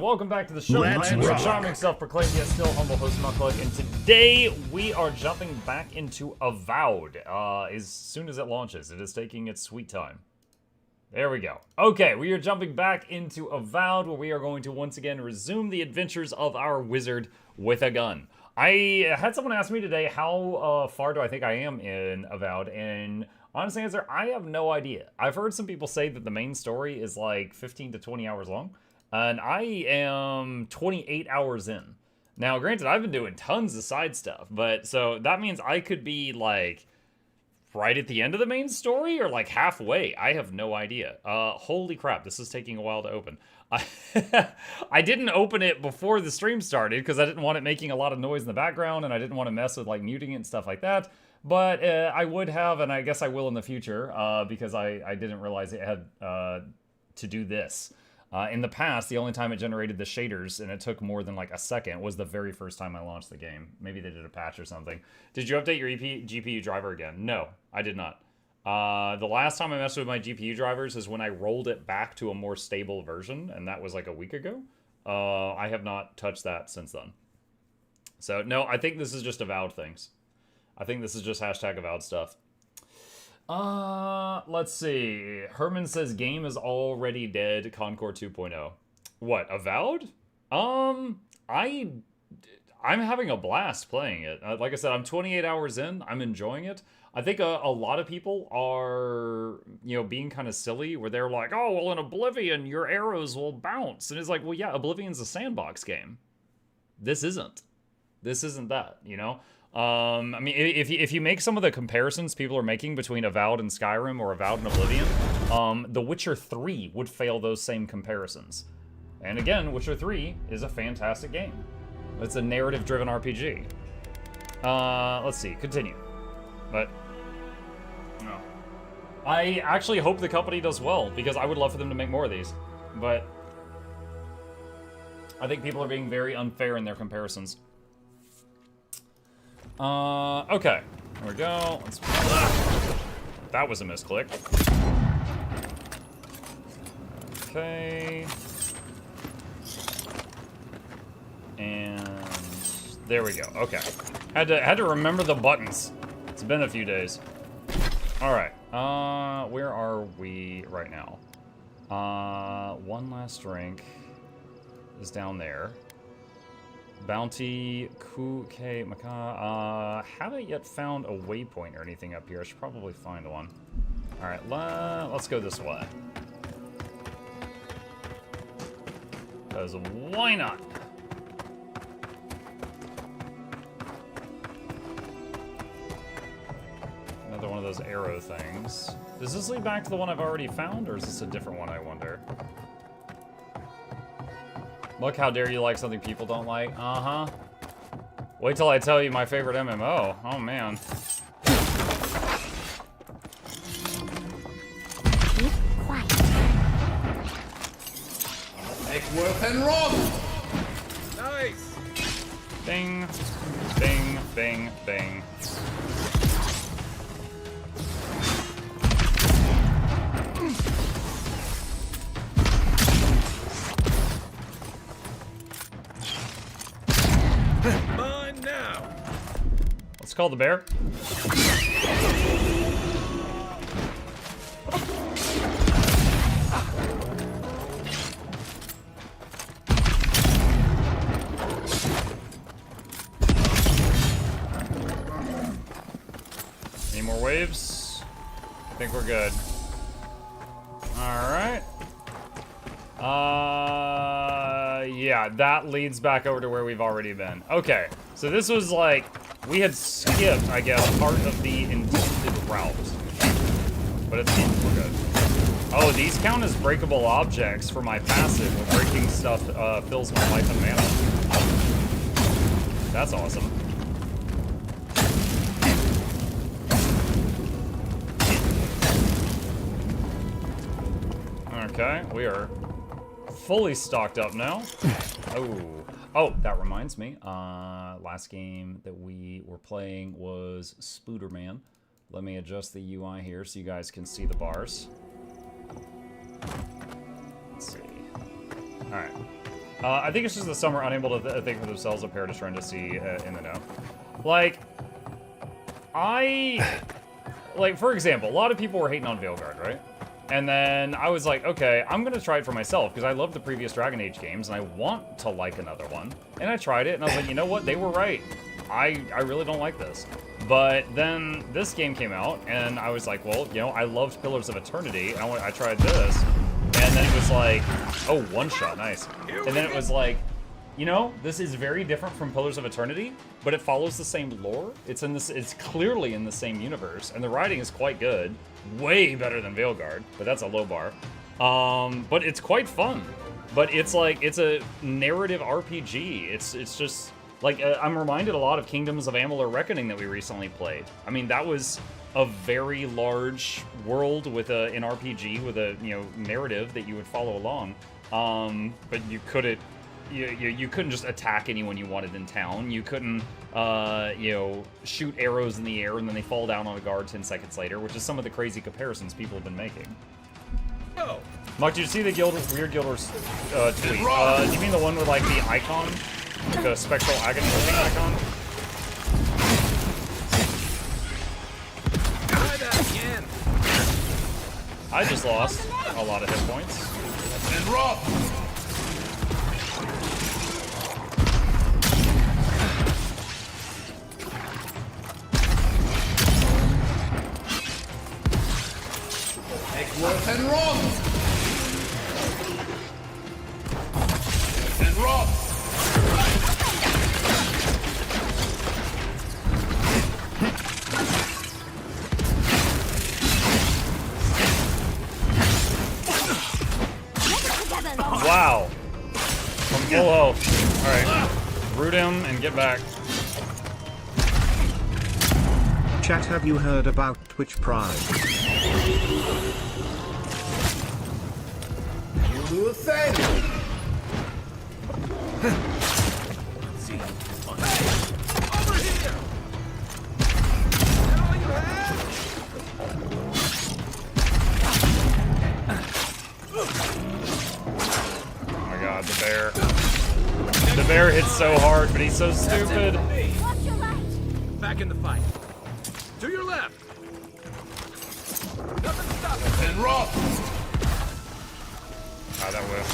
Welcome back to the show. Let's I'm your rock. charming, self-proclaimed yet still humble host Mukluk, and today we are jumping back into Avowed as soon as it launches. It is taking its sweet time. There we go. Okay, we are jumping back into Avowed, where we are going to once again resume the adventures of our wizard with a gun. I had someone ask me today, how far do I think I am in Avowed, and honest answer, I have no idea. I've heard some people say that the main story is like 15 to 20 hours long, and I am 28 hours in. Now, granted, I've been doing tons of side stuff, but so that means I could be like right at the end of the main story or like halfway. I have no idea. Holy crap, this is taking a while to open. I didn't open it before the stream started because I didn't want it making a lot of noise in the background, and I didn't want to mess with like muting it and stuff like that. But I would have, and I guess I will in the future, because I didn't realize it had to do this. In the past, the only time it generated the shaders, and it took more than like a second, was the very first time I launched the game. Maybe they did a patch or something. Did you update your GPU driver again? No, I did not. The last time I messed with my GPU drivers is when I rolled it back to a more stable version, and that was like a week ago. I have not touched that since then. So, no, I think this is just Avowed things. I think this is just hashtag Avowed stuff. Let's see. Herman says game is already dead. Concord 2.0. What, Avowed? I'm having a blast playing it. Like I said, I'm 28 hours in. I'm enjoying it. I think a lot of people are, you know, being kind of silly where they're like, oh, well, in Oblivion, your arrows will bounce. And it's like, well, yeah, Oblivion's a sandbox game. This isn't. This isn't that, you know? I mean, if you make some of the comparisons people are making between Avowed and Skyrim or Avowed and Oblivion, The Witcher 3 would fail those same comparisons. And again, Witcher 3 is a fantastic game. It's a narrative-driven RPG. Let's see, continue. But, no. I actually hope the company does well, because I would love for them to make more of these. But I think people are being very unfair in their comparisons. Okay. There we go. Let's... That was a misclick. Okay. And there we go. Okay. Had to remember the buttons. It's been a few days. All right. Where are we right now? One last drink is down there. Bounty, Kuke, Maka. Haven't yet found a waypoint or anything up here. I should probably find one. All right, let's go this way. Because why not? Another one of those arrow things. Does this lead back to the one I've already found, or is this a different one, I wonder? Look, how dare you like something people don't like? Uh-huh. Wait till I tell you my favorite MMO. Oh, man. Keep quiet. Make work and run! Nice! Bing, bing, bing, bing. Mine now! Let's call the bear. Any more waves? I think we're good. Alright. Yeah, that leads back over to where we've already been. Okay, so this was like, we had skipped, I guess, part of the intended route. But it's we're good. Oh, these count as breakable objects for my passive when breaking stuff fills my life and mana. That's awesome. Okay, we are fully stocked up now. Oh, that reminds me. Last game that we were playing was Spooderman. Let me adjust the UI here so you guys can see the bars. Let's see. All right. I think it's just that some are unable to think for themselves what Paradis trying to see in the know. Like, like, for example, a lot of people were hating on Veilguard, right? And then I was like, okay, I'm gonna try it for myself, because I love the previous Dragon Age games, and I want to like another one. And I tried it, and I was like, you know what? They were right. I really don't like this. But then this game came out, and I was like, well, you know, I loved Pillars of Eternity, and I tried this. And then it was like, oh, one shot, nice. And then it was like, you know, this is very different from Pillars of Eternity, but it follows the same lore. It's clearly in the same universe, and the writing is quite good. Way better than Veilguard, but that's a low bar. But it's quite fun. But it's like, it's a narrative RPG. It's just, like, I'm reminded a lot of Kingdoms of Amalur Reckoning that we recently played. I mean, that was a very large world with an RPG with a, you know, narrative that you would follow along. But you couldn't, you couldn't just attack anyone you wanted in town. You couldn't, you know, shoot arrows in the air and then they fall down on a guard 10 seconds later, which is some of the crazy comparisons people have been making. Oh. Mark, did you see the Weird Guild Wars tweet? Do you mean the one with, like, the icon? Like the spectral agony looking icon? Try that again. I just lost a lot of hit points. And rock! Worth and rock! And rock! Wow. From full health. Alright. Root him and get back. Chat, have you heard about Twitch Prime? Do a thing! Let's see. Over here! Is that all you have? Oh my god, the bear. The bear hits so hard, but he's so stupid. Back in the fight. To your left. Nothing to stop it. And rock! Ah, that whiff.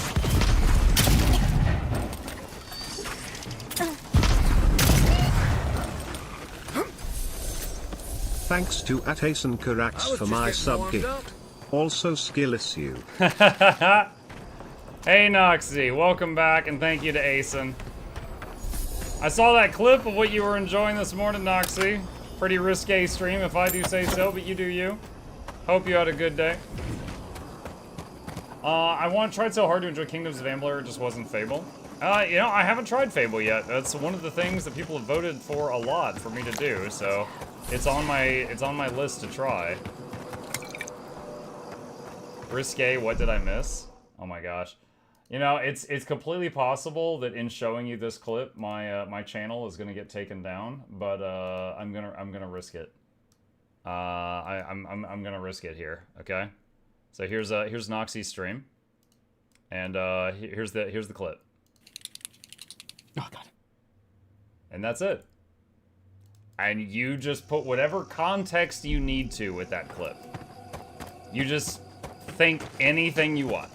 Thanks to Atason Karax for my sub gift. Also skill issue. Hey Noxxi, welcome back and thank you to Asen. I saw that clip of what you were enjoying this morning, Noxxi. Pretty risque stream if I do say so, but you do you. Hope you had a good day. I tried so hard to enjoy Kingdoms of Amalur, it just wasn't Fable. You know, I haven't tried Fable yet. That's one of the things that people have voted for a lot for me to do, so it's on my list to try. Risque, what did I miss? Oh my gosh. You know, it's completely possible that in showing you this clip, my channel is gonna get taken down, but I'm gonna risk it. I'm gonna risk it here. Okay, so here's Noxxi's stream, and here's the clip. Oh god. And that's it. And you just put whatever context you need to with that clip. You just think anything you want.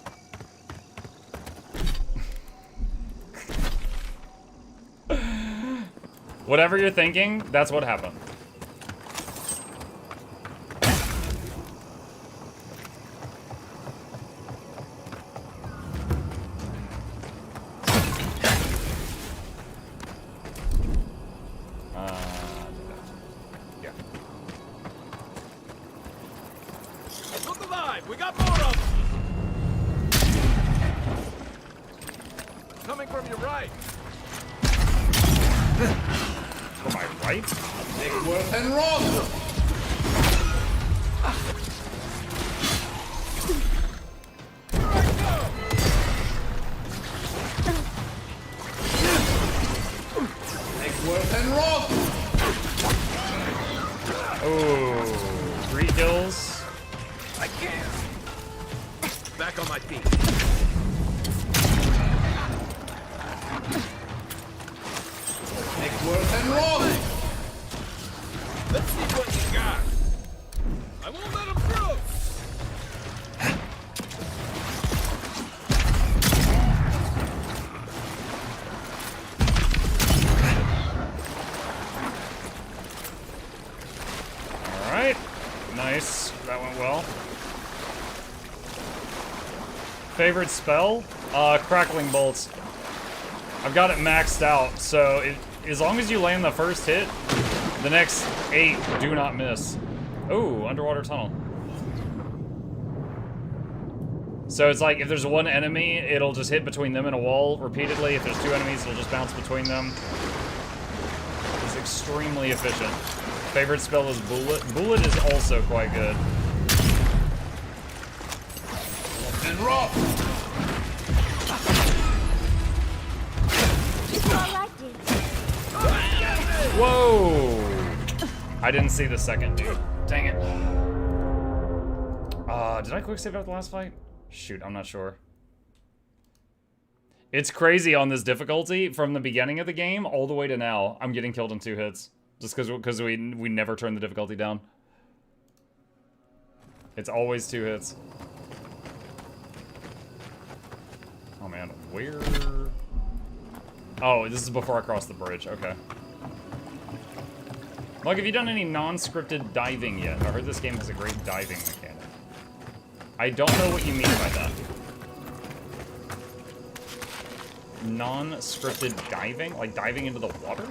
Whatever you're thinking, that's what happened. Yeah. Look alive! We got more of them! Coming from your right. Am I right? Take worth and rock! Take worth and rock! Oh, 3 kills. I can't! Back on my feet. and rock! Let's see what you got. I won't let him through. Alright. Nice. That went well. Favorite spell? Crackling bolts. I've got it maxed out, so as long as you land the first hit, the next 8 do not miss. Ooh, underwater tunnel. So it's like if there's one enemy, it'll just hit between them and a wall repeatedly. If there's 2 enemies, it'll just bounce between them. It's extremely efficient. Favorite spell is Bullet. Bullet is also quite good. And rock! Whoa! I didn't see the second dude. Dang it. Did I quick save out the last fight? Shoot, I'm not sure. It's crazy on this difficulty. From the beginning of the game all the way to now, I'm getting killed in 2 hits. Just because we never turn the difficulty down. It's always 2 hits. Oh man, where? Oh, this is before I cross the bridge. Okay. Like, have you done any non-scripted diving yet? I heard this game has a great diving mechanic. I don't know what you mean by that. Non-scripted diving? Like diving into the water?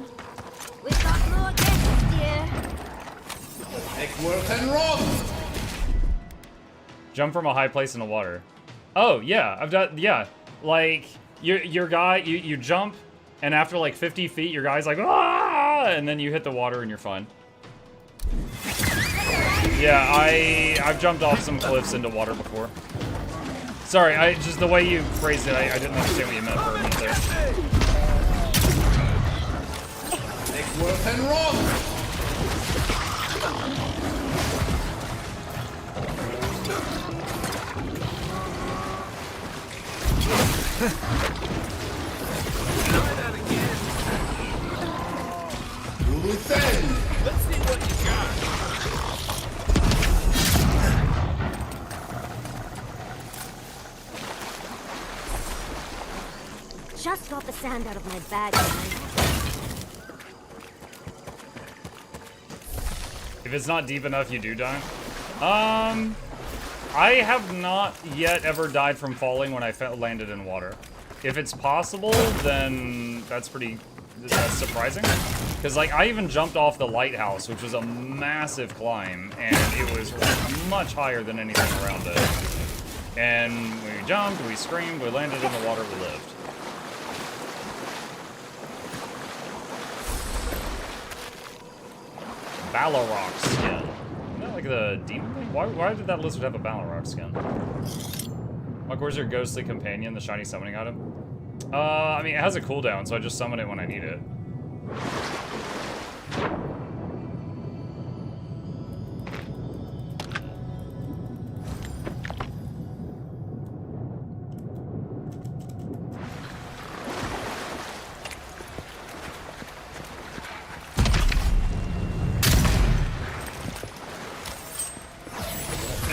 We've got more guests here. Eggworth and rock! Jump from a high place in the water. Oh, yeah, I've done, yeah. Like, your guy, you jump, and after like 50 feet, your guy's like, ah! And then you hit the water and you're fine. Yeah, I've jumped off some cliffs into water before. Sorry, just the way you phrased it, I didn't understand what you meant for a minute there. Eggworth and rock! Try that again. Luthen! Let's see what you got. Just got the sand out of my bag, man. If it's not deep enough, you do die. I have not yet ever died from falling when I landed in water. If it's possible, then that's surprising. Because, like, I even jumped off the lighthouse, which was a massive climb, and it was much higher than anything around it. And we jumped, we screamed, we landed in the water, we lived. Balrog skin. Isn't that like the demon thing? Why did that lizard have a Balrog skin? Like, where's your ghostly companion, the shiny summoning item? I mean, it has a cooldown, so I just summon it when I need it.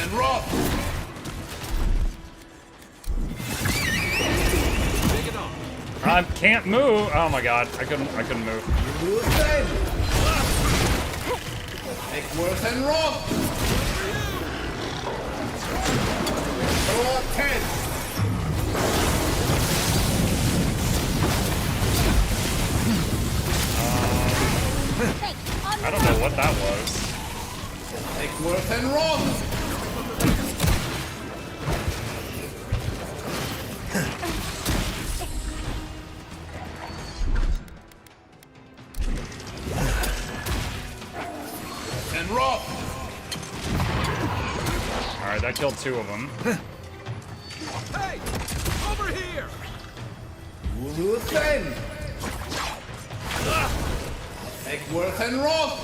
And rock! I can't move. Oh my god, I couldn't move. Luthen! Eggworth and rock! Rock 10! I don't know what that was. Eggworth and rock! And rock! Alright, that killed 2 of them. Hey! Over here! Luthen! Eggworth and rock!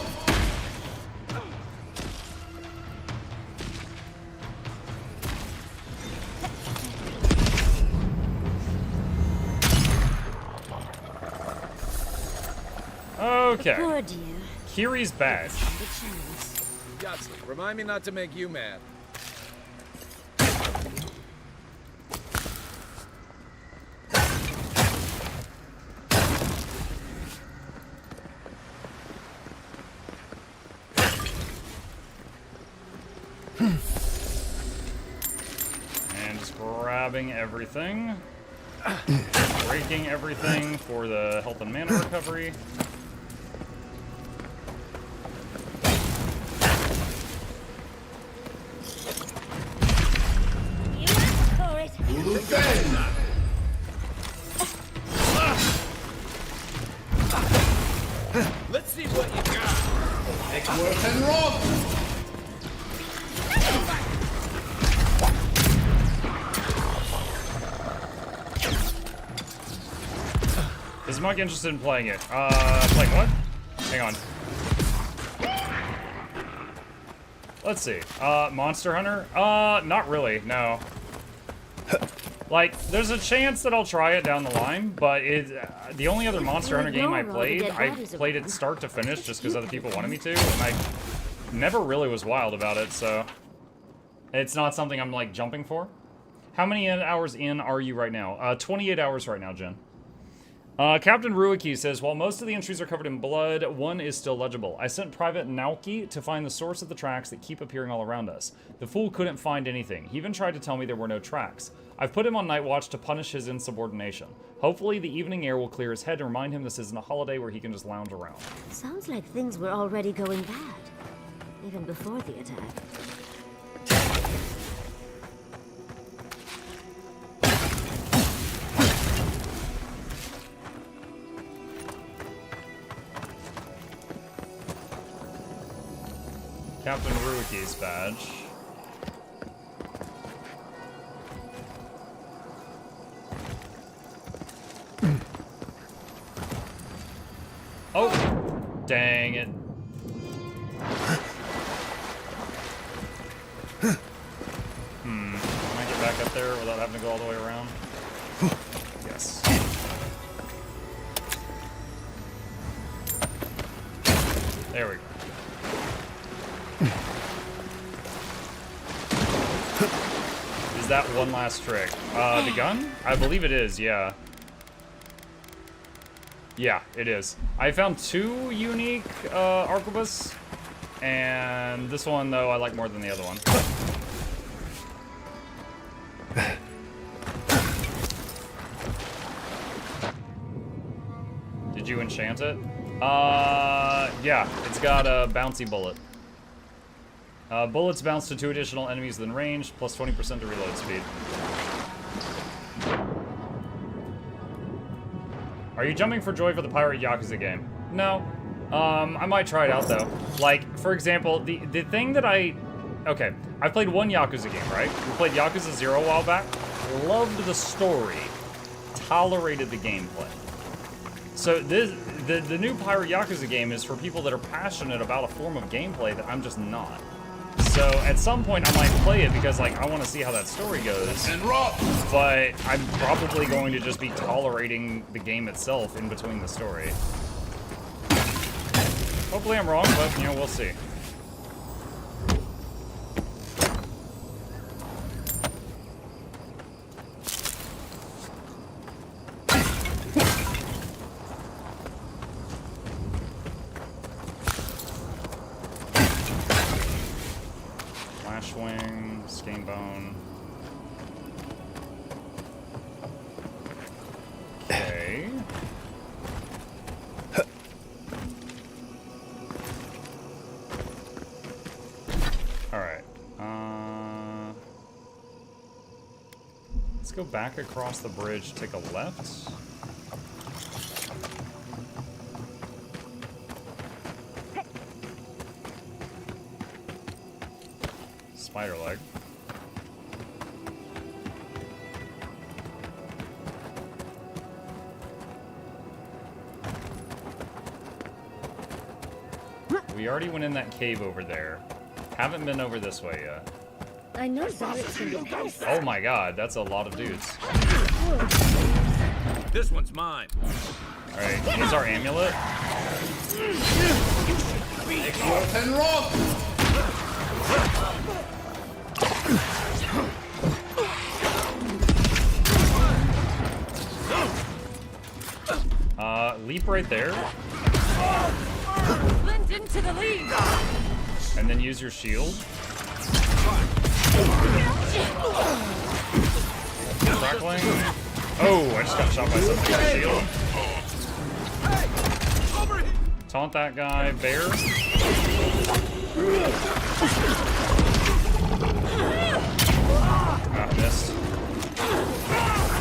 Okay. Poor dear. Kiri's badge. The chance. Yahtzee, remind me not to make you mad. And just grabbing everything. Breaking everything for the health and mana recovery. You asked for it. Luthen! Let's see what you got. Eckworth and Roth! Is Mike interested in playing it? Playing what? Hang on. Let's see. Monster Hunter? Not really, no. Like, there's a chance that I'll try it down the line, but the only other Monster Hunter game I played it start to finish just because other people wanted me to, and I never really was wild about it, so it's not something I'm, like, jumping for. How many hours in are you right now? 28 hours right now, Jen. Captain Ruiki says, while most of the entries are covered in blood, one is still legible. I sent Private Naoki to find the source of the tracks that keep appearing all around us. The fool couldn't find anything. He even tried to tell me there were no tracks. I've put him on night watch to punish his insubordination. Hopefully the evening air will clear his head and remind him this isn't a holiday where he can just lounge around. Sounds like things were already going bad. Even before the attack. Captain Ruiki's badge. Oh! Dang it. Can I get back up there without having to go all the way around? Yes. There we go. Is that one last trick? The gun? I believe it is, yeah. Yeah, it is. I found 2 unique arquebus, and this one, though, I like more than the other one. Did you enchant it? Yeah, it's got a bouncy bullet. Bullets bounce to 2 additional enemies within range, plus 20% to reload speed. Are you jumping for joy for the Pirate Yakuza game? No. I might try it out, though. Like, for example, the thing that Okay, I played one Yakuza game, right? We played Yakuza 0 a while back. Loved the story. Tolerated the gameplay. So the new Pirate Yakuza game is for people that are passionate about a form of gameplay that I'm just not. So at some point I might play it because like I want to see how that story goes. And Roth! But I'm probably going to just be tolerating the game itself in between the story. Hopefully I'm wrong, but you know, we'll see. Flashwing, skein bone. Okay. Alright. Let's go back across the bridge, take a left. Spider leg. We already went in that cave over there. Haven't been over this way yet. I know Zarek can be best. Oh my god, that's a lot of dudes. This one's mine. Alright, here's our amulet. Worth and rock. Leap right there. Blend into the lead. And then use your shield. Crackling. Oh, I just got shot by something with a shield. Taunt that guy. Bear. Ah, missed.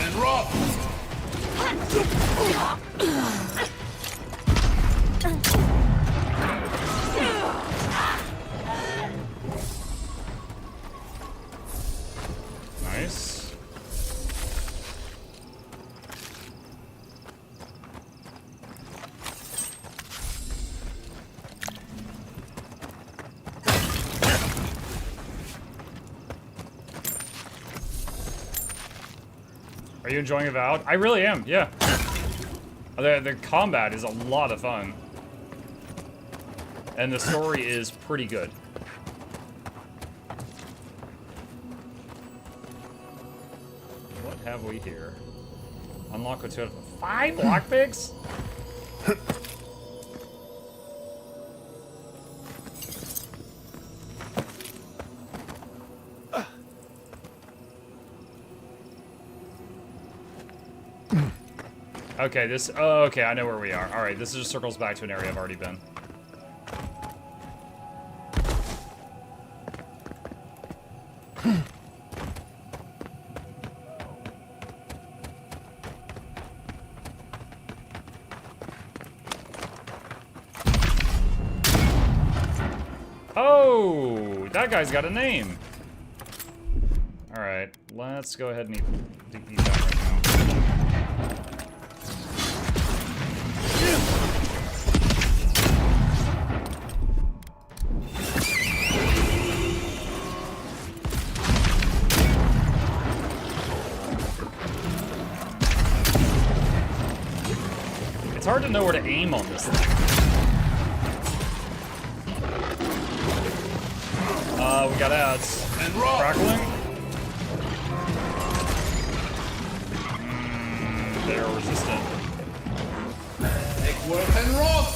And rock. Nice. Are you enjoying Avowed? I really am, yeah. The combat is a lot of fun. And the story is pretty good. What have we here? Unlock with 2 out of 5 lockpicks? Okay, this... Oh, okay, I know where we are. Alright, this just circles back to an area I've already been. Oh, that guy's got a name. Alright, let's go ahead and eat that right now. It's hard to know where to aim on this thing. We got ads. And rock. Crackling. They're resistant. Take worth and rock.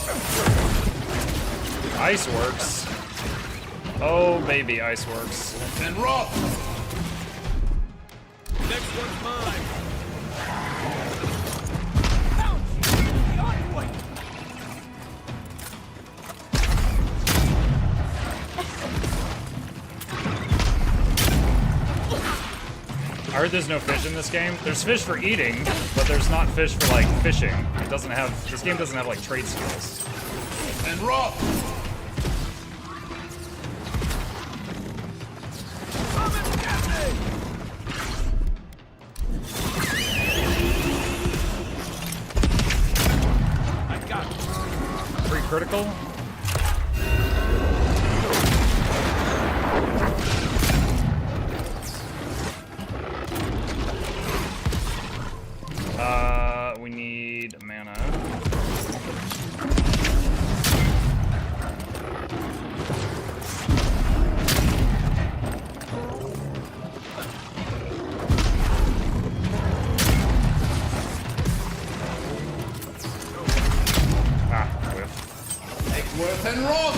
Ice works. Oh, baby, ice works. And rock. Next one's mine. I heard there's no fish in this game. There's fish for eating, but there's not fish for, like, fishing. It doesn't have... This game doesn't have, like, trade skills. And rock. I got it. Free critical. We need mana. Ah, whiff. Take worth and rock.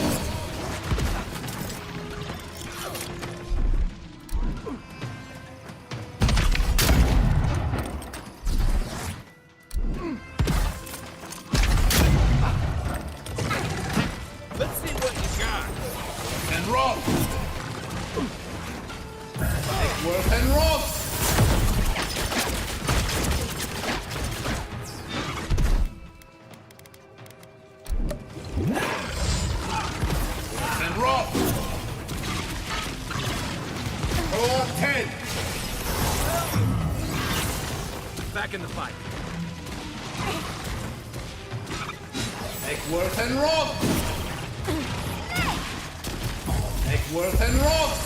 Let's see what you got. And rock. Take worth and rock. And rock. Oh, 10. Back in the fight. Take worth and rock. Take worth and rock.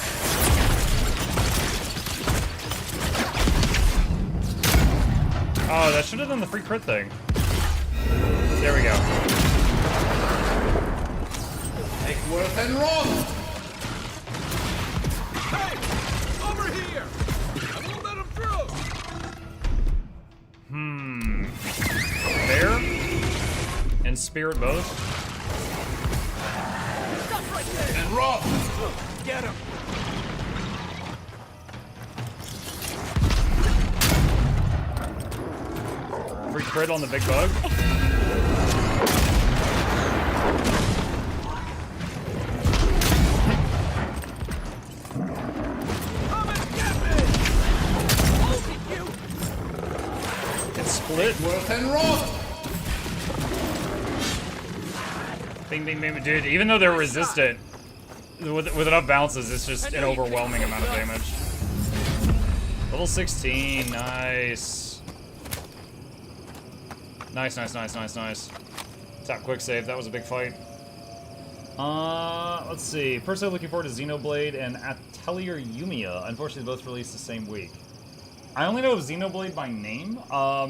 Oh, that should have done the free crit thing. There we go. Eggworth and rock! Hey! Over here! I won't let him through! Bear and spirit both. Stop right there! And rock! Get him! Free crit on the big bug. Come and get me! Hold it, you! It's split. Eggworth and rock! Bing, bing, bing. Dude, even though they're resistant, with enough bounces, it's just an overwhelming amount of damage. Level 16, nice. Nice, nice, nice, nice, nice. Tap quick save, that was a big fight. Let's see. Personally looking forward to Xenoblade and Atelier Yumiya. Unfortunately, both released the same week. I only know of Xenoblade by name.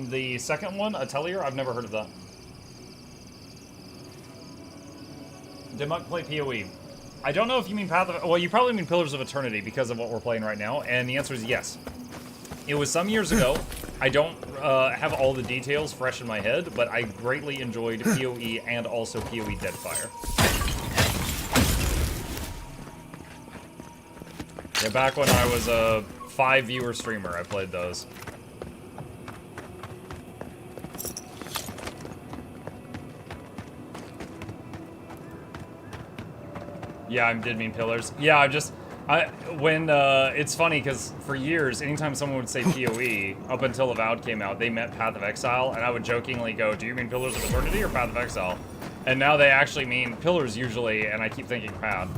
The second one, Atelier, I've never heard of that. Did Muck play PoE? I don't know if you mean Path of... Well, you probably mean Pillars of Eternity because of what we're playing right now, and the answer is yes. It was some years ago. I don't have all the details fresh in my head, but I greatly enjoyed PoE and also PoE Deadfire. Yeah, back when I was a 5-viewer streamer, I played those. Yeah, I did mean Pillars. Yeah, it's funny because for years, anytime someone would say PoE, up until Avowed came out, they meant Path of Exile, and I would jokingly go, do you mean Pillars of Eternity or Path of Exile? And now they actually mean Pillars usually, and I keep thinking Path.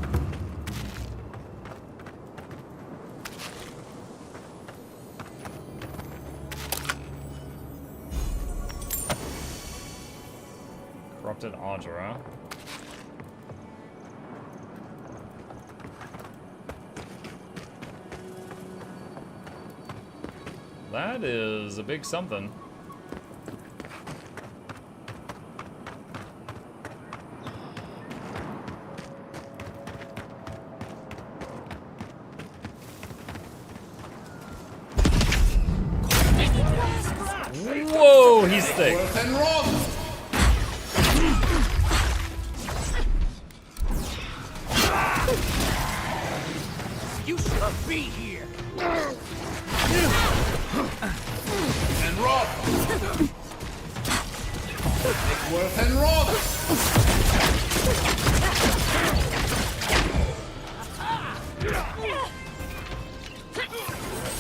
Corrupted Audra. That is a big something. Whoa, he's thick. Eggworth and rock! You should be here! And rock! Eggworth and rock!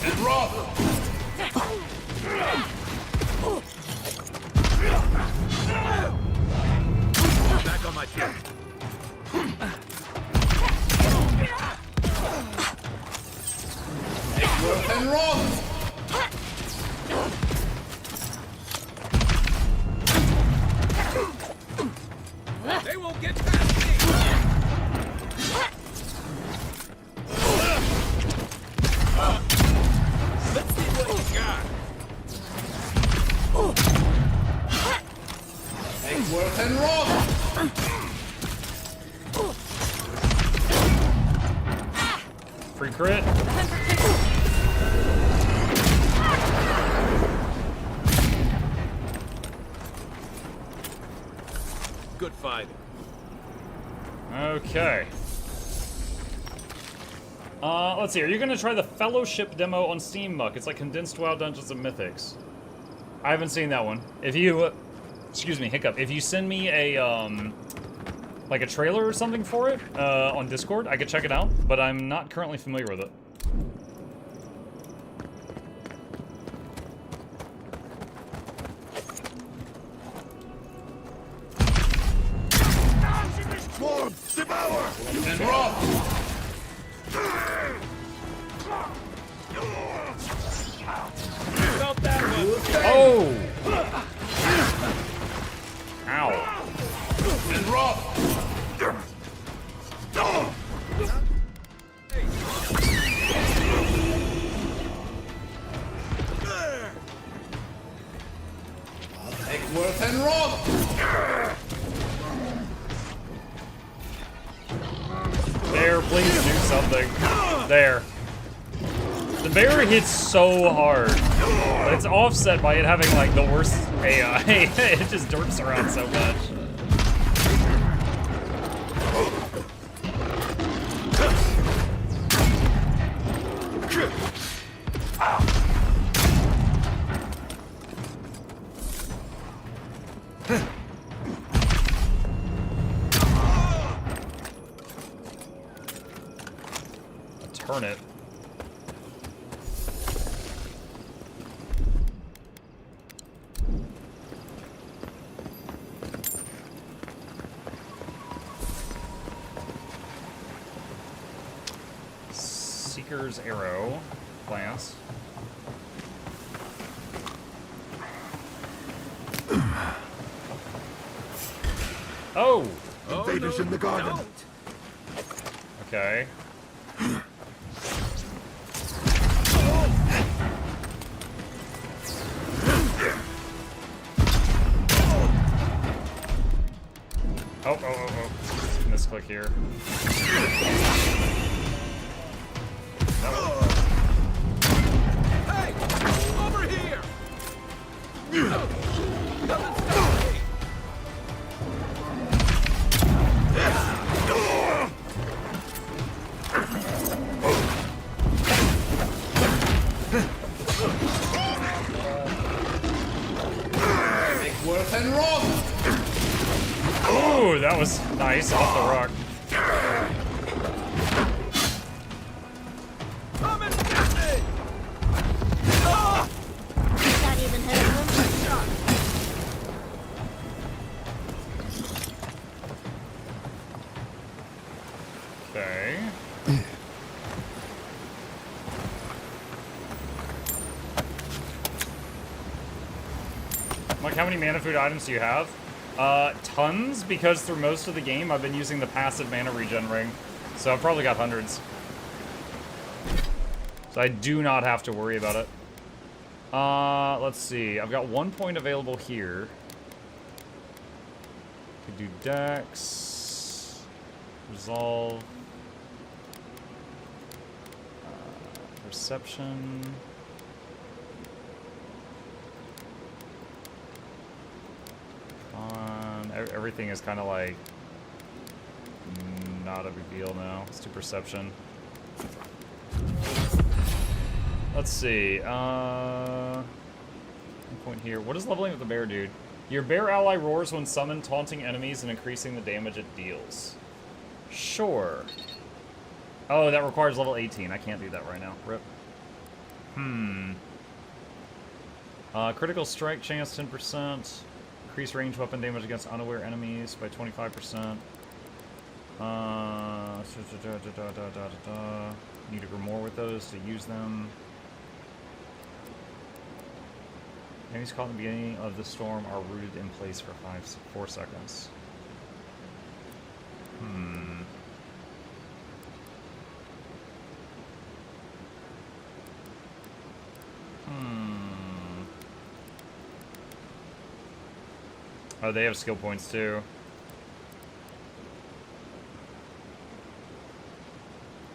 And rock! Back on my feet. Eggworth and rock! They won't get past me! Let's see what you got! Eggworth and rock! Free crit. Good fight. Okay. Let's see. Are you gonna try the Fellowship demo on Steam, Muck? It's like condensed WoW Dungeons and Mythics. I haven't seen that one. If you, excuse me, hiccup. If you send me a like a trailer or something for it on Discord, I could check it out. But I'm not currently familiar with it. And rock! Felt that one! Oh! Ow. And rock! rock! There, please do something. There. The bear hits so hard, but it's offset by it having like the worst AI. It just dorks around so much. A turnip. Seeker's arrow. Plants. Oh! Invaders in the garden. Okay. Oh. Misclick here. Hey! Over here! Nothing stops me! Make work and rock! Ooh, that was nice off the rock. Come and get me! Ah! Not even hurt one shot. Okay. Like, how many mana food items do you have? Tons, because through most of the game I've been using the passive mana regen ring. So I've probably got hundreds. So I do not have to worry about it. Let's see. I've got 1 point available here. Could do Dex. Resolve. Perception. Everything is kind of like not a big deal now. Let's do perception. Let's see. 1 point here. What does leveling with the bear do? Your bear ally roars when summoned, taunting enemies and increasing the damage it deals. Sure. Oh, that requires level 18. I can't do that right now. Rip. Critical strike chance 10%. Increase range weapon damage against unaware enemies by 25%. Need to grow more with those to use them. Enemies caught in the beginning of the storm are rooted in place for 4 seconds. Oh, they have skill points too.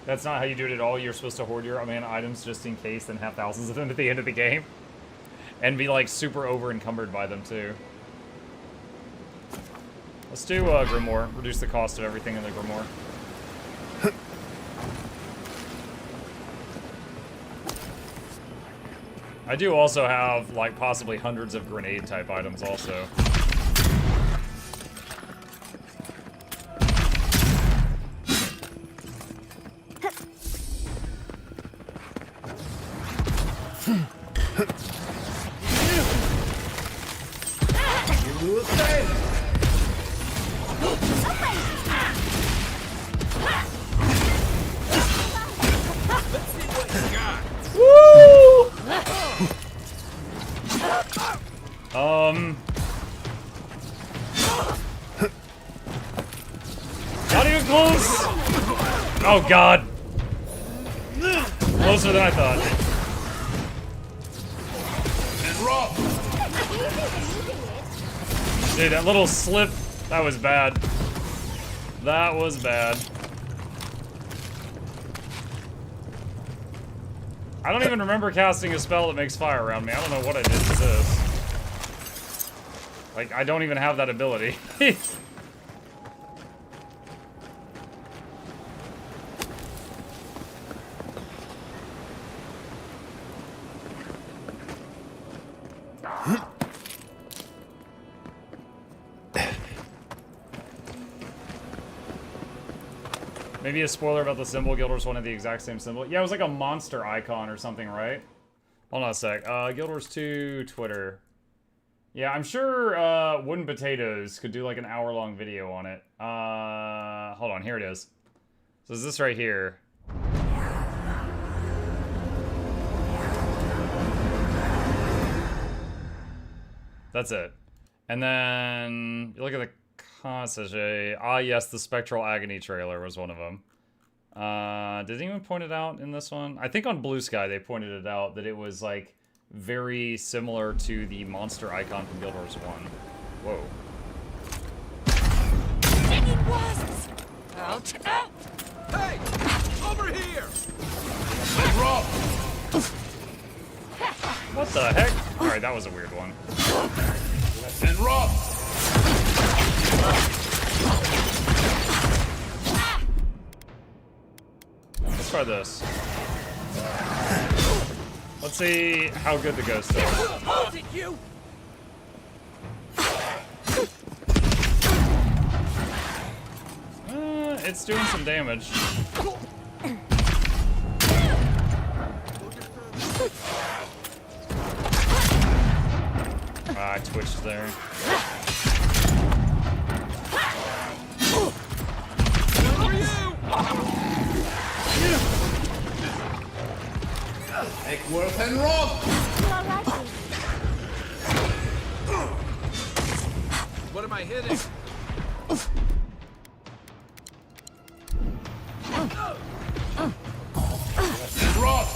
That's not how you do it at all. You're supposed to hoard your mana items just in case, then have thousands of them at the end of the game. And be like super over encumbered by them too. Let's do Grimoire. Reduce the cost of everything in the Grimoire. I do also have like possibly hundreds of grenade type items also. Not even close! Oh god! Closer than I thought. And rock! Dude, that little slip, that was bad. That was bad. I don't even remember casting a spell that makes fire around me. I don't know what I did to this. Like, I don't even have that ability. Maybe a spoiler about the symbol. Guild Wars wanted the exact same symbol. Yeah, it was like a monster icon or something, right? Hold on a sec. Guild Wars 2 Twitter. Yeah, I'm sure Wooden Potatoes could do like an hour-long video on it. Hold on, here it is. So is this right here? That's it. And then you look at the Consage. Ah, yes, the Spectral Agony trailer was one of them. Did anyone point it out in this one? I think on Blue Sky they pointed it out that it was like very similar to the monster icon from Guild Wars 1. Whoa. Out! Out! Hey! Over here! Rob! What the heck? Alright, that was a weird one. And Rob! Let's try this. Let's see how good the ghost is. Hold it, you! It's doing some damage. Ah, I twitched there. For you! Eckworth and Rob! What am I hitting? And Rob!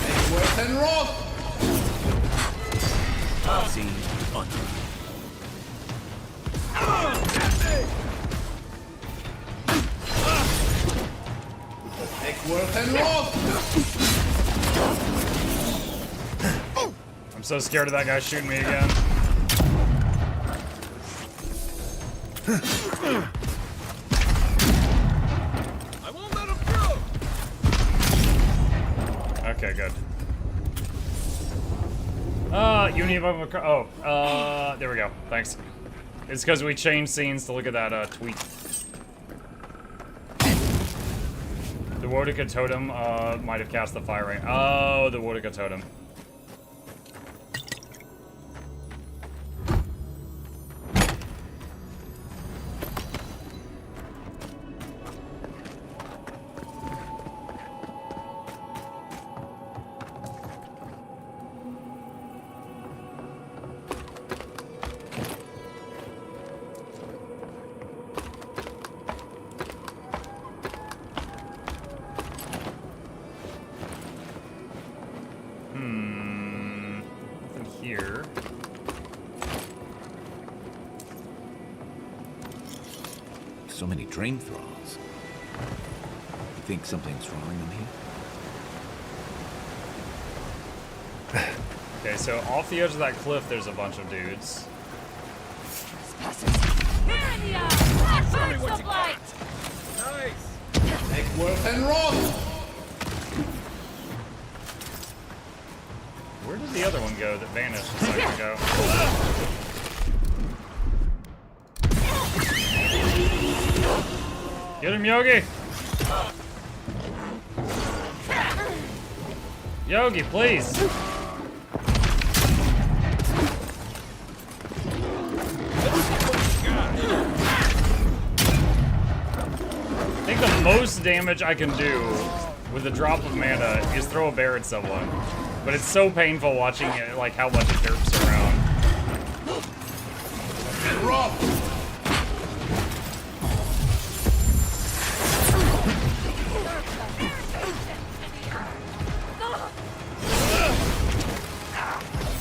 Eckworth and Rob! Eckworth and Rob! I'm so scared of that guy shooting me again. I won't let him through! Okay, good. There we go. Thanks. It's because we changed scenes to look at that tweet. The Wodika Totem might have cast the fire ring. Oh, the Wodika Totem. Here. So many drain thralls. You think something's wrong in here? Okay, so off the edge of that cliff, there's a bunch of dudes. Here in the eye! Show me Burns what the you blight! got! Nice! Eckworth and Rob! Where did the other one go that vanished a second ago? Get him, Yogi! Yogi, please! I think the most damage I can do with a drop of mana is throw a bear at someone. But it's so painful watching it, like how much it derps around. And Rob!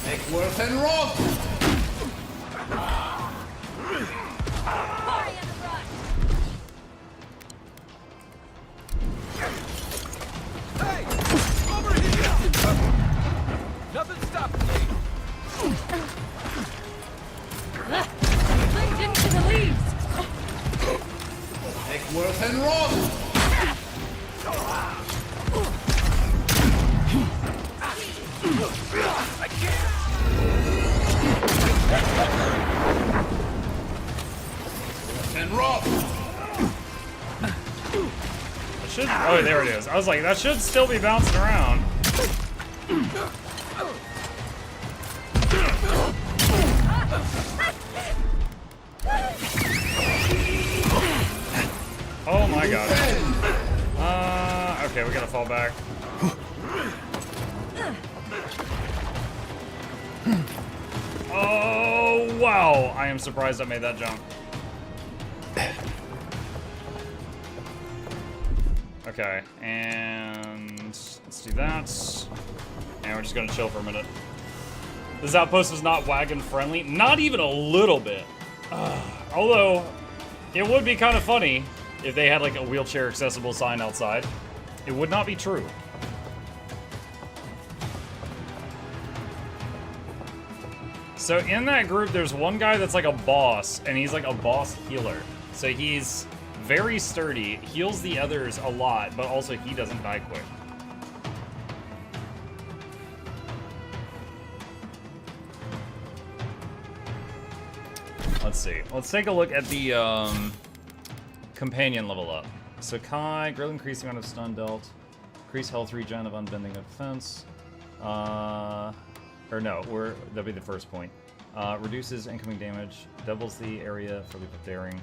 Eckworth and Rob! should... Oh, there it is. I was like, that should still be bouncing around. Oh my god. Okay, we gotta fall back. Oh, wow. I am surprised I made that jump. Okay, and let's do that. And we're just gonna chill for a minute. This outpost is not wagon friendly. Not even a little bit. Although, it would be kind of funny if they had like a wheelchair accessible sign outside. It would not be true. So in that group, there's one guy that's like a boss, and he's like a boss healer. So he's very sturdy, heals the others a lot, but also he doesn't die quick. Let's see. Let's take a look at the companion level up. So Kai, greatly increase the amount of stun dealt, increase health regen of unbending of defense. Or no, that'll be the first point. Reduces incoming damage, doubles the area for leap of daring,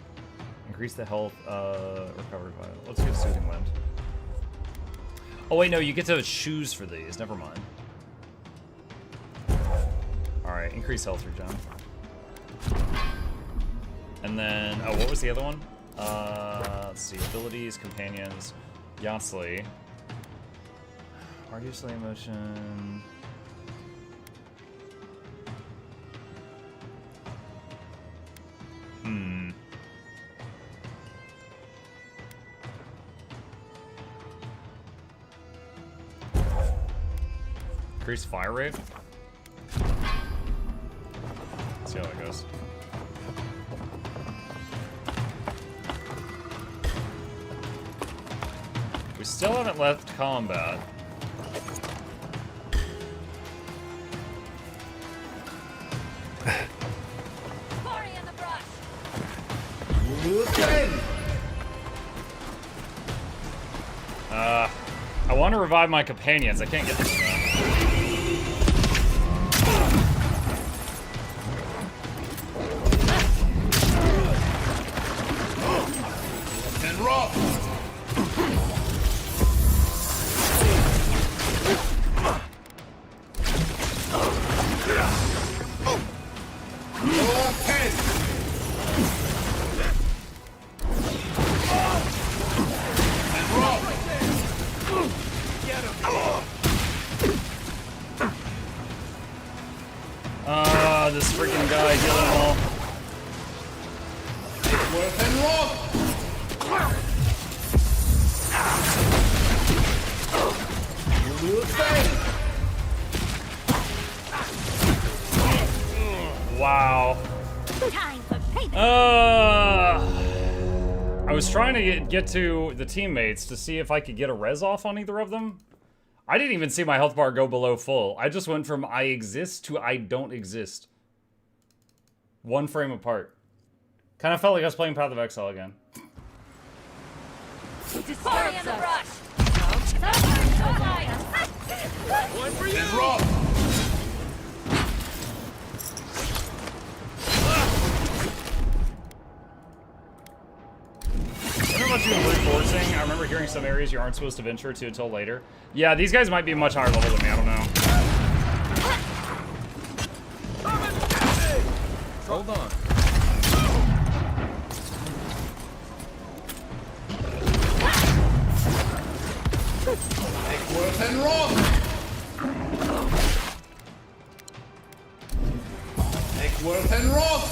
increase the health recovered by. Let's get soothing wind. Oh wait, no, you get to choose for these. Never mind. All right, increase health regen. And then, oh, what was the other one? Let's see, abilities, companions, Yasli, arduously emotion. Increase fire rate. Let's see how that goes. We still haven't left combat. Party in the brush. I want to revive my companions. I can't get them. And rock. This freaking guy healing them all. Worth and rock. You will fail. Wow. Time for payback. I was trying to get to the teammates to see if I could get a res off on either of them. I didn't even see my health bar go below full. I just went from I exist to I don't exist. One frame apart. Kind of felt like I was playing Path of Exile again. Party in the brush. One for you! And rock. I don't know about you in brute forcing. I remember hearing some areas you aren't supposed to venture to until later. Yeah, these guys might be much higher level than me. I don't know. Hold on. Make worth and rock. Make worth and rock.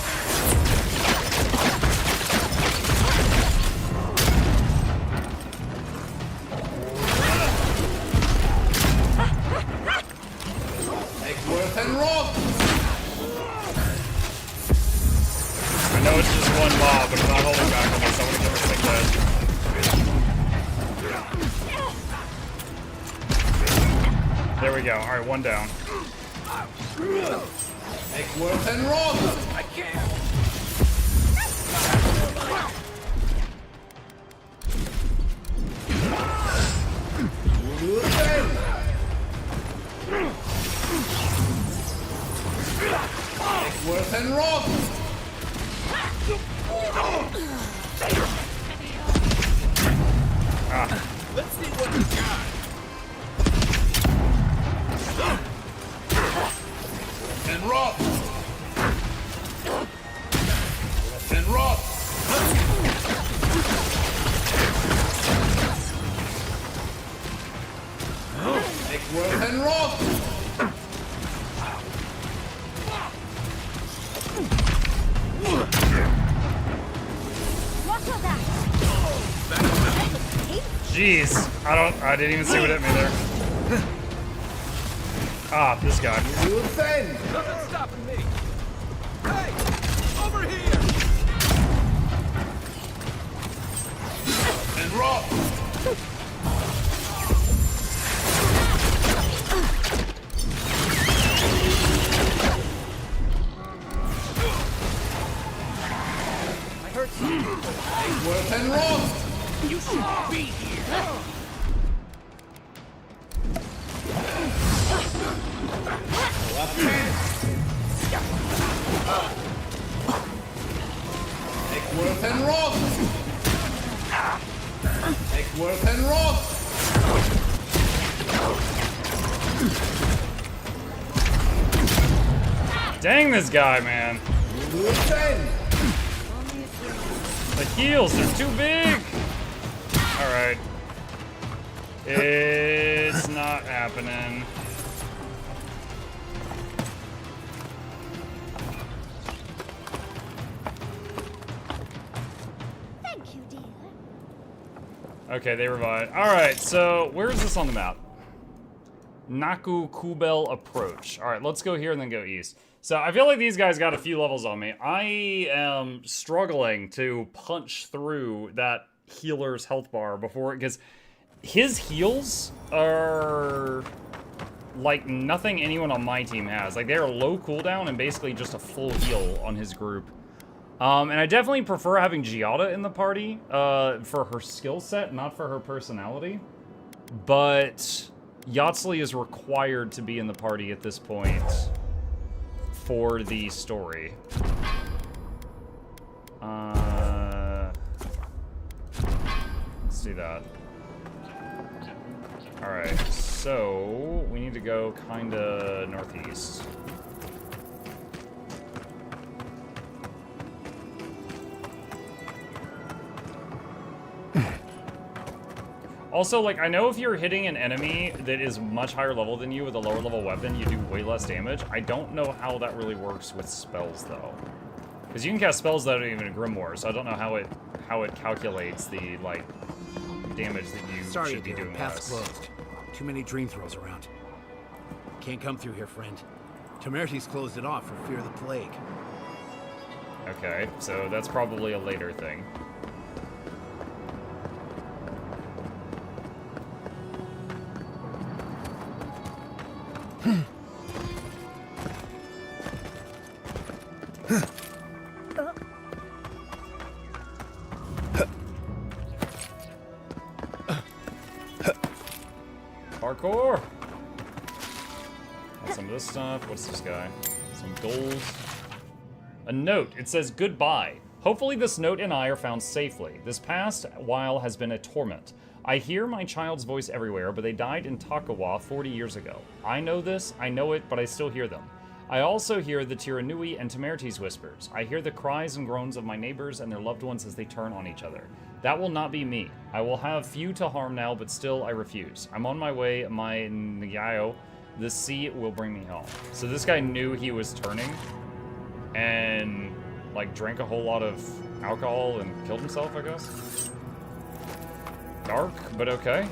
Make worth and rock. I know it's just one mob, but I'm not holding back on this. I want to get this thing dead. There we go. Alright, one down. Make worth and rock. I can't! Egworth and Rock! Let's see what he's got. And Rock! And Rock! Egworth and Rock! Watch for that. Jeez, I didn't even see what hit me there. Ah, this guy. You defend! Nothing's stopping me. Hey, over here. And Rock! Egworth and Rock! You should be here. Egworth and Rock! Egworth and Rock! Dang this guy, man. You defend! The heels are too big. All right. It's not happening. Thank you, dear. Okay, they revived. All right, so where is this on the map? Naku Kubel Approach. All right, let's go here and then go east. So I feel like these guys got a few levels on me. I am struggling to punch through that healer's health bar before, because his heals are like nothing anyone on my team has. Like, they're low cooldown and basically just a full heal on his group. And I definitely prefer having Giada in the party for her skill set, not for her personality. But Yatsley is required to be in the party at this point for the story. Let's do that. Alright, so we need to go kinda northeast. Also, like, I know if you're hitting an enemy that is much higher level than you with a lower level weapon, you do way less damage. I don't know how that really works with spells, though. Because you can cast spells that are even a Grimoire, so I don't know how it calculates the, like, damage that you should be doing path's less. closed. Too many dream throws around. Can't come through here, friend. Temerty's closed it off for fear of the plague. Okay, so that's probably a later thing. Parkour! Got some of this stuff. What's this guy? Some gold. A note. It says, goodbye. Hopefully this note and I are found safely. This past while has been a torment. I hear my child's voice everywhere, but they died in Takawa 40 years ago. I know this, I know it, but I still hear them. I also hear the Tiranui and Temerty's whispers. I hear the cries and groans of my neighbors and their loved ones as they turn on each other. That will not be me. I will have few to harm now, but still I refuse. I'm on my way, my Nyayo. The sea will bring me home. So this guy knew he was turning and, like, drank a whole lot of alcohol and killed himself, I guess. Dark, but okay.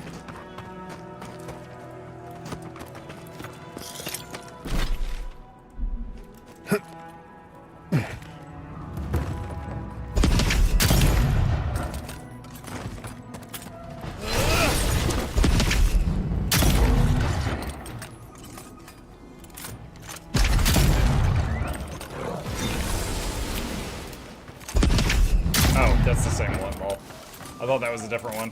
Oh, that's the same one, lol. I thought that was a different one.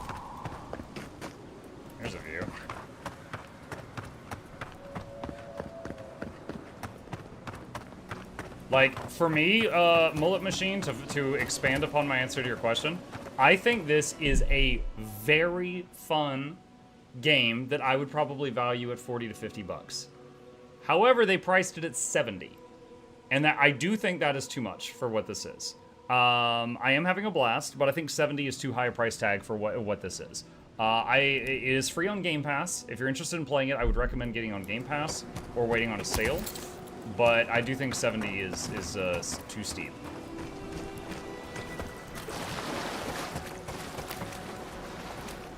pictures of you. Like, for me, Mullet Machine, to expand upon my answer to your question, I think this is a very fun game that I would probably value at 40 to 50 bucks. However, they priced it at 70. And that I do think that is too much for what this is. I am having a blast, but I think 70 is too high a price tag for what this is. It is free on Game Pass. If you're interested in playing it, I would recommend getting on Game Pass or waiting on a sale. But I do think 70 is too steep.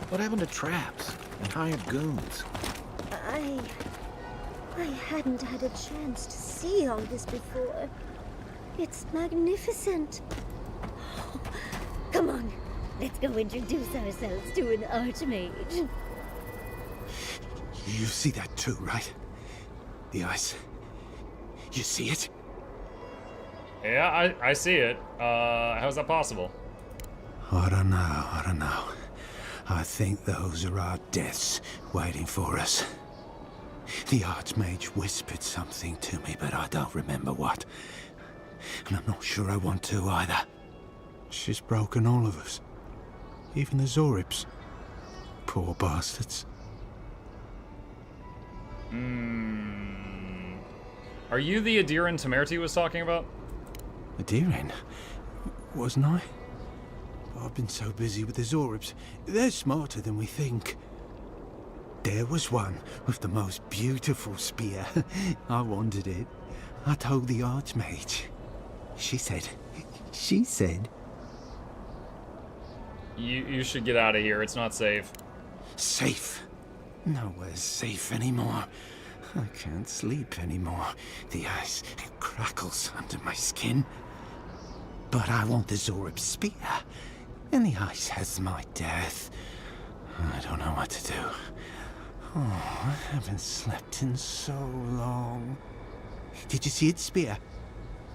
What happened to traps and hired goons? I hadn't had a chance to see all this before. It's magnificent. Oh, come on, let's go introduce ourselves to an Archmage. You see that too, right? The ice. You see it? Yeah, I see it. How's that possible? I don't know. I think those are our deaths waiting for us. The Archmage whispered something to me, but I don't remember what. And I'm not sure I want to either. She's broken all of us. Even the Zoribs. Poor bastards. Are you the Adiran Temerity was talking about? Adiran? Wasn't I? I've been so busy with the Zoribs. They're smarter than we think. There was one with the most beautiful spear. I wanted it. I told the Archmage. She said... You should get out of here. It's not safe. Safe? Nowhere's safe anymore. I can't sleep anymore. The ice crackles under my skin. But I want the Zorib spear. And the ice has my death. I don't know what to do. Oh, I haven't slept in so long. Did you see its spear?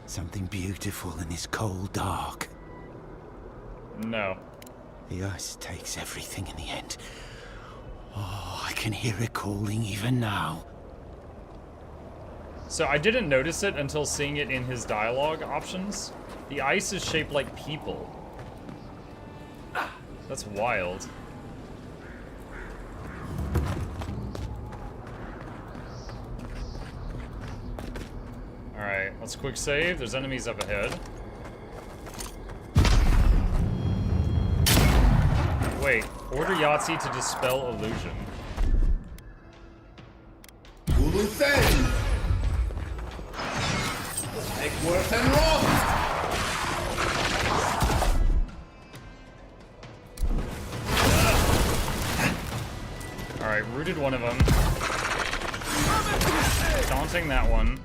Something beautiful in this cold dark. No. The ice takes everything in the end. Oh, I can hear it calling even now. So I didn't notice it until seeing it in his dialogue options. The ice is shaped like people. That's wild. Alright, let's quick save. There's enemies up ahead. Wait, order Yahtzee to dispel illusion. Mukluk. Make worse and wrong. Alright, rooted one of them. Daunting that one.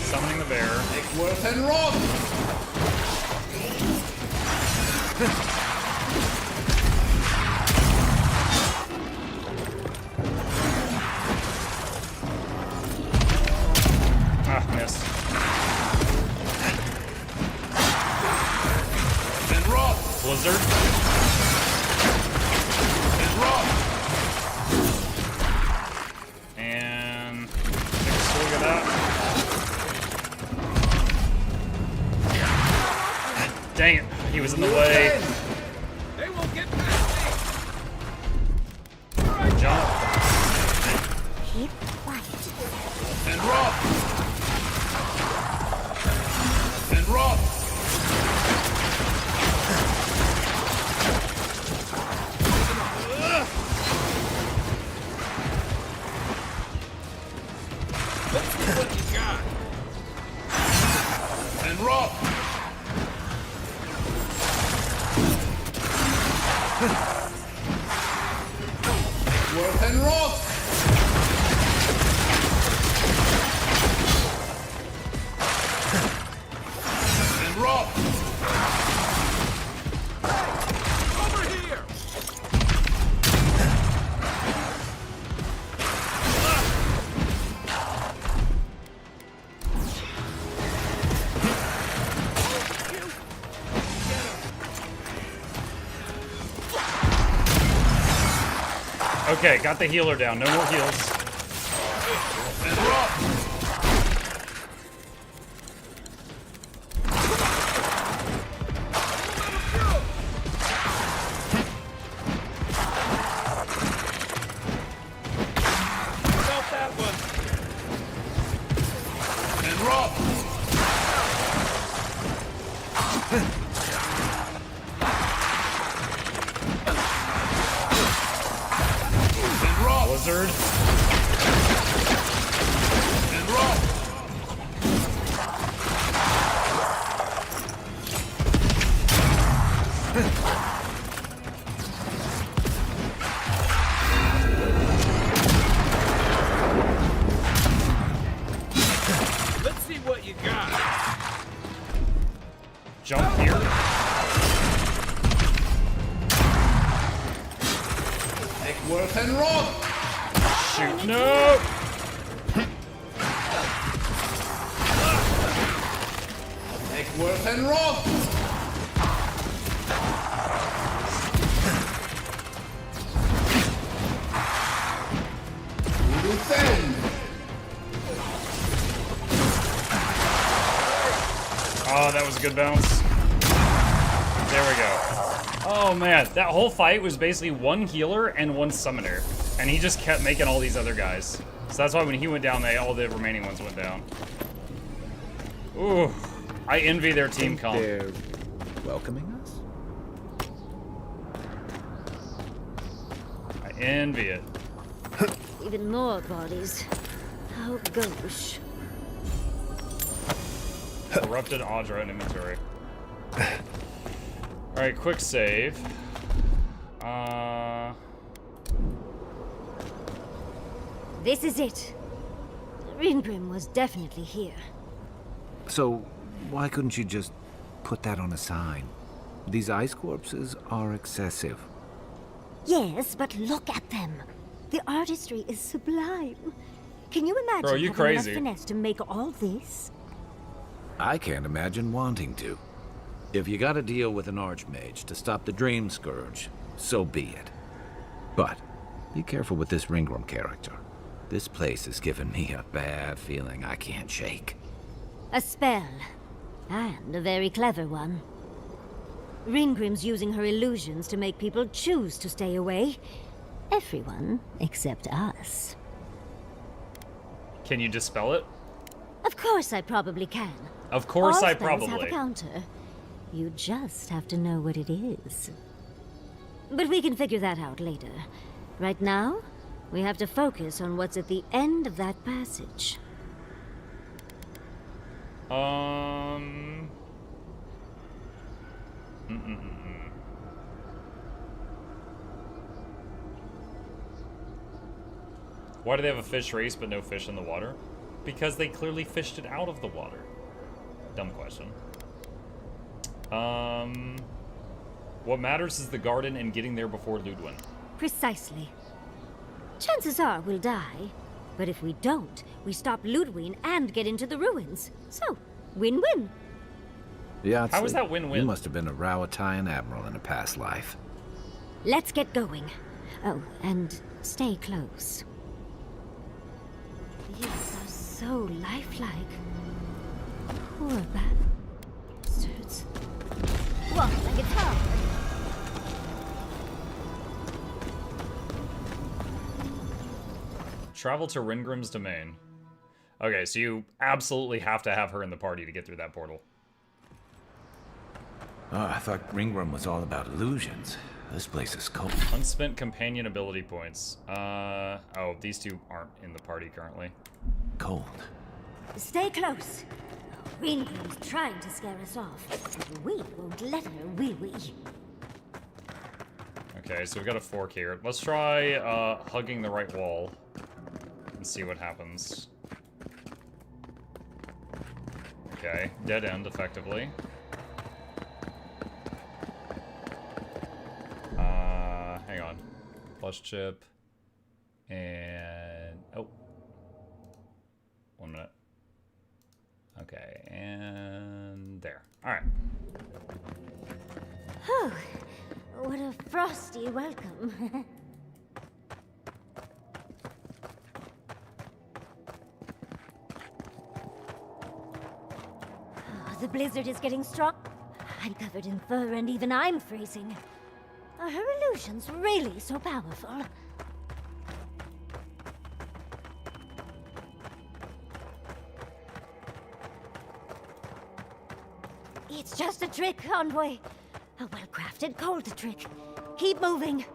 Summoning the bear. Make worse and wrong. Ah, missed. And rot. Blizzard. And rot. And take a swig of that. Dang it, he was in the way. They won't get past Jump. Keep quiet. And rot. And rot. Let's see what you got. And rot. Make worse and rot. Okay, got the healer down. No more heals. And run! Stop that one. And run! And run! Blizzard. And run! Let's see what you got. Jump here. Take worth and run! Shoot. No! Take worth and run! Defend! Oh, that was a good bounce. There we go. Oh man, that whole fight was basically one healer and one summoner. And he just kept making all these other guys. So that's why when he went down, all the remaining ones went down. Ooh, I envy their team comp. They're welcoming us? I envy it. Even more bodies. How gauche. Corrupted Audra in inventory. Alright, quick save. This is it. Ringrim was definitely here. So, why couldn't you just put that on a sign? These ice corpses are excessive. Yes, but look at them. The artistry is sublime. Can you imagine Bro, you having crazy. enough finesse to make all this? I can't imagine wanting to. If you gotta deal with an Archmage to stop the Dream Scourge, so be it. But, be careful with this Ringrim character. This place has given me a bad feeling I can't shake. A spell. And a very clever one. Ringrim's using her illusions to make people choose to stay away. Everyone except us. Can you dispel it? Of course I probably can. Of course All I spells have a probably. counter. You just have to know what it is. But we can figure that out later. Right now, we have to focus on what's at the end of that passage. Why do they have a fish race but no fish in the water? Because they clearly fished it out of the water. Dumb question. What matters is the garden and getting there before Ludwin. Precisely. Chances are we'll die, but if we don't, we stop Ludwin and get into the ruins. So, win-win. Yeah, How is that win-win? You must have been a Rawatayan admiral in a past life. Let's get going. Oh, and stay close. These are so lifelike. Poor bastards. What, like a tower? Travel to Ringrim's domain. Okay, so you absolutely have to have her in the party to get through that portal. Oh, I thought Ringrim was all about illusions. This place is cold. Unspent companion ability points. Oh, these two aren't in the party currently. Cold. Stay close. Ringrim's trying to scare us off, but we won't let her, will we? Okay, so we've got a fork here. Let's try hugging the right wall and see what happens. Okay, dead end effectively. Hang on. Flush chip. And oh. 1 minute. Okay, and there. Alright. Oh, what a frosty welcome. The blizzard is getting strong. I'm covered in fur and even I'm freezing. Are her illusions really so powerful? It's just a trick, Envoy. A well-crafted cold trick. Keep moving.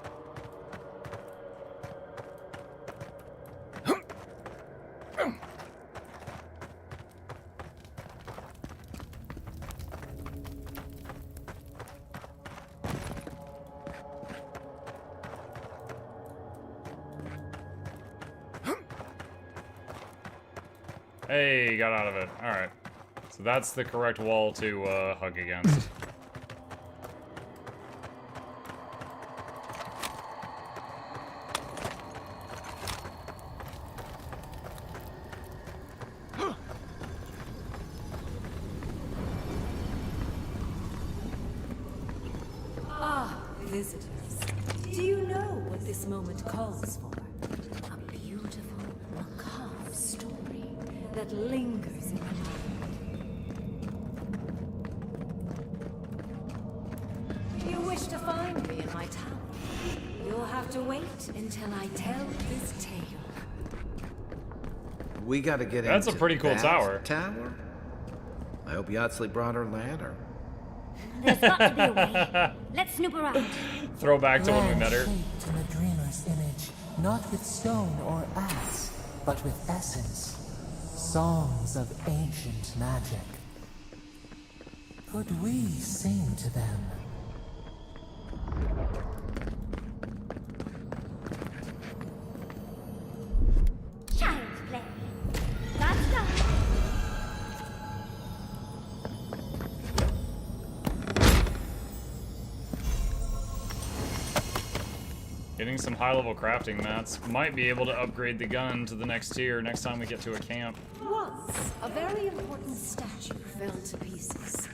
Hey, got out of it. Alright. So that's the correct wall to hug against. Visitors, do you know what this moment calls for? A beautiful, macabre story that lingers in the mind. You wish to find me in my tower? You'll have to wait until I tell this tale. We gotta get That's a into pretty cool that tower. I hope Yatsley brought her ladder. There's got to be a way. Let's snoop around. Throwback to when we met her. Shaped in a dreamer's image, not with stone or axe, but with essence. Songs of ancient magic. Could we sing to them? Child's play. That's done. Getting some high-level crafting mats. Might be able to upgrade the gun to the next tier next time we get to a camp. Once, a very important statue fell to pieces,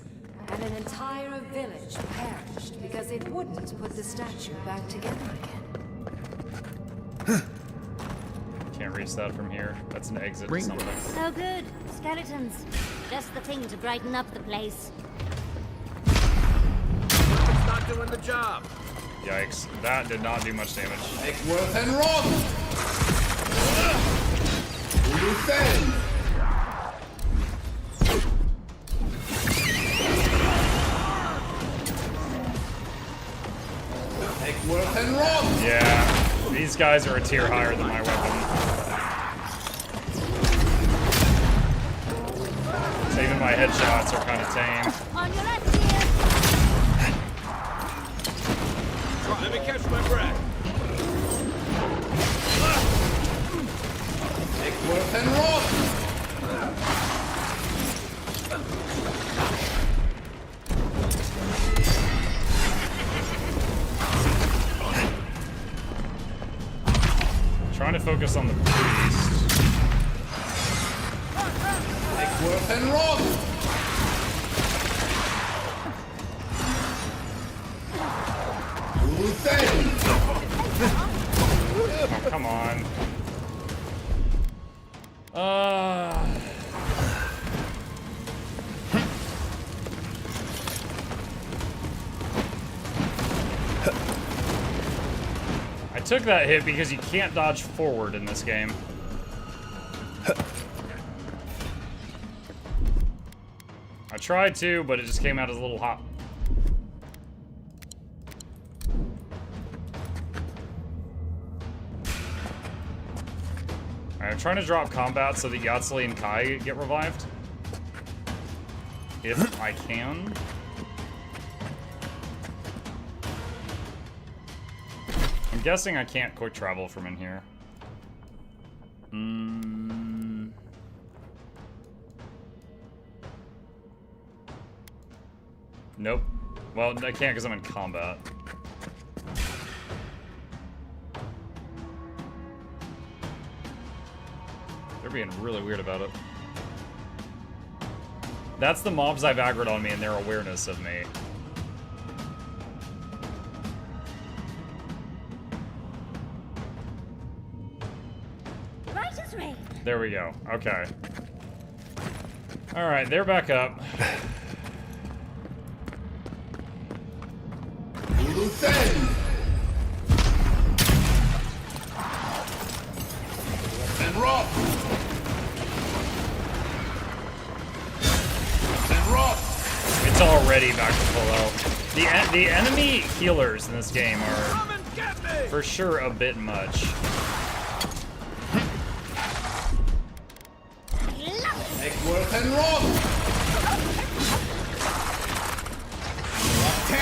and an entire village perished because it wouldn't put the statue back together again. Can't reach that from here. That's an exit to something. So good. Skeletons. Just the thing to brighten up the place. It's not doing the job. Yikes. That did not do much damage. Make worth and rob! Who you say? Make worth and rob! Yeah. These guys are a tier higher than my weapon. So even my headshots are kind of tame. On your left here. Let me catch my breath. Make worth and rob! Trying to focus on the priest. Make worth and rob! Who say? Oh, come on. I took that hit because you can't dodge forward in this game. I tried to, but it just came out as a little hop. I'm trying to drop combat so that Yatsley and Kai get revived. If I can. I'm guessing I can't quick travel from in here. Nope. Well, I can't because I'm in combat. They're being really weird about it. That's the mobs I've aggroed on me and their awareness of me. Right as rain. There we go. Okay. Alright, they're back up. Loose end. And rot. And rot. It's already back to full health. The enemy healers in this game are for sure a bit much. Eggworth and rot. Lock 10.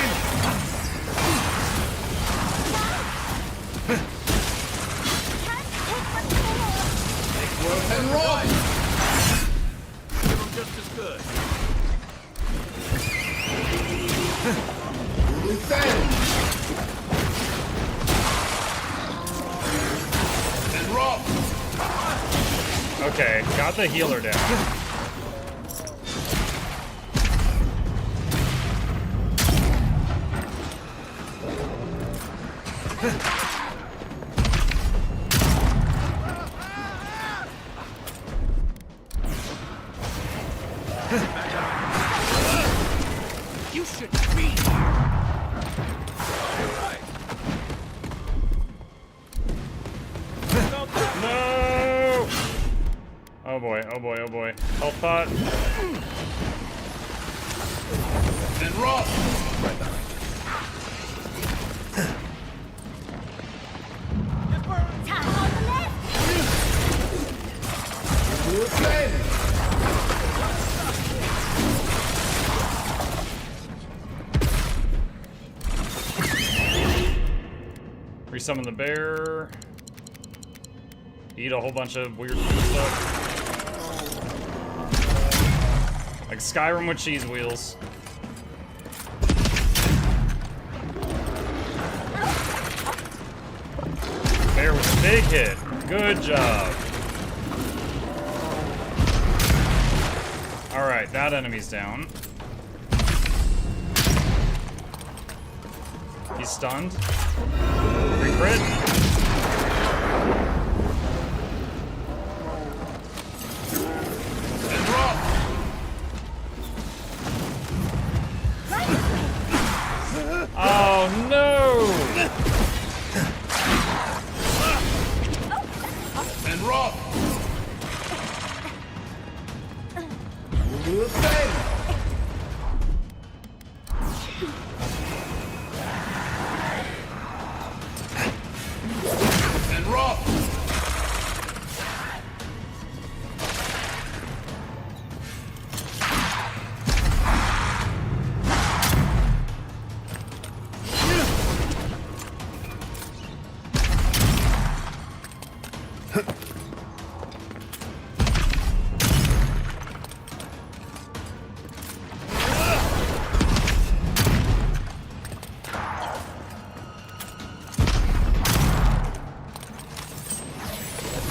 Eggworth and rot. Give them just as good. Loose end. And rot. Okay, got the healer down. You should be. No! Oh boy, oh boy, oh boy. Health pot. And rot. Right behind Loose end. Resummon the bear. Eat a whole bunch of weird stuff. Like Skyrim with cheese wheels. Bear with a big hit. Good job. Alright, that enemy's down. He's stunned. Crit. And rot. Oh no! And rot. Loose end. And rot.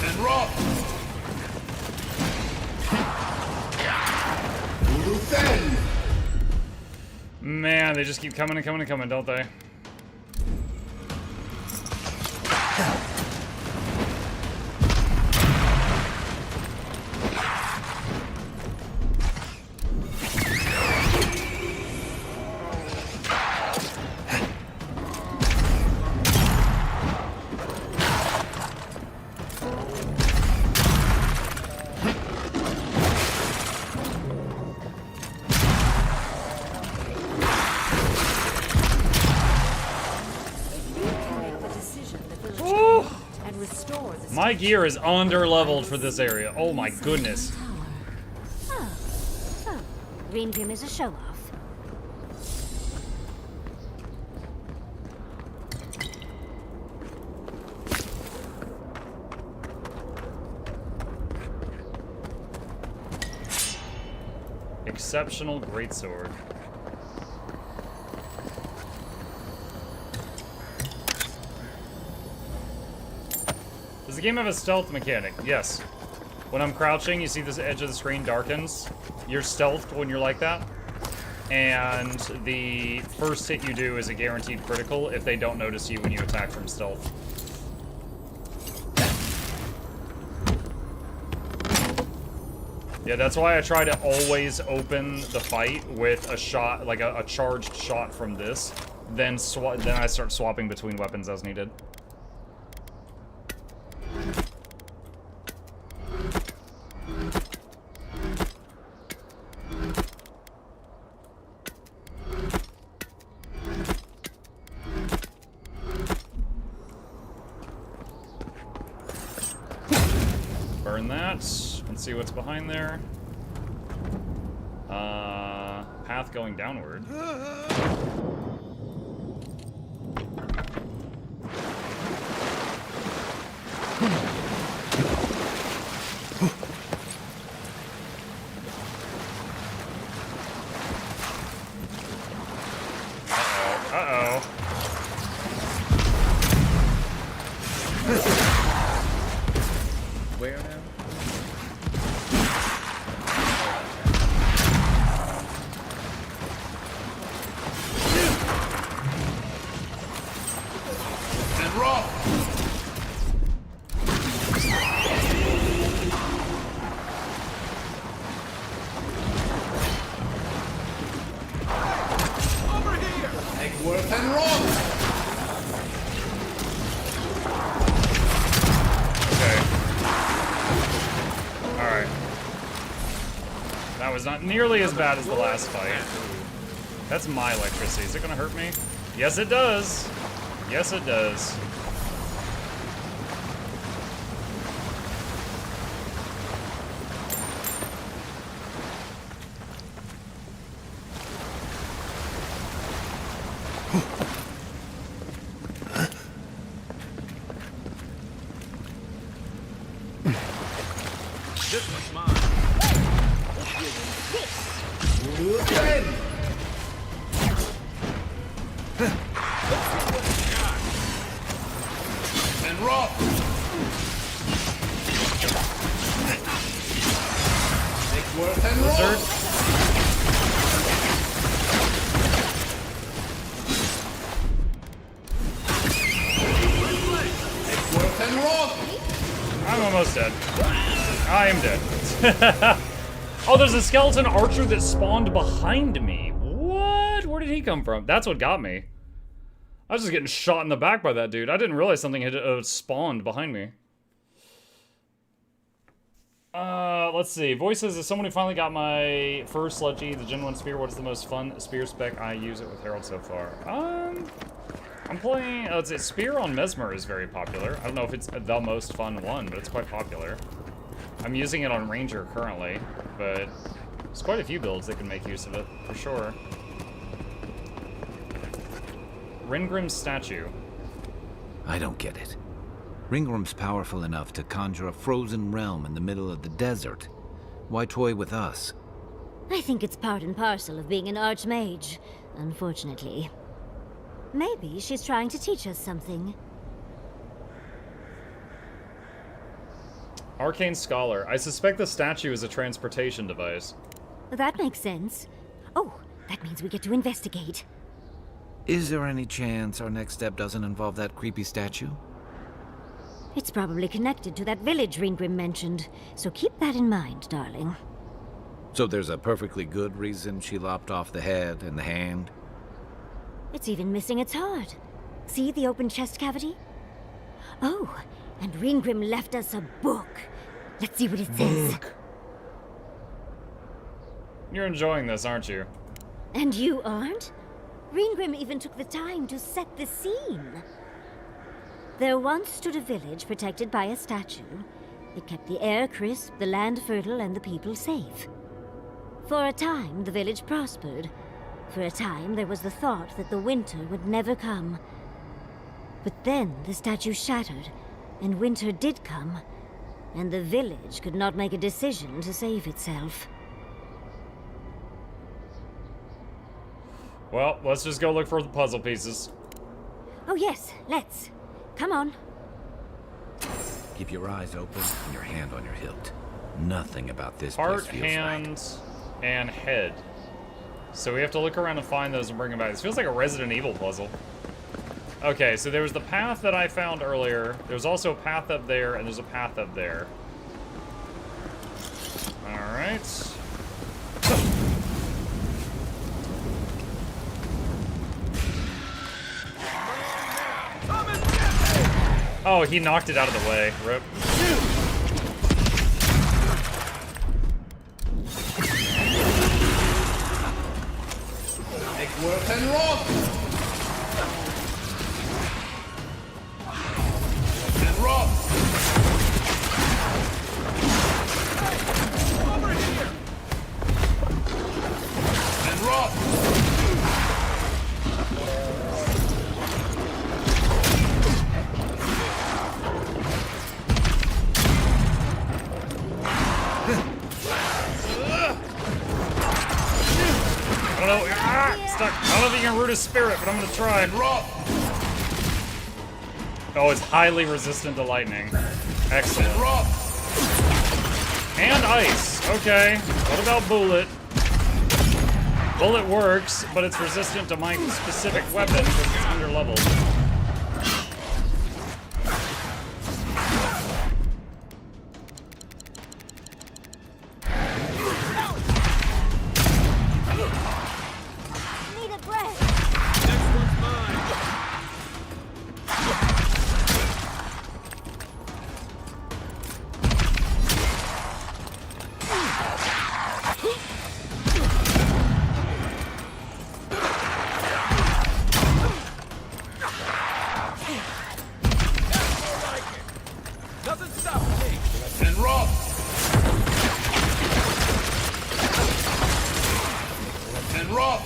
And rot. Loose end. Man, they just keep coming and coming and coming, don't they? My gear is under-leveled for this area. Oh my goodness. Oh, so Green Grim is a show-off. Exceptional greatsword. Does the game have a stealth mechanic? Yes. When I'm crouching, you see this edge of the screen darkens. You're stealthed when you're like that. And the first hit you do is a guaranteed critical if they don't notice you when you attack from stealth. Yeah, that's why I try to always open the fight with a shot, like a charged shot from this, then I start swapping between weapons as needed. Burn that. Let's see what's behind there. Path going downward. Uh-oh. Where now? And rock. Over here! Egworth and rock. Okay. Alright. That was not nearly as bad as the last fight. That's my electricity. Is it gonna hurt me? Yes, it does. Yes, it does. This one's mine. Ten. Let's see what you got. And rock. Egworth and rock. Egworth and rock. I'm almost dead. I am dead. Oh, there's a skeleton archer that spawned behind me. What? Where did he come from? That's what got me. I was just getting shot in the back by that dude. I didn't realize something had spawned behind me. Let's see. Voice says, as someone who finally got my first sludgy, the Gen 1 spear, what is the most fun spear spec? I use it with Herald so far. I'm playing, let's see, Spear on Mesmer is very popular. I don't know if it's the most fun one, but it's quite popular. I'm using it on Ranger currently, but there's quite a few builds that can make use of it, for sure. Ringrim's statue. I don't get it. Ringrim's powerful enough to conjure a frozen realm in the middle of the desert. Why toy with us? I think it's part and parcel of being an Archmage, unfortunately. Maybe she's trying to teach us something. Arcane Scholar. I suspect the statue is a transportation device. That makes sense. Oh, that means we get to investigate. Is there any chance our next step doesn't involve that creepy statue? It's probably connected to that village Ringrim mentioned, so keep that in mind, darling. So there's a perfectly good reason she lopped off the head and the hand? It's even missing its heart. See the open chest cavity? Oh, and Ringrim left us a book. Let's see what it says. You're enjoying this, aren't you? And you aren't? Ringrim even took the time to set the scene. There once stood a village protected by a statue. It kept the air crisp, the land fertile, and the people safe. For a time, the village prospered. For a time, there was the thought that the winter would never come. But then the statue shattered, and winter did come, and the village could not make a decision to save itself. Well, let's just go look for the puzzle pieces. Oh yes, let's. Come on. Keep your eyes open and your hand on your hilt. Nothing about this Heart, place feels hand, and head. So we have to look around and find those and bring them back. This feels like a Resident Evil puzzle. Okay, so there was the path that I found earlier. There's also a path up there, and there's a path up there. Alright. Oh, he knocked it out of the way. Rip. Make work and rock. And rock. Over here! And rock. I don't know. Stuck. I don't know if you can root his spirit, but I'm gonna try. And rock. Oh, it's highly resistant to lightning. Excellent. And rock. And ice. Okay. What about bullet? Bullet works, but it's resistant to my specific weapon because it's under leveled. Need a breath. Next one's mine. That's more like it. Nothing stopping me. And rock. And rock.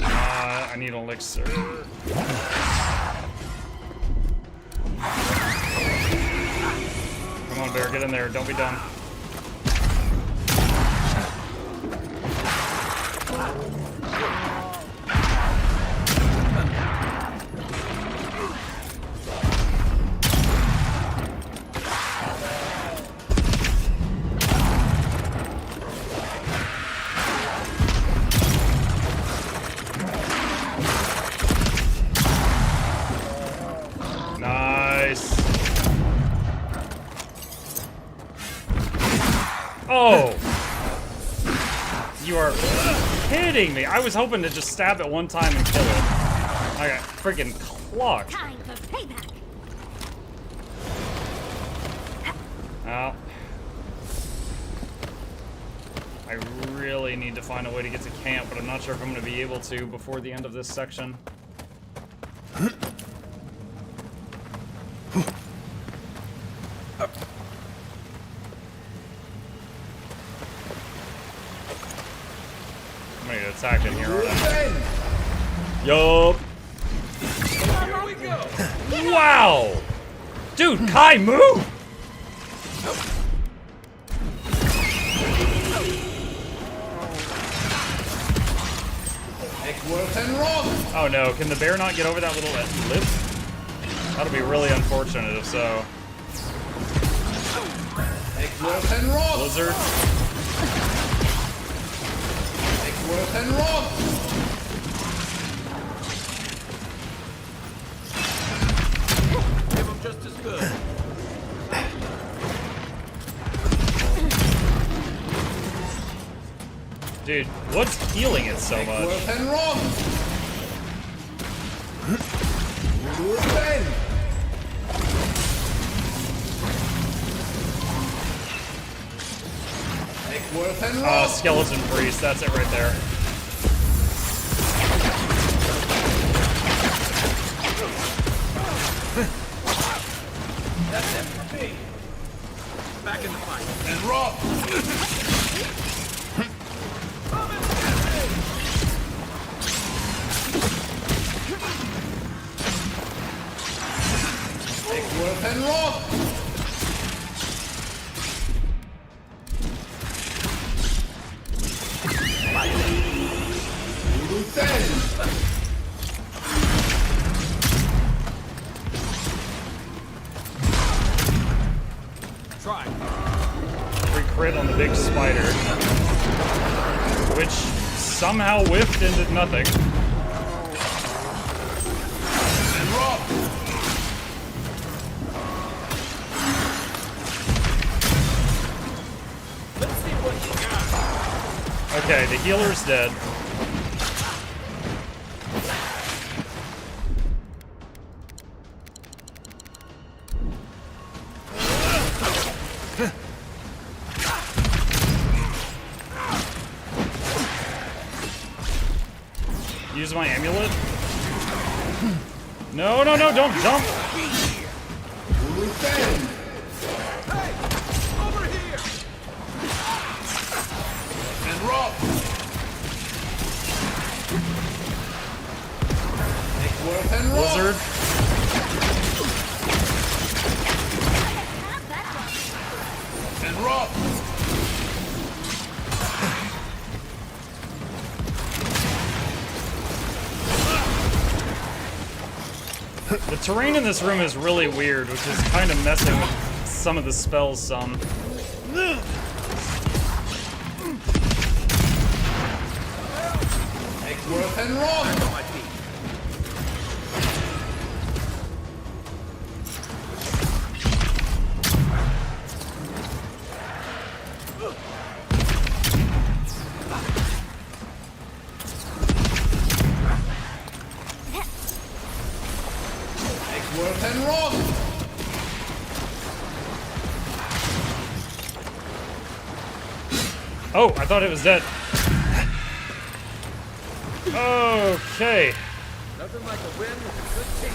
I need elixir. Come on, Bear, get in there. Don't be done. Nice. Oh! You are kidding me. I was hoping to just stab it one time and kill it. I got freaking clocked. Time for payback. Oh. I really need to find a way to get to camp, but I'm not sure if I'm going to be able to before the end of this section. I'm gonna get attacked in here, aren't I? Yup. Here we go. Wow! Dude, Kai, move! Make work and rock. Oh no, can the bear not get over that little lip? That'll be really unfortunate if so. Make work and rock. Blizzard. Make work and rock. Give him just as good. Dude, what's healing it so much? Work and rock. Bend. Make work and rock. Skeleton priest, that's it right there. That's it for me. Back in the fight. And rock. Make work and rock. Try. Free crit on the big spider. Which somehow whiffed and did nothing. And rock. Let's see what you got. Okay, the healer's dead. my amulet? No, no, no, don't jump! Defend. Hey! Over here! And rob. Make work and rob. Blizzard. And rob. The terrain in this room is really weird, which is kind of messing with some of the spells some. Make work and rob. Make work and rob. Oh, I thought it was dead. Okay. Nothing like a win with a good team.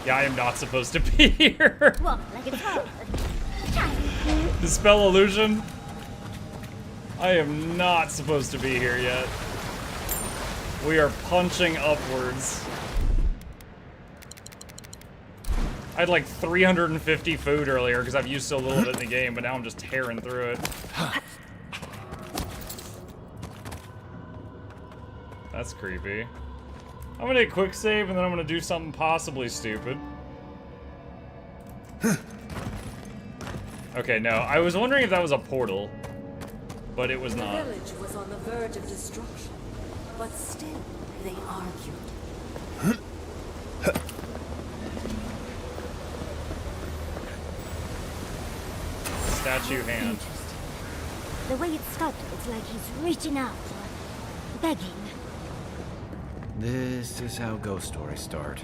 Yeah, I am not supposed to be here. Walk like a toad. Dispel illusion. I am not supposed to be here yet. We are punching upwards. I had like 350 food earlier because I've used so little of it in the game, but now I'm just tearing through it. That's creepy. I'm gonna hit quick save and then I'm gonna do something possibly stupid. Okay, no, I was wondering if that was a portal, but it was The not. village was on the verge of destruction, but still they argued. Statue hand. Interesting. The way it's sculpted, it's like he's reaching out, begging. This is how ghost stories start.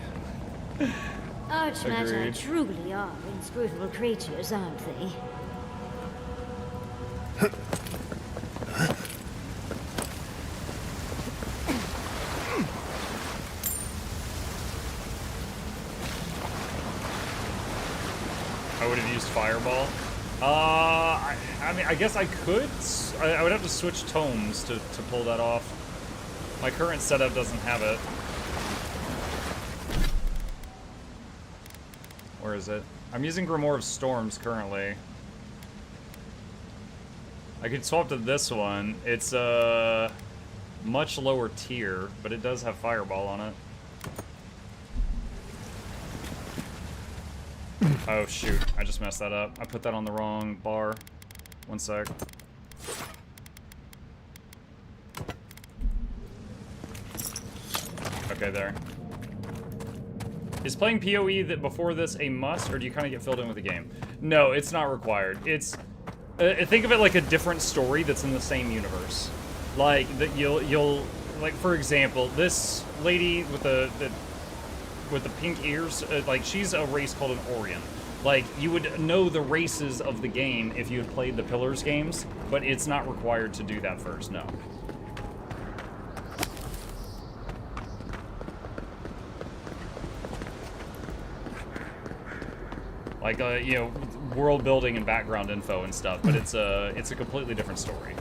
Archmage Agreed. truly are inscrutable creatures, aren't they? I would have used Fireball. I mean, I guess I could. I would have to switch tomes to pull that off. My current setup doesn't have it. Where is it? I'm using Grimoire of Storms currently. I could swap to this one. It's a much lower tier, but it does have Fireball on it. Oh shoot, I just messed that up. I put that on the wrong bar. One sec. Okay, there. Is playing PoE before this a must, or do you kind of get filled in with the game? No, it's not required. It's think of it like a different story that's in the same universe. Like that, you'll like, for example, this lady with the pink ears, like, she's a race called an Orient. Like, you would know the races of the game if you had played the Pillars games, but it's not required to do that first, no. Like, you know, world building and background info and stuff, but it's a completely different story.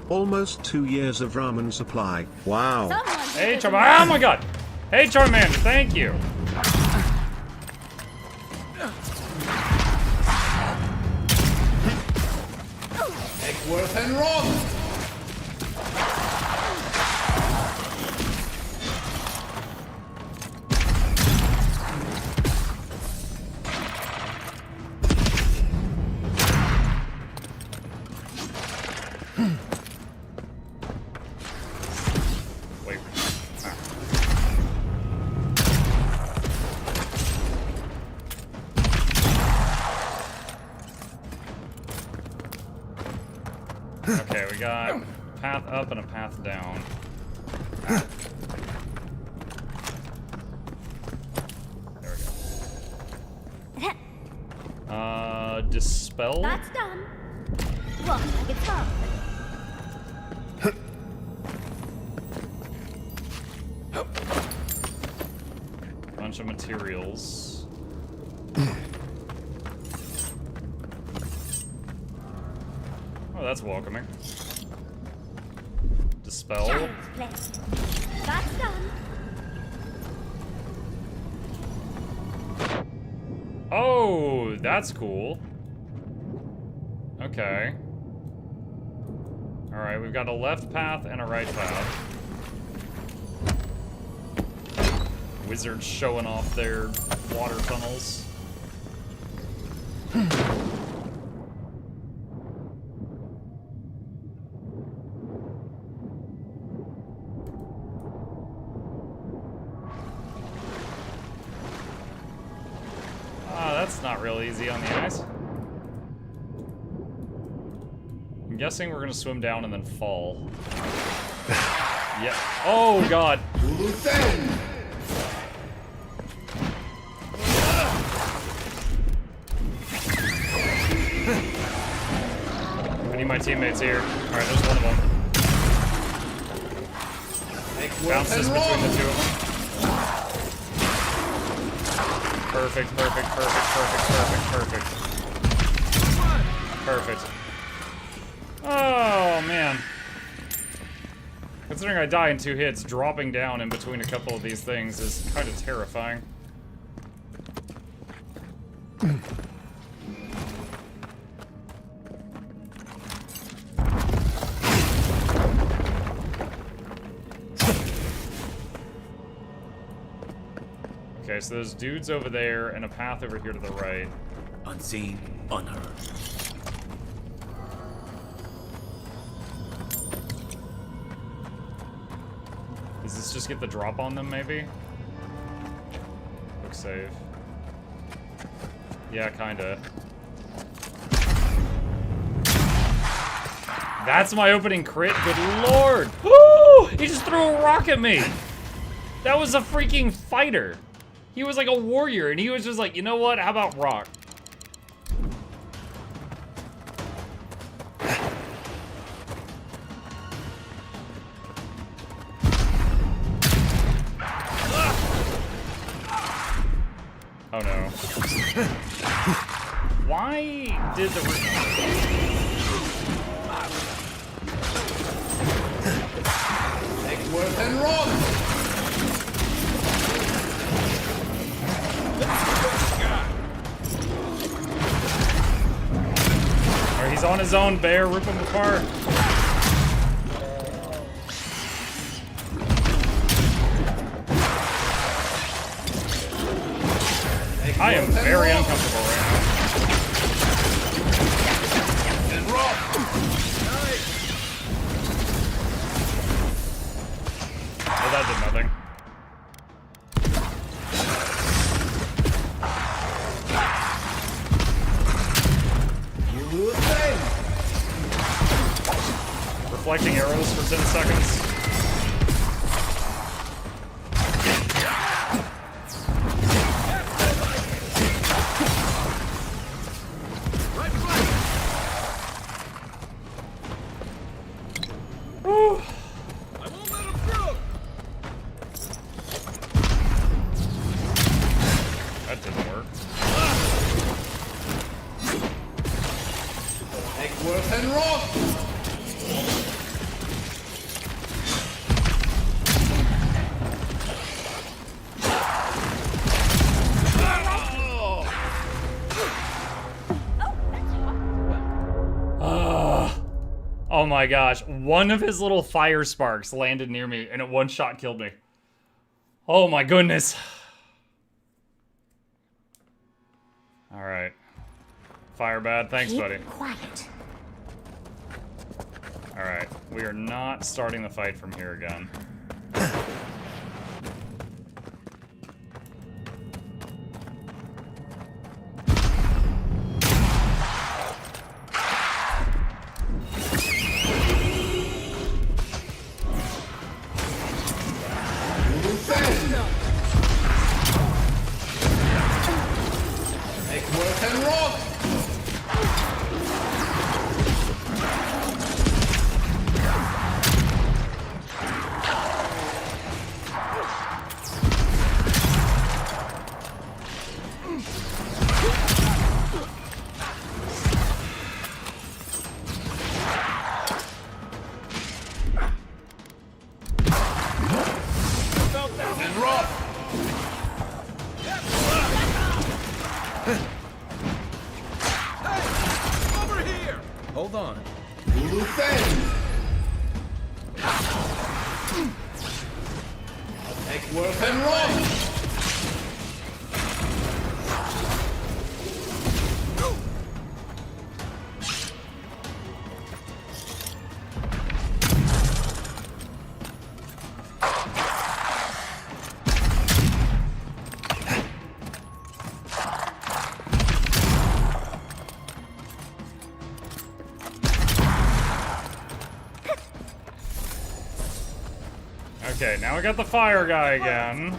Almost 2 years of ramen supply. Wow. Hey, Charmander! Oh my god! Hey, Charmander, thank you! Eckworth and Rob! Okay, we got a path up and a path down. There we go. Dispel? That's done. Walk like it's fun. Bunch of materials. Oh, that's welcoming. Dispel. Child's play. That's done. Oh, that's cool. Okay. Alright, we've got a left path and a right path. Wizards showing off their water tunnels. That's not real easy on the ice. I'm guessing we're gonna swim down and then fall. Yeah. Oh god. I need my teammates here. Alright, there's one of them. Bounces between the two of them. Perfect, perfect, perfect, perfect, perfect, perfect. Perfect. Oh, man. Considering I die in 2 hits, dropping down in between a couple of these things is kind of terrifying. Okay, so there's dudes over there and a path over here to the right. Unseen, unheard. Does this just get the drop on them, maybe? Quick save. Yeah, kinda. That's my opening crit? Good lord! Woo! He just threw a rock at me! That was a freaking fighter! He was like a warrior, and he was just like, you know what? How about rock? Oh no. Why did the... Egworth and Ron! Alright, he's on his own, Bear. Rip him apart. I am very uncomfortable right now. And Ron! Well, that did nothing. Reflecting arrows for 10 seconds. That didn't work. Egworth and Ron! Oh my gosh, one of his little fire sparks landed near me and it one shot killed me. Oh my goodness. Alright. Fire bad, thanks buddy. Quiet. Alright, we are not starting the fight from here again. Hold on. Defend! Take worth and run! Okay, now we got the fire guy again.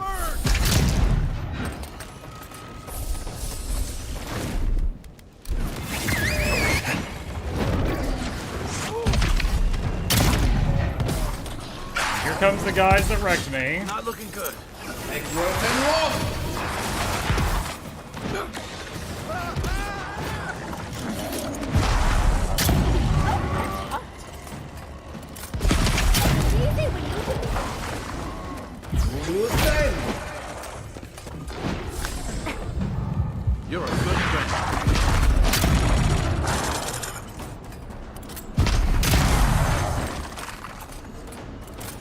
Here comes the guys that wrecked me. Not looking good. Take worth and run! You're a good friend.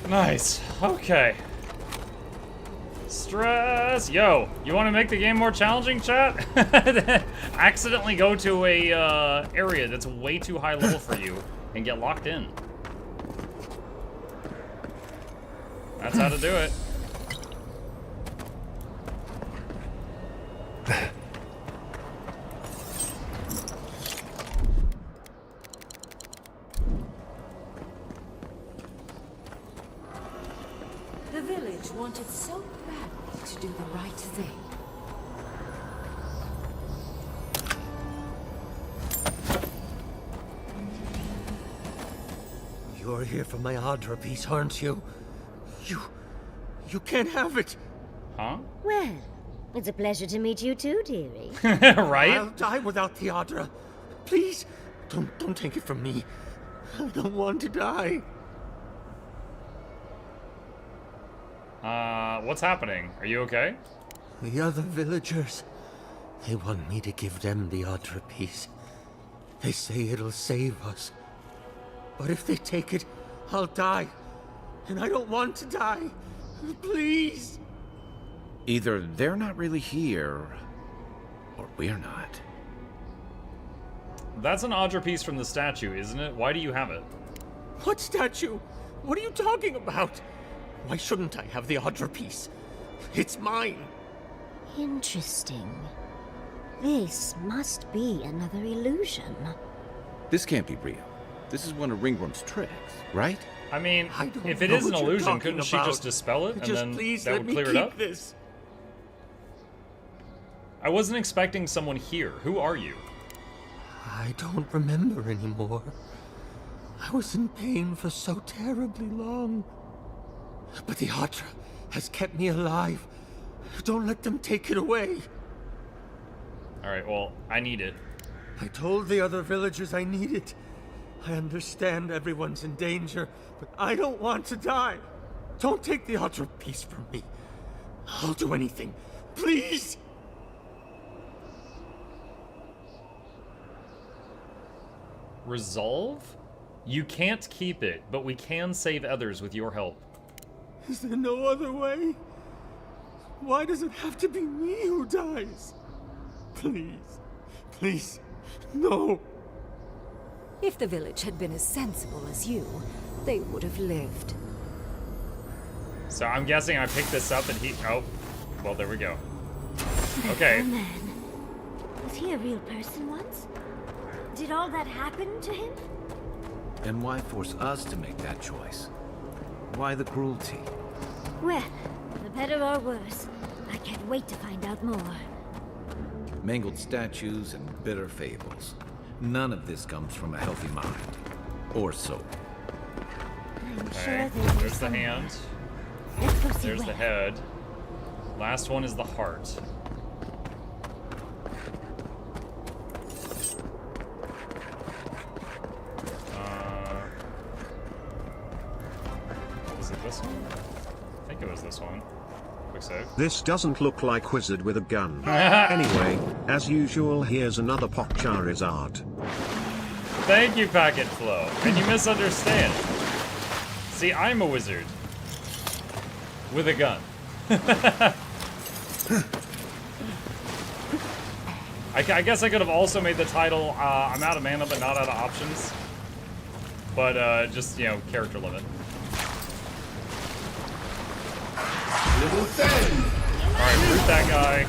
Nice. Okay. Stress. Yo, you want to make the game more challenging, chat? Accidentally go to a area that's way too high level for you and get locked in. That's how to do it. The village wanted so badly to do the right thing. You're here for my Audra piece, aren't you? You can't have it. Huh? Well, it's a pleasure to meet you too, dearie. Right? I'll die without the Audra. Please, don't take it from me. I don't want to die. What's happening? Are you okay? The other villagers, they want me to give them the Audra piece. They say it'll save us. But if they take it, I'll die. And I don't want to die. Please. Either they're not really here, or we're not. That's an Audra piece from the statue, isn't it? Why do you have it? What statue? What are you talking about? Why shouldn't I have the Audra piece? It's mine. Interesting. This must be another illusion. This can't be real. This is one of Ringworm's tricks, right? I mean, I don't if it know is an what you're illusion, talking couldn't she about. just dispel it and Just then please that let would me clear it keep up? this. I wasn't expecting someone here. Who are you? I don't remember anymore. I was in pain for so terribly long. But the Audra has kept me alive. Don't let them take it away. Alright, well, I need it. I told the other villagers I need it. I understand everyone's in danger, but I don't want to die. Don't take the Audra piece from me. I'll do anything. Please! Resolve? You can't keep it, but we can save others with your help. Is there no other way? Why does it have to be me who dies? Please. Please. No. If the village had been as sensible as you, they would have lived. So I'm guessing I picked this up and he... Oh, well, there we go. Okay. Oh man. Was he a real person once? Did all that happen to him? And why force us to make that choice? Why the cruelty? Well, for better or worse, I can't wait to find out more. Mangled statues and bitter fables. None of this comes from a healthy mind. Or soul. I'm Okay, sure there's the hand. Let's go see There's the where. head. Last one is the heart. Is it this one? I think it was this one. Quick save. This doesn't look like Wizard with a gun. Anyway, as usual, here's another Charizard. Thank you, Packet Flow. And you misunderstand. See, I'm a wizard. With a gun. I guess I could have also made the title, I'm out of mana but not out of options. But, just, you know, character limit. Alright, root that guy.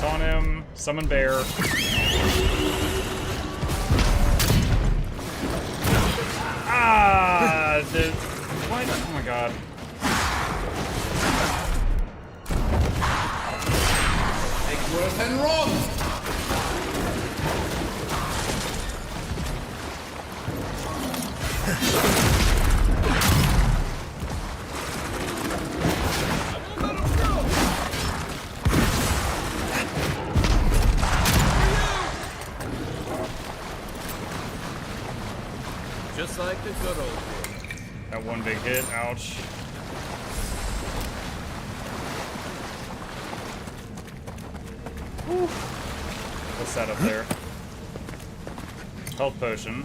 Taunt him. Summon bear. Ah! What? Oh my god. Eggsworth and Rob! Just like the good old days. That one big hit, ouch. What's that up there? Health potion.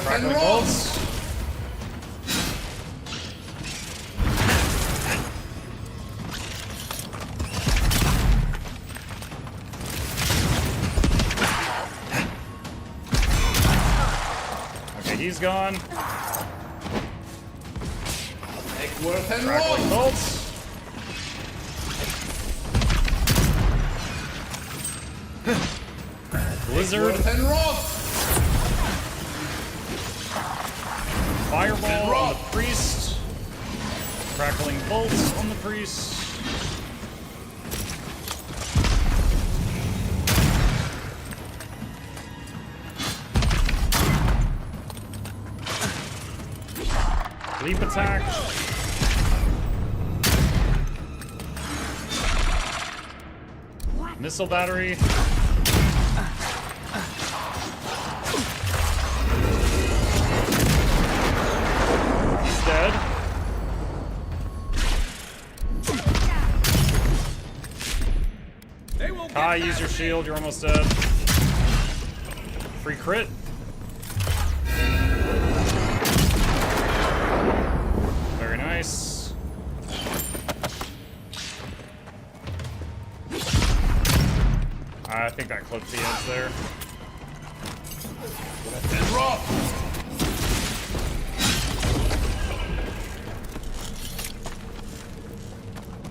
Crackling bolts. Okay, he's gone. Eggsworth and Crackling Rob! bolts. Blizzard. Eggsworth and Rob! Fireball on the priest. Crackling bolts on the priest. Leap attack. Missile battery. Dead. Kai, use your shield, you're almost dead. Free crit. Very nice. I think that clipped the edge there. And Rob!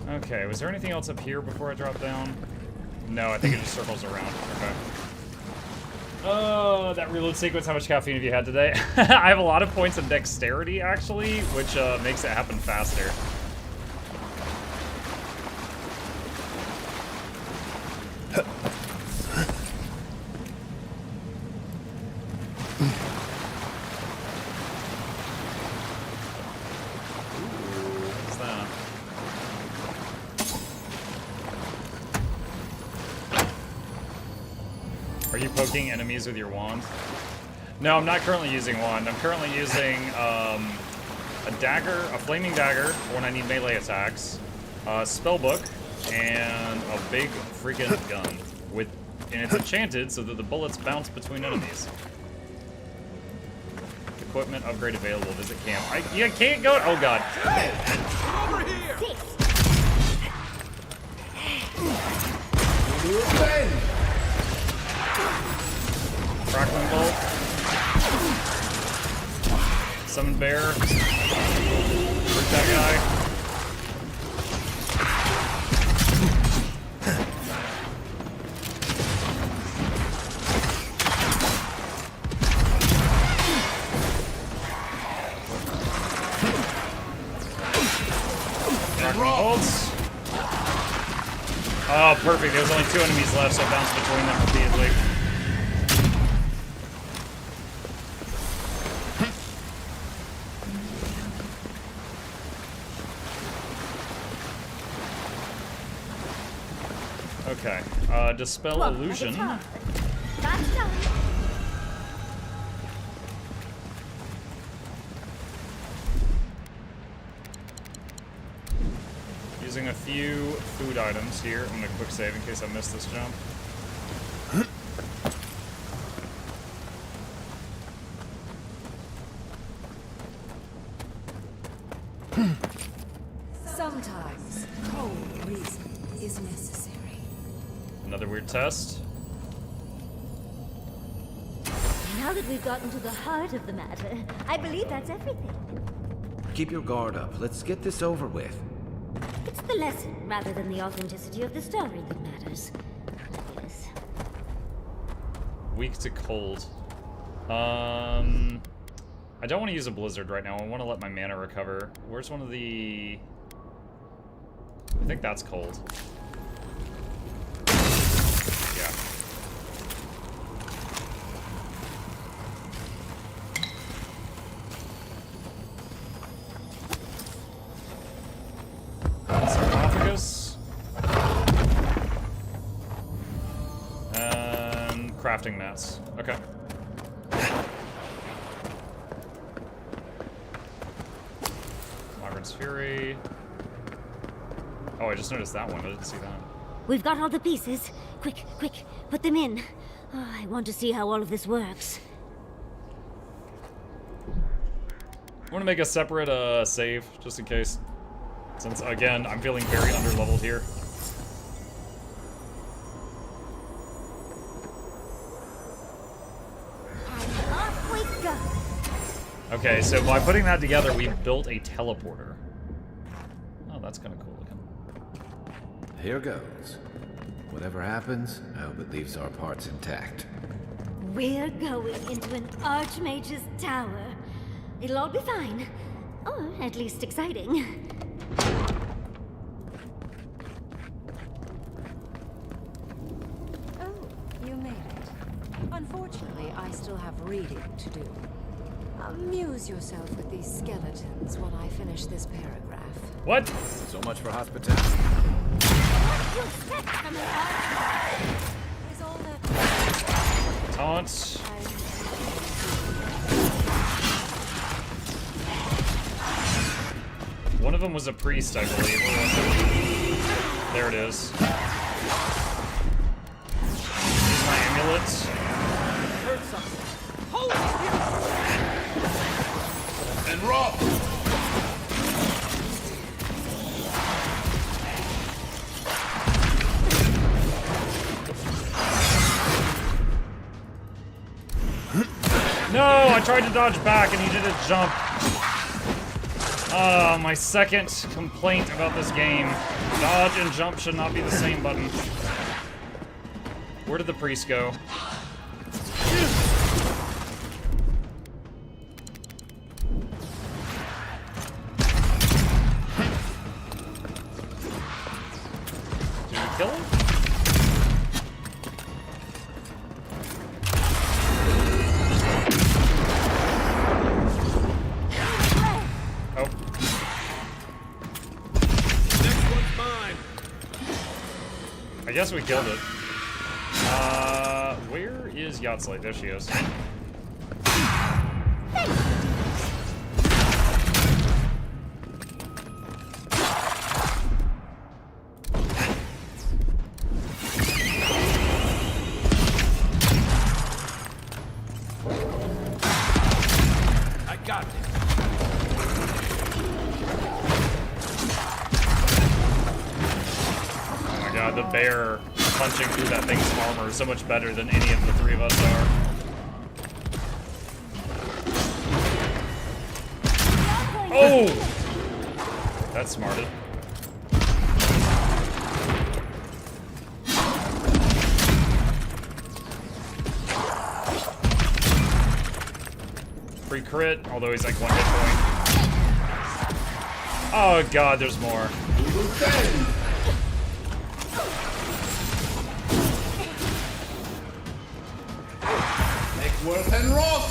Okay, was there anything else up here before I drop down? No, I think it just circles around. Okay. Oh, that reload sequence, how much caffeine have you had today? I have a lot of points of dexterity, actually, which makes it happen faster. What's that? Are you poking enemies with your wand? No, I'm not currently using wand. I'm currently using a dagger, a flaming dagger for when I need melee attacks, a spellbook, and a big freaking gun. And it's enchanted so that the bullets bounce between enemies. Equipment upgrade available. Visit camp. You can't go. Oh god. Over here! Crackling bolt. Summon bear. Hurt that guy. Crackling bolts. Oh, perfect. There was only 2 enemies left, so I bounced between them repeatedly. Okay. Dispel illusion. That's done. Using a few food items here. I'm gonna quick save in case I miss this jump. Sometimes cold reason is necessary. Another weird test. Now that we've gotten to the heart of the matter, I believe that's everything. Keep your guard up. Let's get this over with. It's the lesson rather than the authenticity of the story that matters. Yes. Weak to cold. I don't want to use a blizzard right now. I want to let my mana recover. Where's one of the... I think that's cold. Yeah. Sarcophagus. And crafting mats. Okay. Myron's Fury. Oh, I just noticed that one. I didn't see that. We've got all the pieces. Quick, quick, put them in. Oh, I want to see how all of this works. I want to make a separate save, just in case. Since, again, I'm feeling very underleveled here. And off we go. Okay, so by putting that together, we built a teleporter. Oh, that's kind of cool looking. Here goes. Whatever happens, I hope it leaves our parts intact. We're going into an Archmage's tower. It'll all be fine. Or at least exciting. Oh, you made it. Unfortunately, I still have reading to do. Amuse yourself with these skeletons while I finish this paragraph. What? So much for hospitality. You expect from an Archmage? Is all the... Taunt. One of them was a priest, I believe. Where was it? There it is. Use my amulet. Heard something. Holy shit! And rock! No, I tried to dodge back and he did a jump. My second complaint about this game. Dodge and jump should not be the same button. Where did the priest go? Did you kill him? Oh. Next one's mine. I guess we killed it. Where is Yachtslate? There she is. I got it. Oh my god, the bear punching through that thing's armor is so much better than any of the three of us are. Oh! That's smarted. Free crit, although he's like 1 hit point. Oh god, there's more. Eckworth and rock!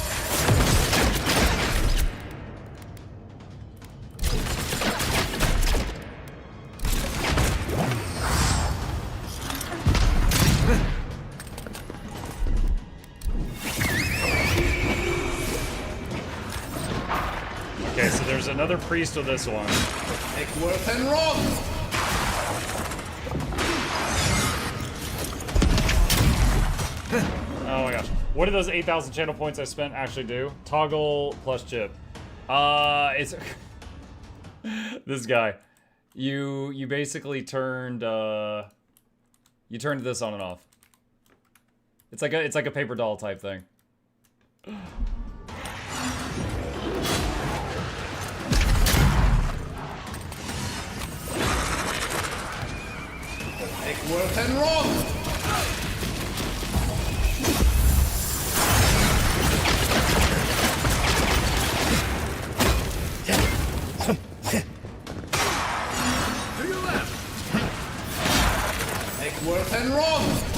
there's another priest with this one. Eckworth and Roth! Oh my gosh. What did those 8,000 channel points I spent actually do? Toggle plus chip. It's... this guy. You basically turned, you turned this on and off. It's like a paper doll type thing. Eckworth and Roth! To your left. Eckworth and Roth!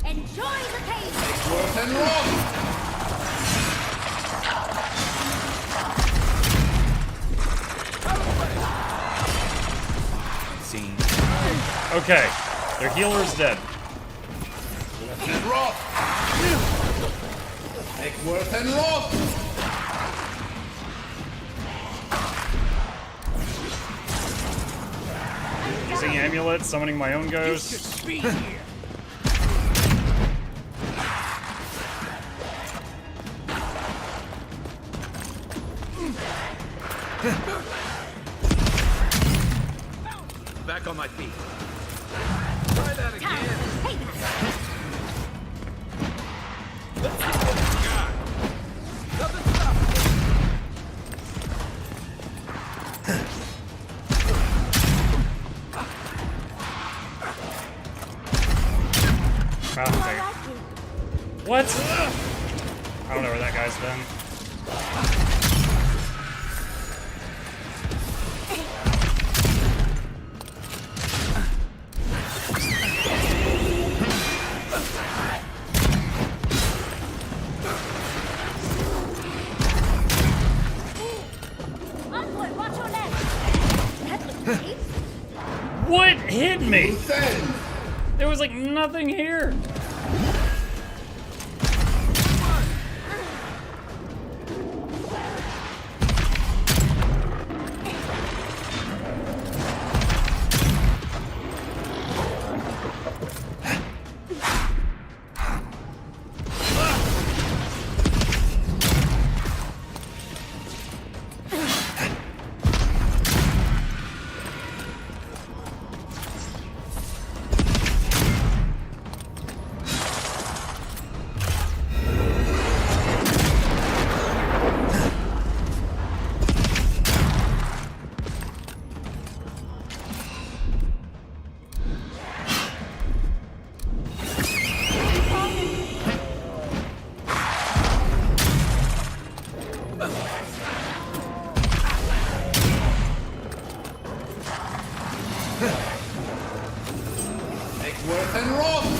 Enjoy the pain! Eckworth and Roth! Okay, their healer's dead. And Roth! Eckworth and Roth! Using amulet, summoning my own ghost. Back on my feet. Try that again. Let's see what we got. Nothing stopping me. What? I don't know where that guy's been. What hit me? There was like nothing here. Eckworth and Roth!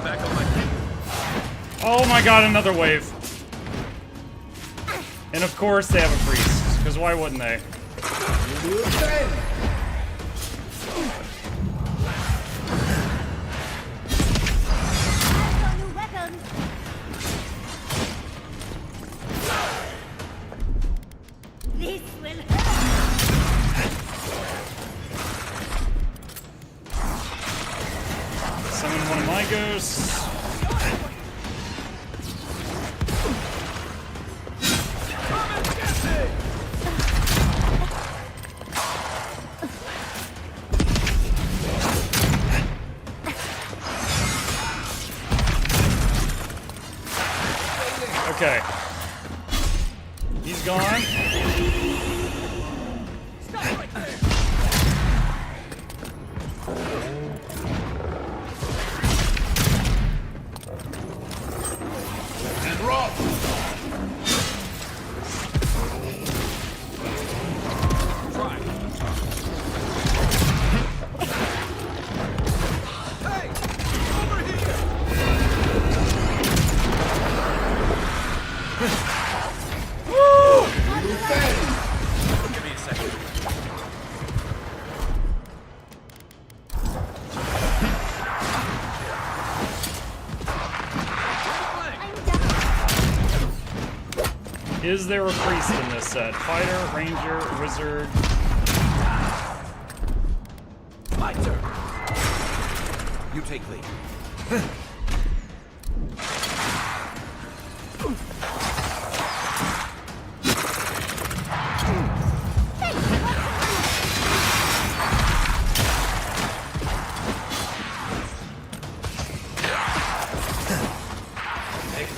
Back on my feet. Oh my god, another wave. And of course they have a priest, because why wouldn't they? This will hurt! Summon one of my ghosts. Okay. He's gone. Stop right there. And Roth! Give me a second. Is there a priest in this set? Fighter, ranger, wizard. My turn. You take lead.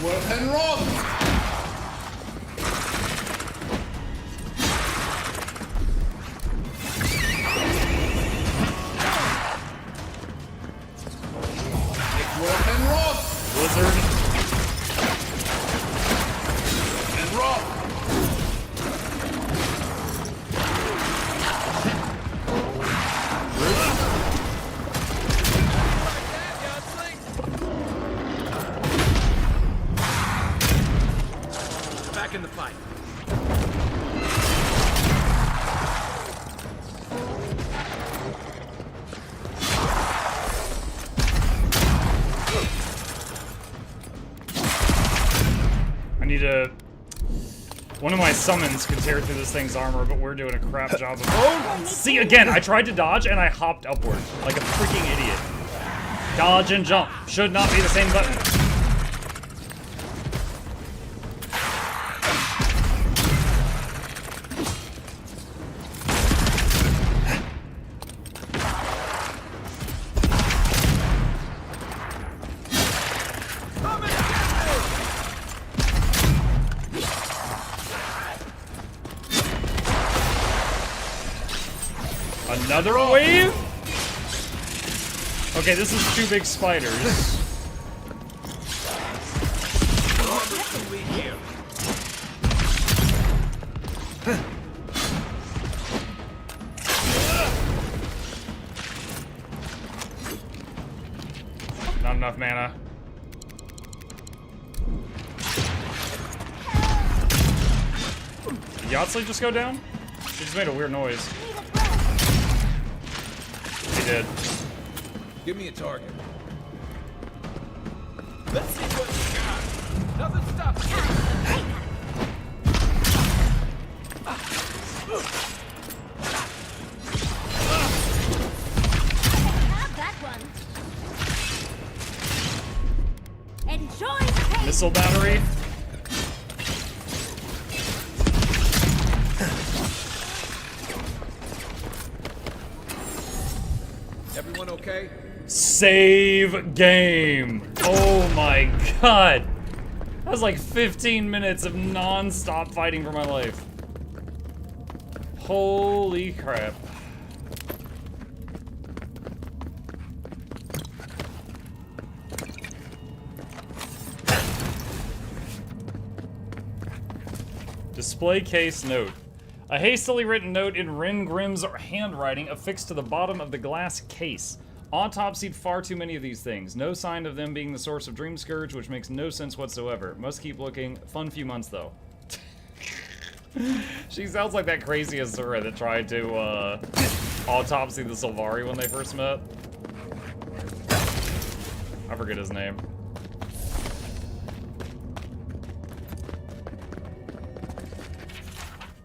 Worth and run! Worth and run! Wizard. And run! Back in the fight. I need to... One of my summons can tear through this thing's armor, but we're doing a crap job of... Oh! See, again, I tried to dodge and I hopped upward like a freaking idiot. Dodge and jump. Should not be the same button. Another wave? Okay, this is two big spiders. Not enough mana. Did Yahtzee just go down? She just made a weird noise. He did. Give me a target. Let's see what you got. Nothing stops you. Have that one. Enjoy the pain. Missile battery. Everyone okay? Save game. Oh my god. That was like 15 minutes of non-stop fighting for my life. Holy crap. Display case note. A hastily written note in Ringrim's handwriting affixed to the bottom of the glass case. Autopsied far too many of these things. No sign of them being the source of Dream Scourge, which makes no sense whatsoever. Must keep looking. Fun few months, though. She sounds like that crazy Asura that tried to, autopsy the Sylvari when they first met. I forget his name.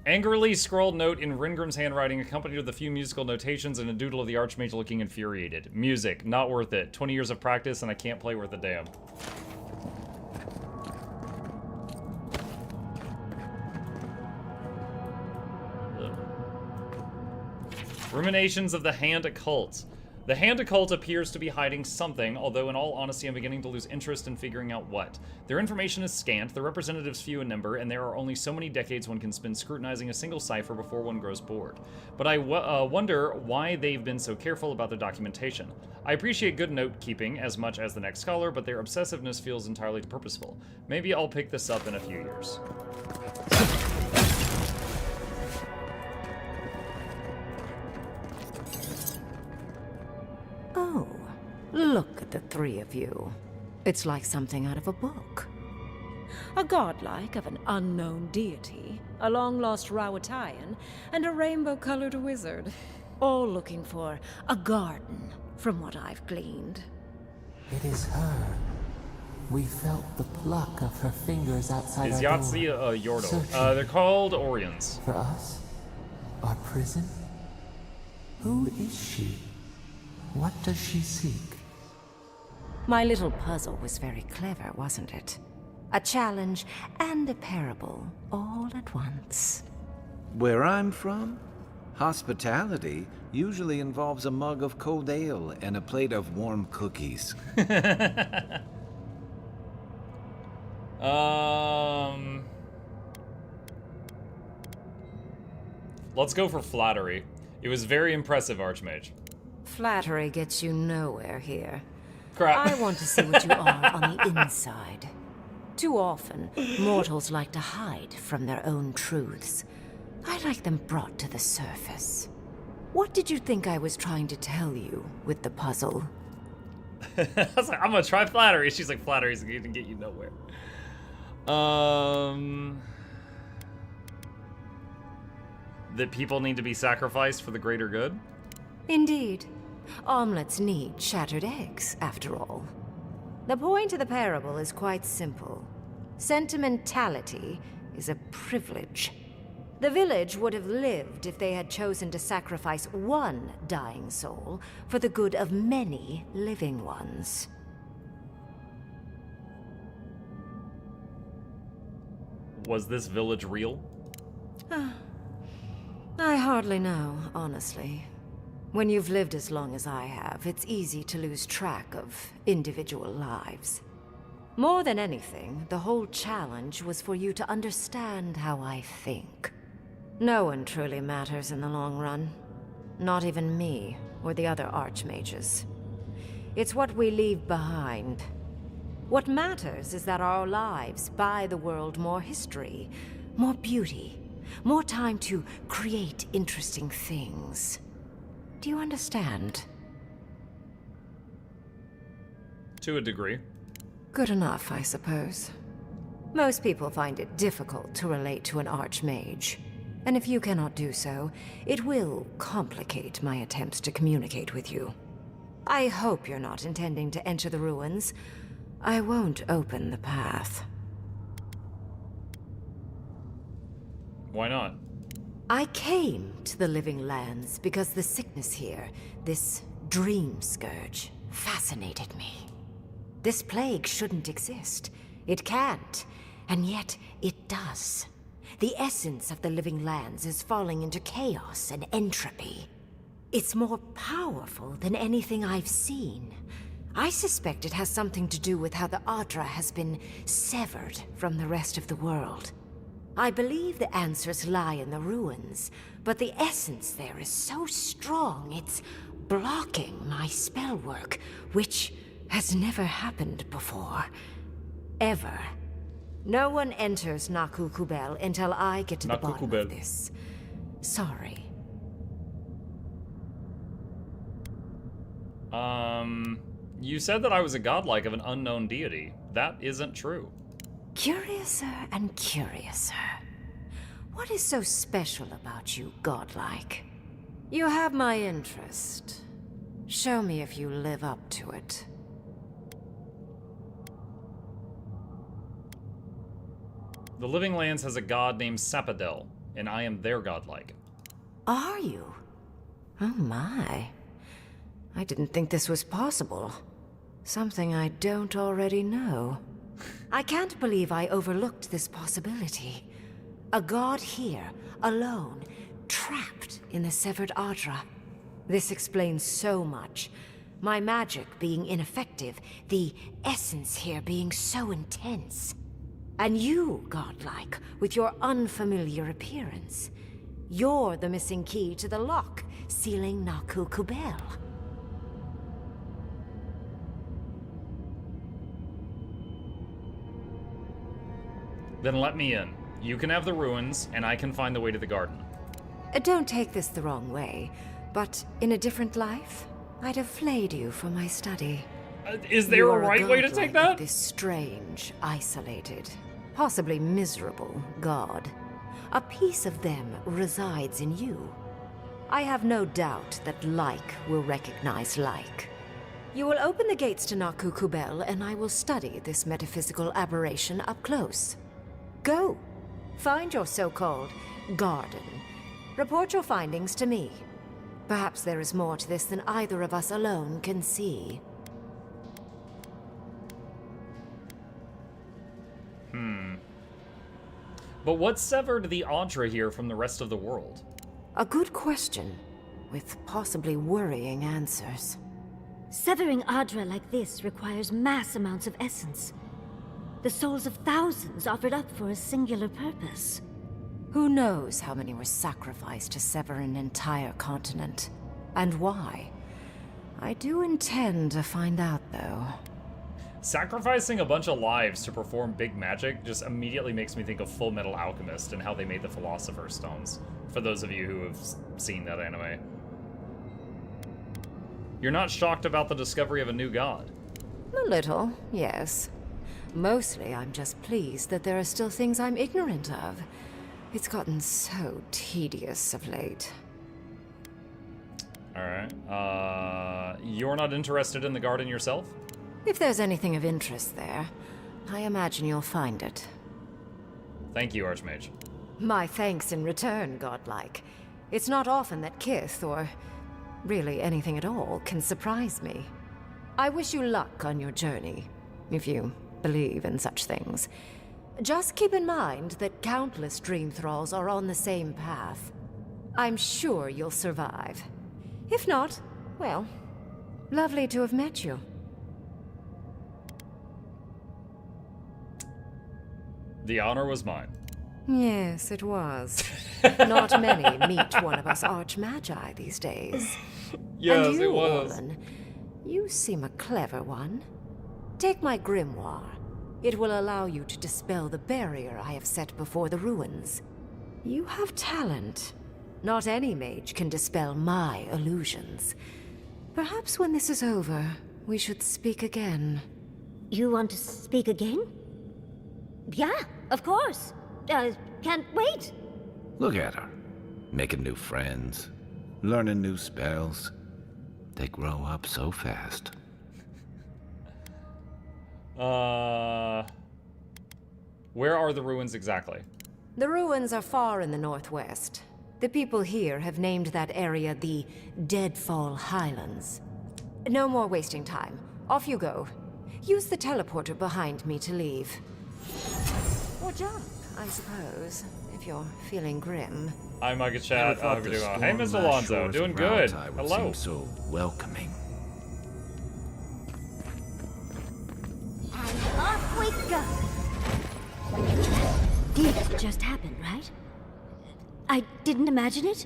Angrily scrawled note in Ringrim's handwriting, accompanied with a few musical notations and a doodle of the Archmage looking infuriated. Music, not worth it. 20 years of practice and I can't play worth a damn. Ruminations of the Hand Occult. The Hand Occult appears to be hiding something, although in all honesty I'm beginning to lose interest in figuring out what. Their information is scant, their representatives few in number, and there are only so many decades one can spend scrutinizing a single cipher before one grows bored. But I wonder why they've been so careful about their documentation. I appreciate good note-keeping as much as the next scholar, but their obsessiveness feels entirely purposeful. Maybe I'll pick this up in a few years. Oh, look at the three of you. It's like something out of a book. A godlike of an unknown deity, a long-lost Rawatayan, and a rainbow-colored wizard. All looking for a garden, from what I've gleaned. It is her. We felt the pluck of her fingers outside Is our Yahtzee door. a Yordle? Searching They're called Orions. for us? Our prison? Who is she? What does she seek? My little puzzle was very clever, wasn't it? A challenge and a parable, all at once. Where I'm from, hospitality usually involves a mug of cold ale and a plate of warm cookies. Let's go for flattery. It was very impressive, Archmage. Flattery gets you nowhere here. Crap. I want to see what you are on the inside. Too often, mortals like to hide from their own truths. I like them brought to the surface. What did you think I was trying to tell you with the puzzle? I was like, I'm gonna try flattery. She's like, flattery's gonna get you nowhere. That people need to be sacrificed for the greater good? Indeed. Omelets need shattered eggs, after all. The point of the parable is quite simple. Sentimentality is a privilege. The village would have lived if they had chosen to sacrifice one dying soul for the good of many living ones. Was this village real? I hardly know, honestly. When you've lived as long as I have, it's easy to lose track of individual lives. More than anything, the whole challenge was for you to understand how I think. No one truly matters in the long run. Not even me, or the other Archmages. It's what we leave behind. What matters is that our lives buy the world more history, more beauty, more time to create interesting things. Do you understand? To a degree. Good enough, I suppose. Most people find it difficult to relate to an Archmage. And if you cannot do so, it will complicate my attempts to communicate with you. I hope you're not intending to enter the ruins. I won't open the path. Why not? I came to the Living Lands because the sickness here, this dream scourge, fascinated me. This plague shouldn't exist. It can't, and yet it does. The essence of the Living Lands is falling into chaos and entropy. It's more powerful than anything I've seen. I suspect it has something to do with how the Adra has been severed from the rest of the world. I believe the answers lie in the ruins, but the essence there is so strong it's blocking my spell work, which has never happened before. Ever. No one enters Naku-Kubel until I get to the bottom of this. Sorry. You said that I was a godlike of an unknown deity. That isn't true. Curiouser and curiouser. What is so special about you, godlike? You have my interest. Show me if you live up to it. The Living Lands has a god named Sapadel, and I am their godlike. Are you? Oh my. I didn't think this was possible. Something I don't already know. I can't believe I overlooked this possibility. A god here, alone, trapped in the severed Adra. This explains so much. My magic being ineffective, the essence here being so intense. And you, godlike, with your unfamiliar appearance. You're the missing key to the lock, sealing Naku-Kubel. Then let me in. You can have the ruins, and I can find the way to the garden. Don't take this the wrong way, but in a different life, I'd have flayed you for my study. Is there a right way to take that? This strange, isolated, possibly miserable god. A piece of them resides in you. I have no doubt that like will recognize like. You will open the gates to MuklukYoutube, and I will study this metaphysical aberration up close. Go. Find your so-called garden. Report your findings to me. Perhaps there is more to this than either of us alone can see. But what severed the Audra here from the rest of the world? A good question, with possibly worrying answers. Severing Audra like this requires mass amounts of essence. The souls of thousands offered up for a singular purpose. Who knows how many were sacrificed to sever an entire continent? And why? I do intend to find out, though. Sacrificing a bunch of lives to perform big magic just immediately makes me think of Full Metal Alchemist and how they made the Philosopher's Stones, for those of you who have seen that anime. You're not shocked about the discovery of a new god? A little, yes. Mostly, I'm just pleased that there are still things I'm ignorant of. It's gotten so tedious of late. Alright. You're not interested in the garden yourself? If there's anything of interest there, I imagine you'll find it. Thank you, Archmage. My thanks in return, godlike. It's not often that Kith, or really anything at all, can surprise me. I wish you luck on your journey, if you believe in such things. Just keep in mind that countless dream thralls are on the same path. I'm sure you'll survive. If not, well, lovely to have met you. The honor was mine. Yes, it was. Not many meet one of us Archmagi these days. Yes, and you, it was. Orlan, you seem a clever one. Take my grimoire. It will allow you to dispel the barrier I have set before the ruins. You have talent. Not any mage can dispel my illusions. Perhaps when this is over, we should speak again. You want to speak again? Yeah, of course. Can't wait. Look at her. Making new friends. Learning new spells. They grow up so fast. Where are the ruins exactly? The ruins are far in the northwest. The people here have named that area the Deadfall Highlands. No more wasting time. Off you go. Use the teleporter behind me to leave. Or jump, I suppose, if you're feeling grim. Hi, Mugga Chat. Hey, Miss Alonso. Doing good. Hello. So welcoming. And off we go. Did just happen, right? I didn't imagine it.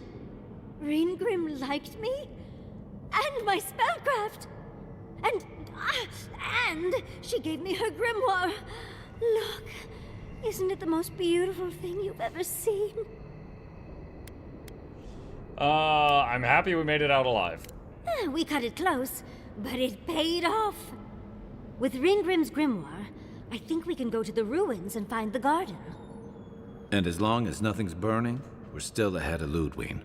Ringrim liked me, and my spellcraft, and she gave me her grimoire. Look, isn't it the most beautiful thing you've ever seen? I'm happy we made it out alive. We cut it close, but it paid off. With Ringrim's grimoire, I think we can go to the ruins and find the garden. And as long as nothing's burning, we're still ahead of Ludwig.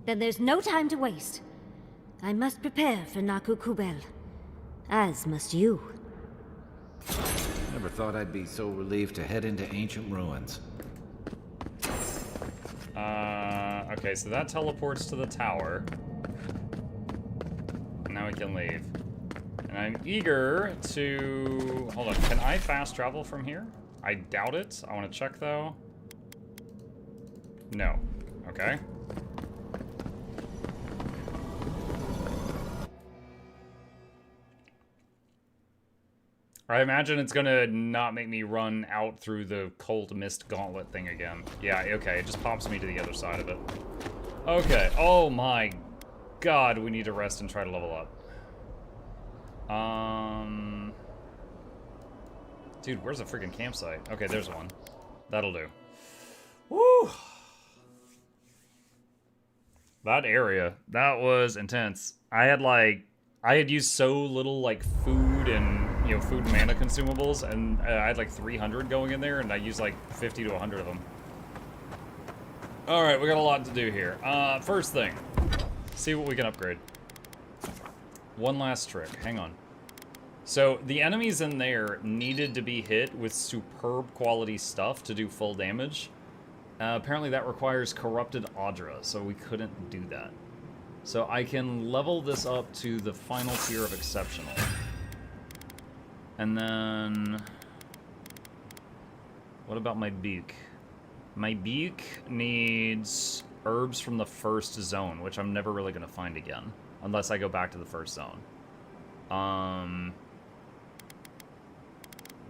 Then there's no time to waste. I must prepare for MuklukYoutube. As must you. Never thought I'd be so relieved to head into ancient ruins. Okay, so that teleports to the tower. Now we can leave. And I'm eager to... Hold on, can I fast travel from here? I doubt it. I want to check, though. No. Okay. I imagine it's gonna not make me run out through the cold mist gauntlet thing again. Yeah, okay, it just pops me to the other side of it. Okay, oh my god, we need to rest and try to level up. Dude, where's the freaking campsite? Okay, there's one. That'll do. Woo! That area, that was intense. I had used so little, like, food and you know, food and mana consumables, and I had like 300 going in there, and I used like 50 to 100 of them. All right, we got a lot to do here. First thing, see what we can upgrade. One last trick. Hang on. So the enemies in there needed to be hit with superb quality stuff to do full damage. Apparently that requires Corrupted Audra, so we couldn't do that. So I can level this up to the final tier of Exceptional. And then... what about my beak? My beak needs herbs from the first zone, which I'm never really going to find again. Unless I go back to the first zone.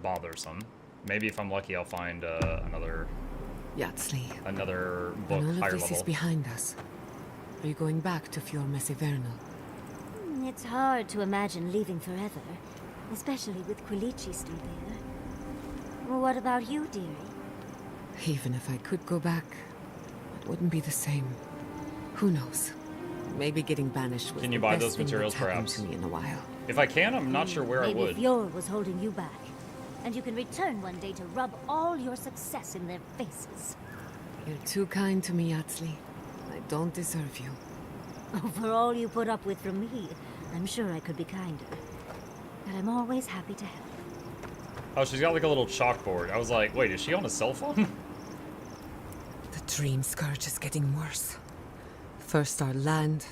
Bothersome. Maybe if I'm lucky, I'll find another book when all higher of this level. is behind us, are you going back to Fior Mesivernal? It's hard to imagine leaving forever, especially with Quilici still there. Well, what about you, dearie? Even if I could go back, it wouldn't be the same. Who knows? Maybe getting banished was Can you the buy best those thing materials, that's happened perhaps? to me in a while. If I can, I'm not sure where I Maybe would. Fior was holding you back, and you can return one day to rub all your success in their faces. You're too kind to me, Yatzli. I don't deserve you. Oh, for all you put up with from me, I'm sure I could be kinder. But I'm always happy to help. Oh, she's got like a little chalkboard. I was like, wait, is she on a cell phone? The Dream Scourge is getting worse. First our land,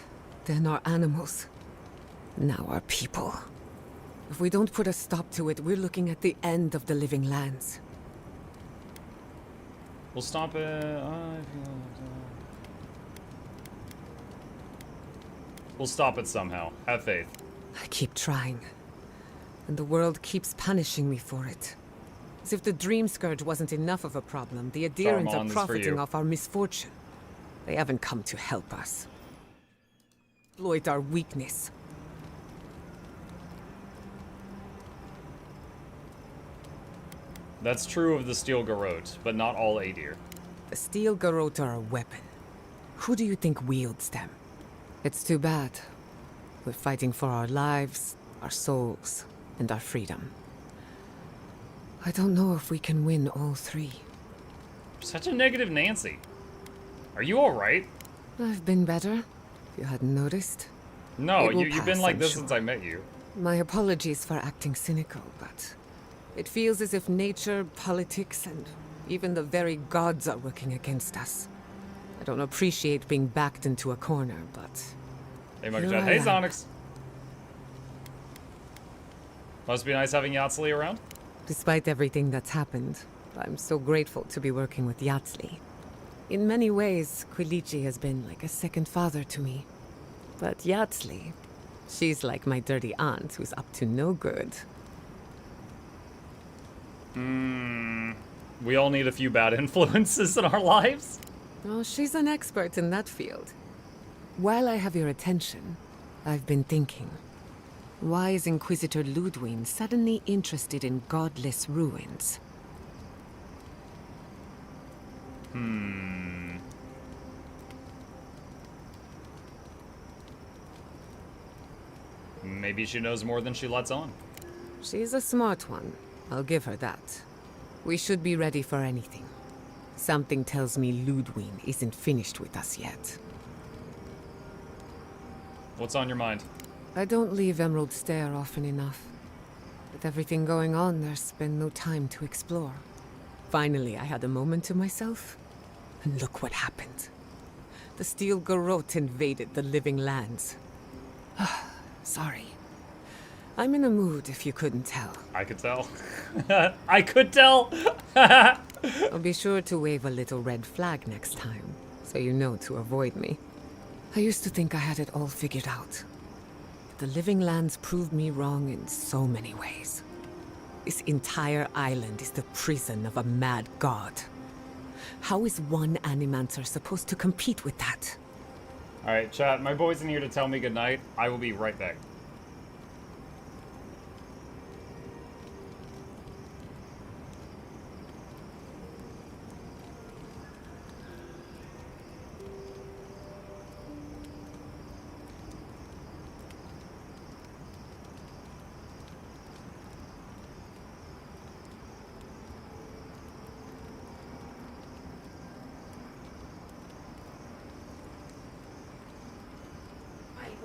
then our animals. Now our people. If we don't put a stop to it, we're looking at the end of the Living Lands. We'll stop it. We'll stop it somehow. Have faith. I keep trying. And the world keeps punishing me for it. As if the Dream Scourge wasn't enough of a problem, the Adherents Saruman, are this is for profiting you. off our misfortune. They haven't come to help us. Exploit our weakness. That's true of the Steel Garrote, but not all Adir. The Steel Garrote are a weapon. Who do you think wields them? It's too bad. We're fighting for our lives, our souls, and our freedom. I don't know if we can win all three. Such a negative Nancy. Are you alright? I've been better, if you hadn't noticed. No, It will you've been pass, like I'm this sure. since I met you. My apologies for acting cynical, but it feels as if nature, politics, and even the very gods are working against us. I don't appreciate being backed into a corner, but... Hey, Monkey Here Chat. I Hey, am. Zonix. Must be nice having Yatzli around. Despite everything that's happened, I'm so grateful to be working with Yatzli. In many ways, Quilici has been like a second father to me. But Yatzli, she's like my dirty aunt who's up to no good. We all need a few bad influences in our lives. Oh, she's an expert in that field. While I have your attention, I've been thinking. Why is Inquisitor Ludwig suddenly interested in godless ruins? Maybe she knows more than she lets on. She's a smart one. I'll give her that. We should be ready for anything. Something tells me Ludwig isn't finished with us yet. What's on your mind? I don't leave Emerald Stair often enough. With everything going on, there's been no time to explore. Finally, I had a moment to myself. And look what happened. The Steel Garrote invaded the Living Lands. Sorry. I'm in a mood, if you couldn't tell. I could tell. I could tell! I'll be sure to wave a little red flag next time, so you know to avoid me. I used to think I had it all figured out. The Living Lands proved me wrong in so many ways. This entire island is the prison of a mad god. How is one Animancer supposed to compete with that? Alright, chat. My boy's in here to tell me goodnight. I will be right back.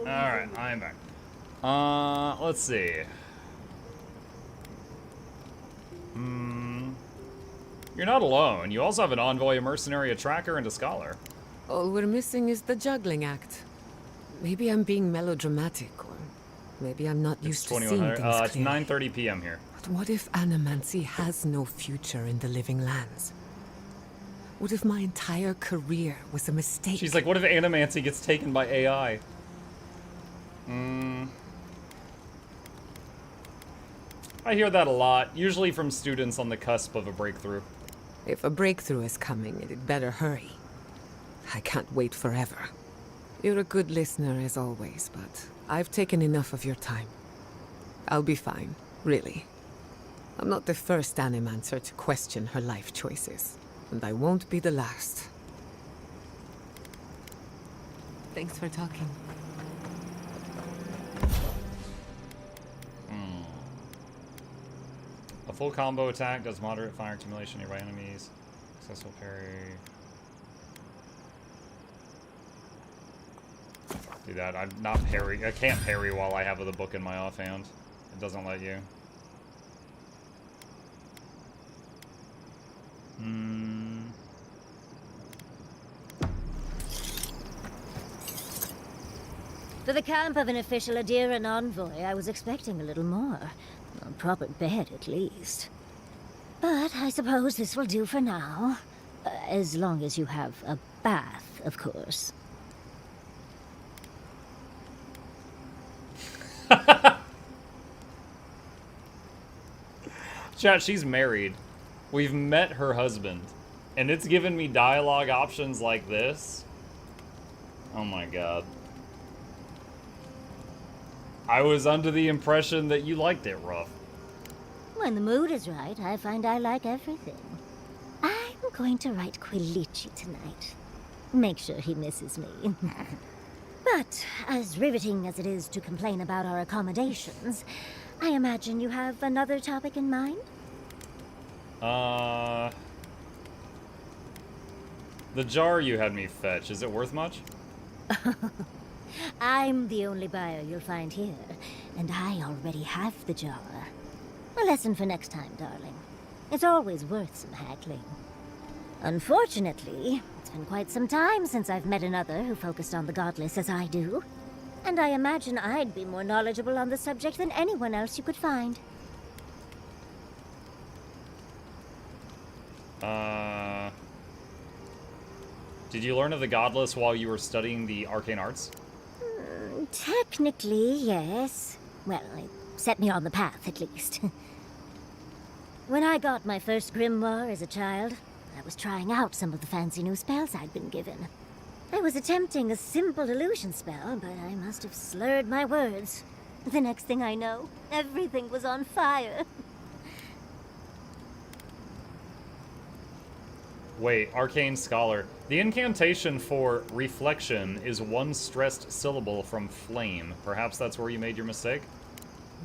Alright, I'm back. Let's see. You're not alone. You also have an envoy, a mercenary, a tracker, and a scholar. All we're missing is the juggling act. Maybe I'm being melodramatic, or maybe I'm not used to seeing things It's clearly. 9:30 p.m. here. But what if animancy has no future in the living lands? What if my entire career was a mistake? She's like, what if animancy gets taken by AI? I hear that a lot, usually from students on the cusp of a breakthrough. If a breakthrough is coming, it better hurry. I can't wait forever. You're a good listener as always, but I've taken enough of your time. I'll be fine, really. I'm not the first animancer to question her life choices, and I won't be the last. Thanks for talking. A full combo attack does moderate fire accumulation nearby enemies. Successful parry. Do that. I'm not parry. I can't parry while I have the book in my offhand. It doesn't let you. For the camp of an official Adiran envoy, I was expecting a little more. A proper bed, at least. But I suppose this will do for now. As long as you have a bath, of course. Chat, she's married. We've met her husband. And it's given me dialogue options like this. Oh my god. I was under the impression that you liked it rough. When the mood is right, I find I like everything. I'm going to write Quilici tonight. Make sure he misses me. But, as riveting as it is to complain about our accommodations, I imagine you have another topic in mind? The jar you had me fetch, is it worth much? I'm the only buyer you'll find here, and I already have the jar. A lesson for next time, darling. It's always worth some haggling. Unfortunately, it's been quite some time since I've met another who focused on the godless as I do. And I imagine I'd be more knowledgeable on the subject than anyone else you could find. Did you learn of the godless while you were studying the arcane arts? Technically, yes. Well, it set me on the path, at least. When I got my first grimoire as a child, I was trying out some of the fancy new spells I'd been given. I was attempting a simple illusion spell, but I must have slurred my words. The next thing I know, everything was on fire. Wait, Arcane Scholar. The incantation for reflection is one stressed syllable from flame. Perhaps that's where you made your mistake?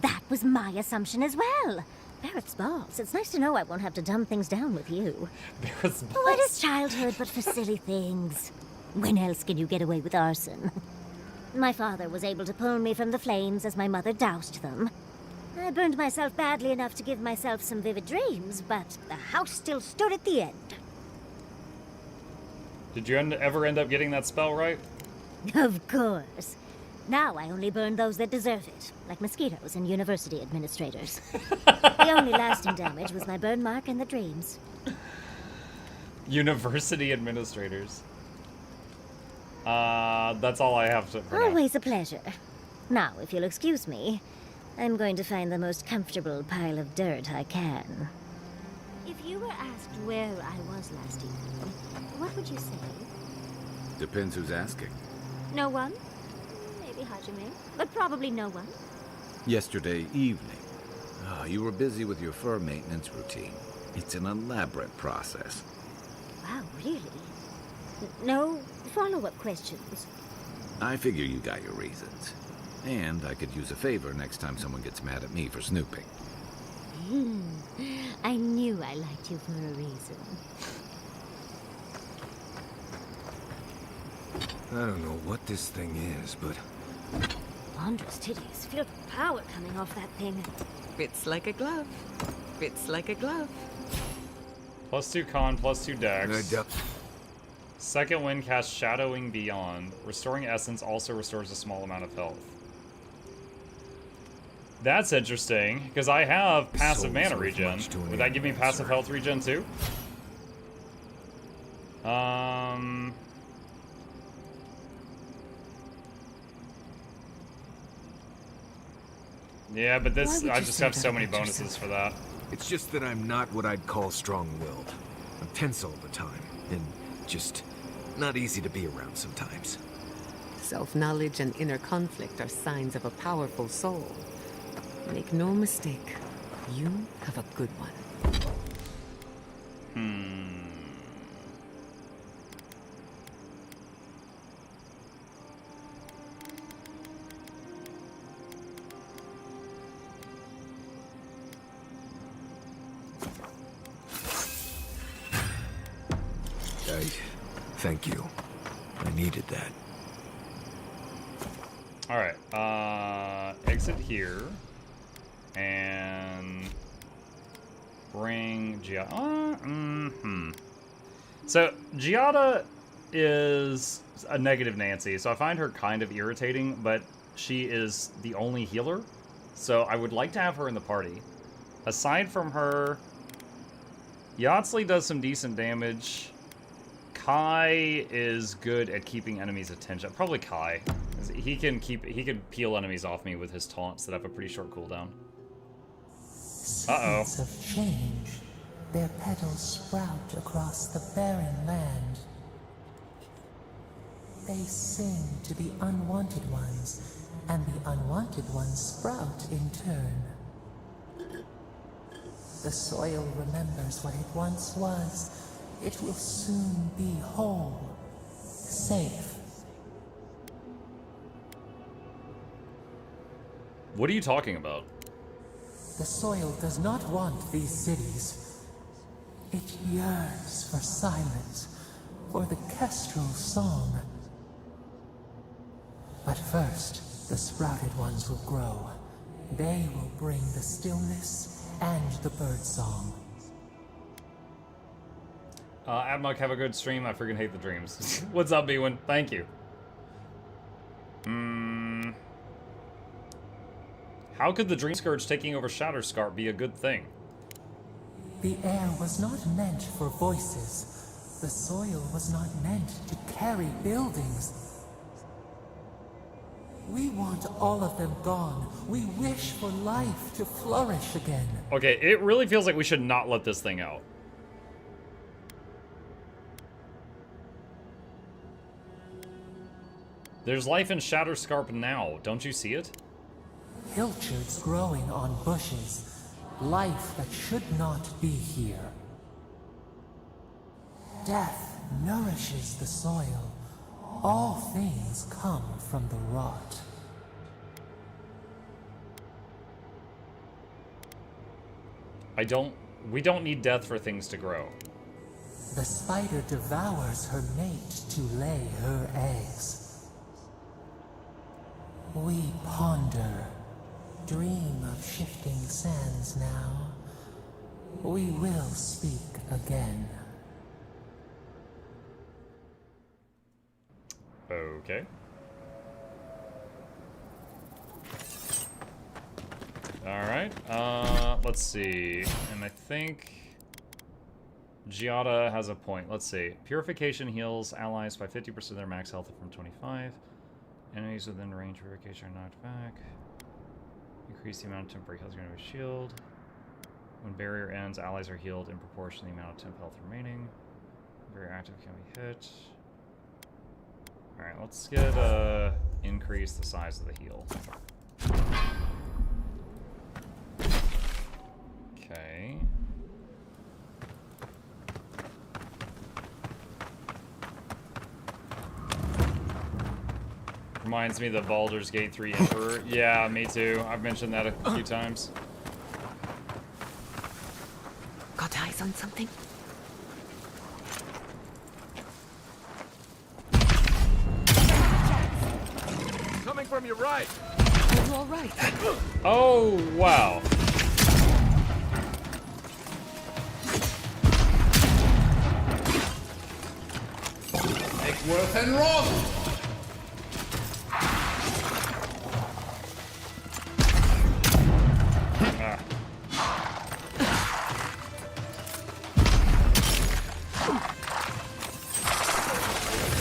That was my assumption as well. Barrett's balls. It's nice to know I won't have to dumb things down with you. Barrett's balls? What is childhood but for silly things? When else can you get away with arson? My father was able to pull me from the flames as my mother doused them. I burned myself badly enough to give myself some vivid dreams, but the house still stood at the end. Did you ever end up getting that spell right? Of course. Now I only burn those that deserve it, like mosquitoes and university administrators. The only lasting damage was my burn mark and the dreams. University administrators. That's all I have to for now. Always a pleasure. Now, if you'll excuse me, I'm going to find the most comfortable pile of dirt I can. If you were asked where I was last evening, what would you say? Depends who's asking. No one? Maybe Hajime, but probably no one. Yesterday evening. You were busy with your fur maintenance routine. It's an elaborate process. Wow, really? No follow-up questions? I figure you got your reasons. And I could use a favor next time someone gets mad at me for snooping. I knew I liked you for a reason. I don't know what this thing is, but Fondra's titties. Feel the power coming off that thing. Fits like a glove. Fits like a glove. +2 con, +2 dex. Second wind casts Shadowing Beyond. Restoring Essence also restores a small amount of health. That's interesting, because I have passive mana regen. Would that give me passive health regen too? Yeah, but this, I just have so many bonuses for that. It's just that I'm not what I'd call strong-willed. I'm tense all the time, and just not easy to be around sometimes. Self-knowledge and inner conflict are signs of a powerful soul. Make no mistake, you have a good one. Thank you. I needed that. Alright, exit here. And bring Giada. So Giada is a negative Nancy, so I find her kind of irritating, but she is the only healer, so I would like to have her in the party. Aside from her, Yatsley does some decent damage. Kai is good at keeping enemies' attention. Probably Kai. He can peel enemies off me with his taunts that have a pretty short cooldown. Uh-oh. Seeds of change, their petals sprout across the barren land. They sing to the unwanted ones, and the unwanted ones sprout in turn. The soil remembers what it once was. It will soon be whole, safe. What are you talking about? The soil does not want these cities. It yearns for silence, for the kestrel song. But first, the sprouted ones will grow. They will bring the stillness and the bird song. Admok, have a good stream. I freaking hate the dreams. What's up, Bwin? Thank you. How could the Dream Scourge taking over Shatterscarp be a good thing? The air was not meant for voices. The soil was not meant to carry buildings. We want all of them gone. We wish for life to flourish again. Okay, it really feels like we should not let this thing out. There's life in Shatterscarp now. Don't you see it? Pilchards growing on bushes. Life that should not be here. Death nourishes the soil. All things come from the rot. We don't need death for things to grow. The spider devours her mate to lay her eggs. We ponder, dream of shifting sands now. We will speak again. Okay. Alright, let's see. And I think Giada has a point. Let's see. Purification heals allies by 50% of their max health from 25. Enemies within range of purification are knocked back. Increase the amount of temporary health going to a shield. When barrier ends, allies are healed in proportion to the amount of temp health remaining. Very active can be hit. Alright, let's get increase the size of the heal. Okay. Reminds me of the Baldur's Gate 3 Emperor. Yeah, me too. I've mentioned that a few times. Got eyes on something? Coming from your right. you all right? Oh, wow. Make worth and wrath.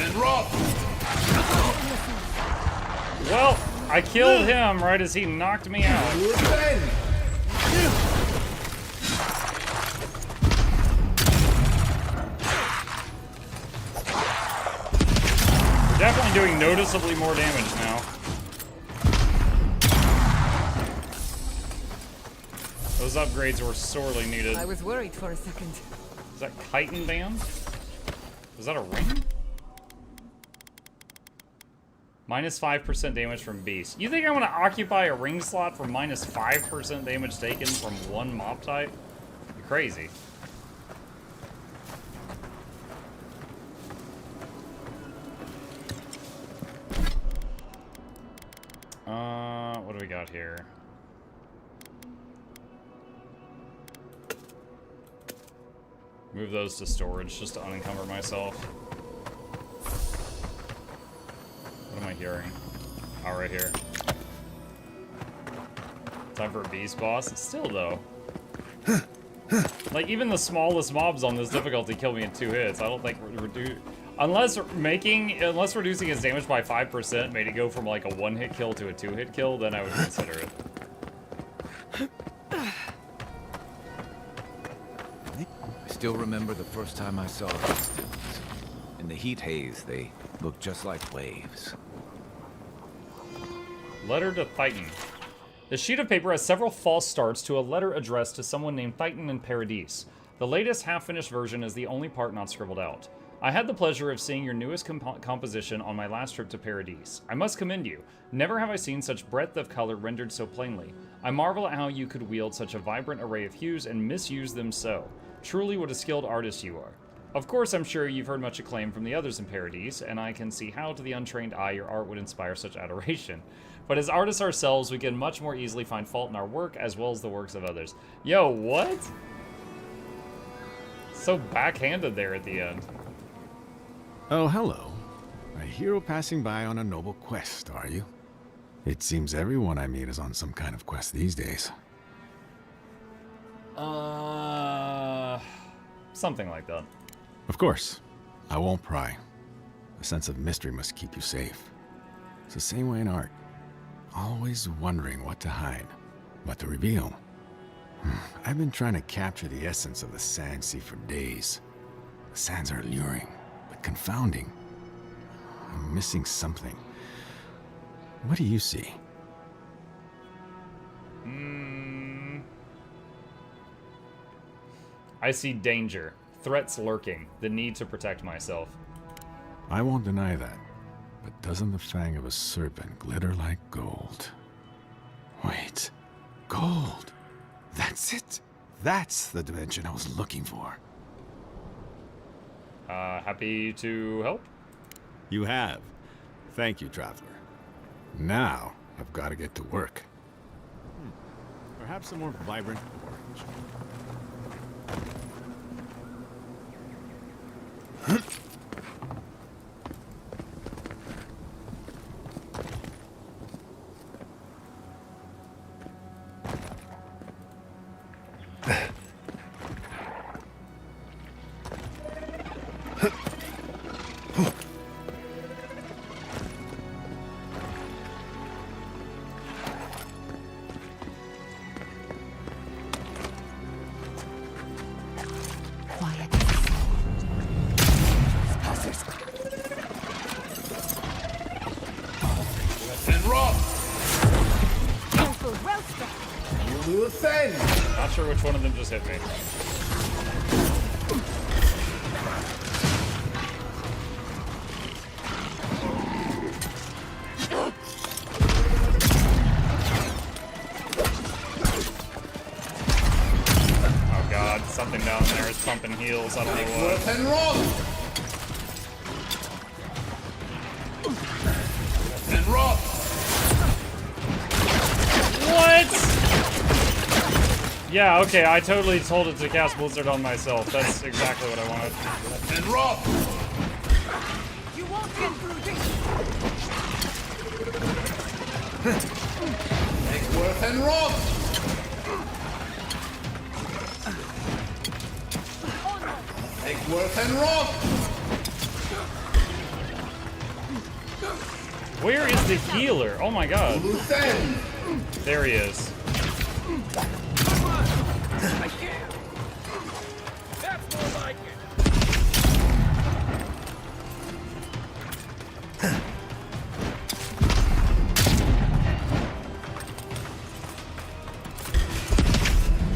And wrath. Well, I killed him right as he knocked me out. We're definitely doing noticeably more damage now. Those upgrades were sorely needed. I was worried for a second. Is that chitin band? Was that a ring? Minus 5% damage from beast. You think I'm gonna occupy a ring slot for minus 5% damage taken from one mob type? You're crazy. What do we got here? Move those to storage just to unencumber myself. What am I hearing? Oh, right here. Time for a beast boss. Still, though. Like, even the smallest mobs on this difficulty kill me in 2 hits. I don't think unless reducing his damage by 5% made it go from like a 1-hit kill to a 2-hit kill, then I would consider it. I still remember the first time I saw these dudes. In the heat haze, they looked just like waves. Letter to Titan. The sheet of paper has several false starts to a letter addressed to someone named Titan in Paradise. The latest half-finished version is the only part not scribbled out. I had the pleasure of seeing your newest composition on my last trip to Paradise. I must commend you. Never have I seen such breadth of color rendered so plainly. I marvel at how you could wield such a vibrant array of hues and misuse them so. Truly what a skilled artist you are. Of course, I'm sure you've heard much acclaim from the others in Paradise, and I can see how to the untrained eye your art would inspire such adoration. But as artists ourselves, we can much more easily find fault in our work as well as the works of others. Yo, what? So backhanded there at the end. Oh, hello. A hero passing by on a noble quest, are you? It seems everyone I meet is on some kind of quest these days. Something like that. Of course. I won't pry. A sense of mystery must keep you safe. It's the same way in art. Always wondering what to hide, what to reveal. I've been trying to capture the essence of the sand sea for days. The sands are alluring, but confounding. I'm missing something. What do you see? I see danger, threats lurking, the need to protect myself. I won't deny that. But doesn't the fang of a serpent glitter like gold? Wait, gold! That's it! That's the dimension I was looking for. Happy to help? You have. Thank you, traveler. Now, I've got to get to work. Perhaps a more vibrant orange. Not sure which one of them just hit me. Oh god, something down there is pumping heals. I don't know what. And rock. Yeah, okay, I totally told it to cast Blizzard on myself. That's exactly what I wanted. And rock! You won't get through this! Eggsworth and rock! Eggsworth and rock! Where is the healer? Oh my god. There he is. I can't! That's more like it!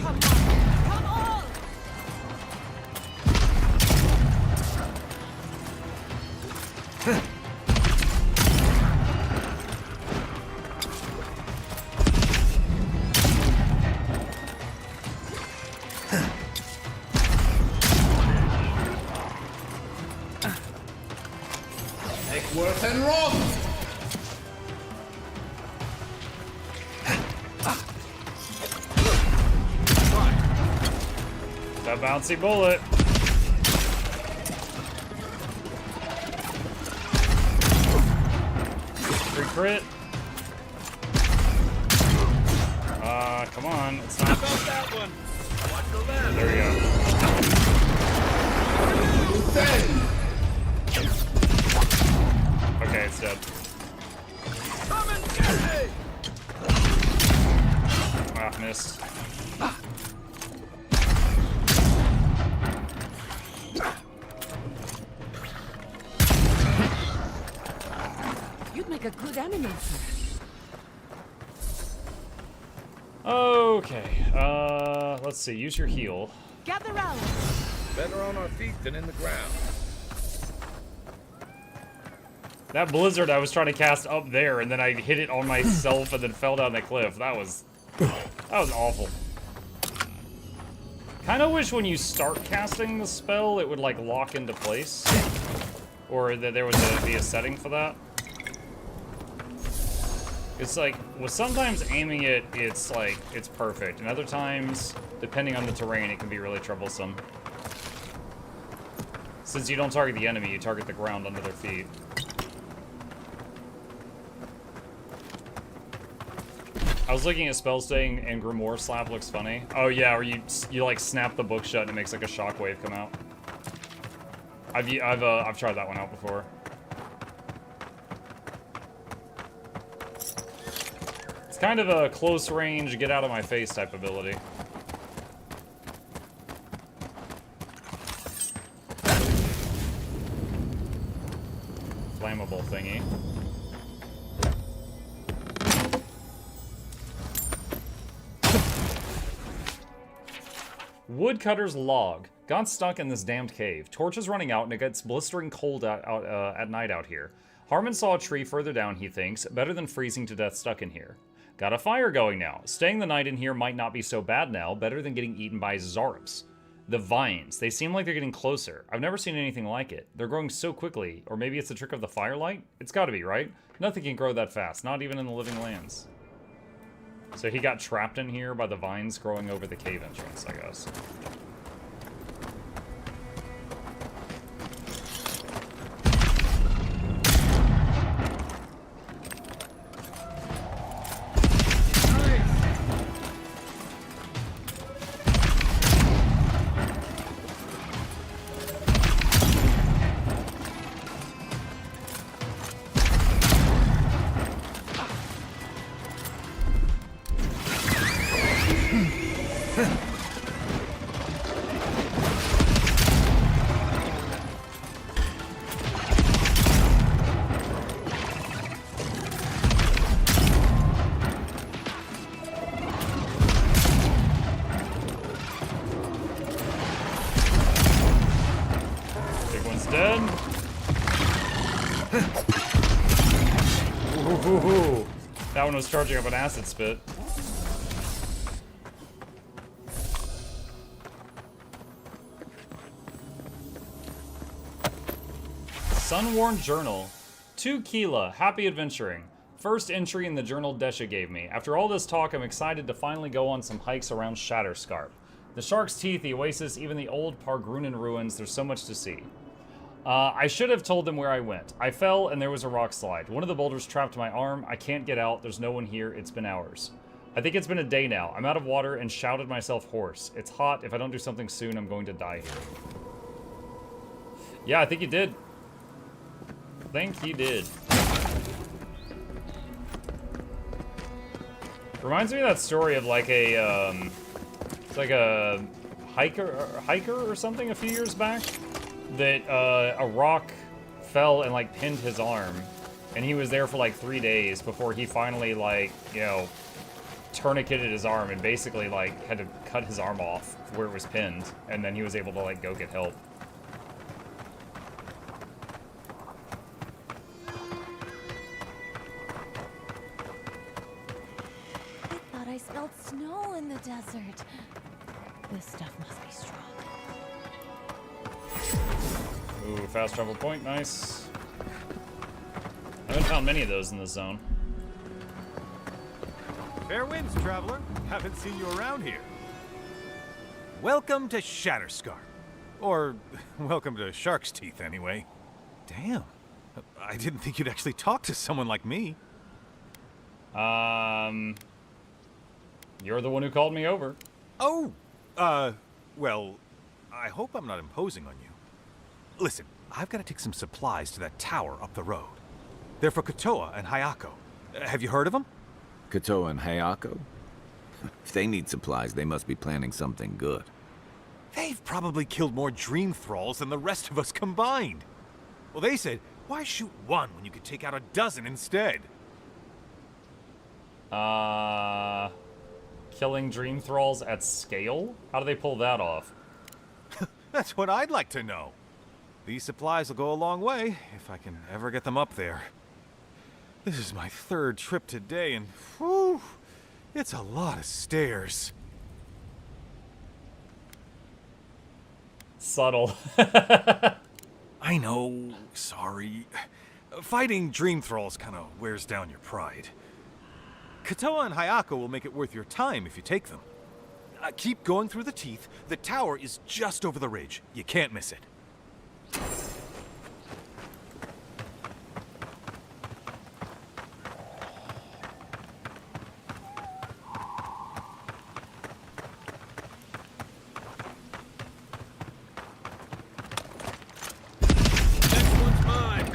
Come on! Eggsworth and rock! That bouncy bullet. Free crit. Come on. It's not. That one. Watch the left. There we go. Okay, it's dead. Come and get me! Ah, missed. You'd make a good animator. Okay, let's see. Use your heal. Gather round. Better on our feet than in the ground. That blizzard I was trying to cast up there, and then I hit it on myself and then fell down the cliff. That was awful. Kind of wish when you start casting the spell, it would like lock into place, or that there would be a setting for that. It's like, with sometimes aiming it, it's like, it's perfect. And other times, depending on the terrain, it can be really troublesome. Since you don't target the enemy, you target the ground under their feet. I was looking at spell staying, and Grimoire Slap looks funny. Oh yeah, or you like snap the book shut and it makes like a shockwave come out. I've tried that one out before. It's kind of a close range, get out of my face type ability. Flammable thingy. Woodcutter's log. Got stuck in this damned cave. Torch is running out and it gets blistering cold at night out here. Harmon saw a tree further down, he thinks. Better than freezing to death stuck in here. Got a fire going now. Staying the night in here might not be so bad now. Better than getting eaten by Zarps. The vines. They seem like they're getting closer. I've never seen anything like it. They're growing so quickly. Or maybe it's the trick of the firelight? It's gotta be, right? Nothing can grow that fast. Not even in the living lands. So he got trapped in here by the vines growing over the cave entrance, I guess. That one was charging up an acid spit. Sunworn Journal. 2 Keela, happy adventuring. First entry in the journal Desha gave me. After all this talk, I'm excited to finally go on some hikes around Shatterscarp. The Shark's Teeth, the Oasis, even the old Pargrunen ruins, there's so much to see. I should have told them where I went. I fell and there was a rock slide. One of the boulders trapped my arm. I can't get out. There's no one here. It's been hours. I think it's been a day now. I'm out of water and shouted myself hoarse. It's hot. If I don't do something soon, I'm going to die here. Yeah, I think you did. I think he did. Reminds me of that story of like a, it's like a hiker or something a few years back. That a rock fell and like pinned his arm, and he was there for like 3 days before he finally like, you know, tourniqueted his arm and basically like had to cut his arm off where it was pinned, and then he was able to like go get help. I thought I smelled snow in the desert. This stuff must be strong. Ooh, fast travel point, nice. I haven't found many of those in this zone. Fair winds, traveler. Haven't seen you around here. Welcome to Shatterscarp. Or, welcome to Shark's Teeth, anyway. Damn. I didn't think you'd actually talk to someone like me. You're the one who called me over. Oh, well, I hope I'm not imposing on you. Listen, I've got to take some supplies to that tower up the road. They're for Katoa and Hayako. Have you heard of them? Katoa and Hayako? If they need supplies, they must be planning something good. They've probably killed more dream thralls than the rest of us combined. Well, they said, why shoot one when you could take out a dozen instead? Killing dream thralls at scale? How do they pull that off? That's what I'd like to know. These supplies will go a long way, if I can ever get them up there. This is my 3rd trip today, and whew, it's a lot of stairs. Subtle. I know, sorry. Fighting dream thralls kind of wears down your pride. Katoa and Hayako will make it worth your time if you take them. Keep going through the teeth. The tower is just over the ridge. You can't miss it. Next one's mine.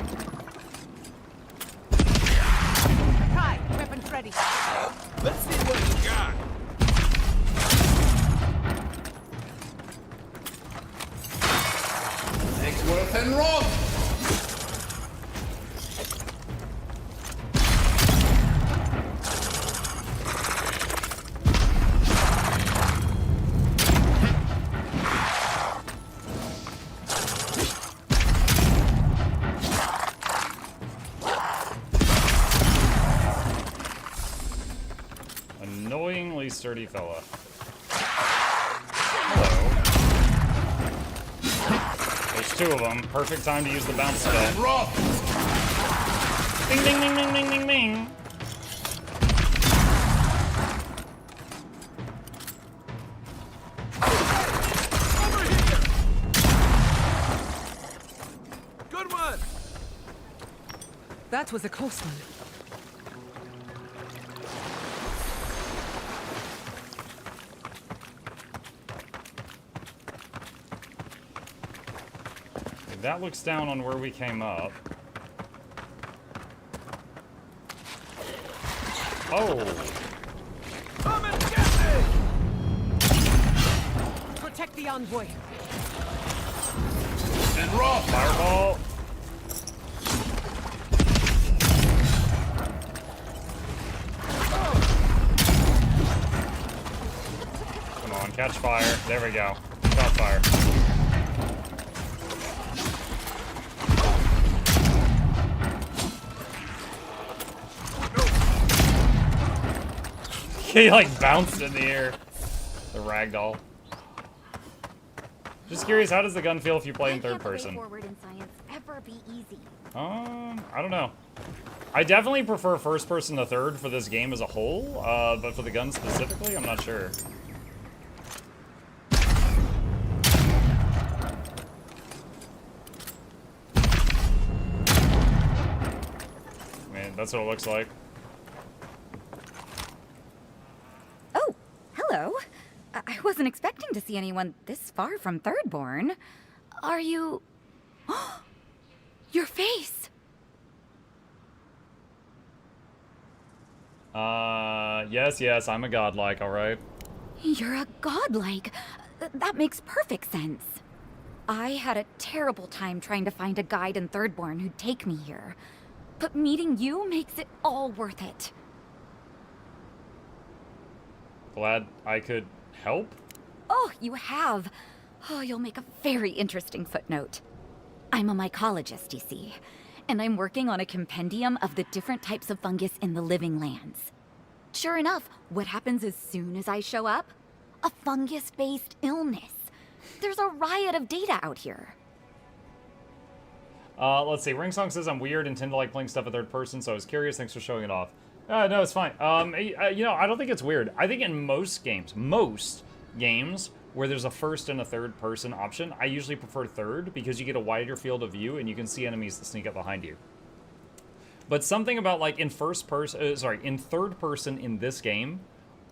Kai, weapons ready. Let's see what you got. Worth and rock! Annoyingly sturdy fella. There's 2 of them. Perfect time to use the bounce spell. Ding, ding, ding, ding, ding, ding, ding. Good one. That was a close one. That looks down on where we came up. Oh! Come and get me! Protect the envoy. And rock! Fireball! Come on, catch fire. There we go. Caught fire. He like bounced in the air. The ragdoll. Just curious, how does the gun feel if you play in Why third can't the way person? forward in science ever be easy? I don't know. I definitely prefer first person to third for this game as a whole, but for the gun specifically, I'm not sure. I mean, that's what it looks like. Oh, hello. I wasn't expecting to see anyone this far from Thirdborn. Are you... Your face! Yes, I'm a godlike, alright? You're a godlike. That makes perfect sense. I had a terrible time trying to find a guide in Thirdborn who'd take me here. But meeting you makes it all worth it. Glad I could help? Oh, you have. Oh, you'll make a very interesting footnote. I'm a mycologist, you see, and I'm working on a compendium of the different types of fungus in the living lands. Sure enough, what happens as soon as I show up? A fungus-based illness. There's a riot of data out here. Let's see. Ringsong says I'm weird and tend to like playing stuff in third person, so I was curious. Thanks for showing it off. No, it's fine. You know, I don't think it's weird. I think in most games where there's a first and a third person option, I usually prefer third because you get a wider field of view and you can see enemies that sneak up behind you. But something about like in third person in this game,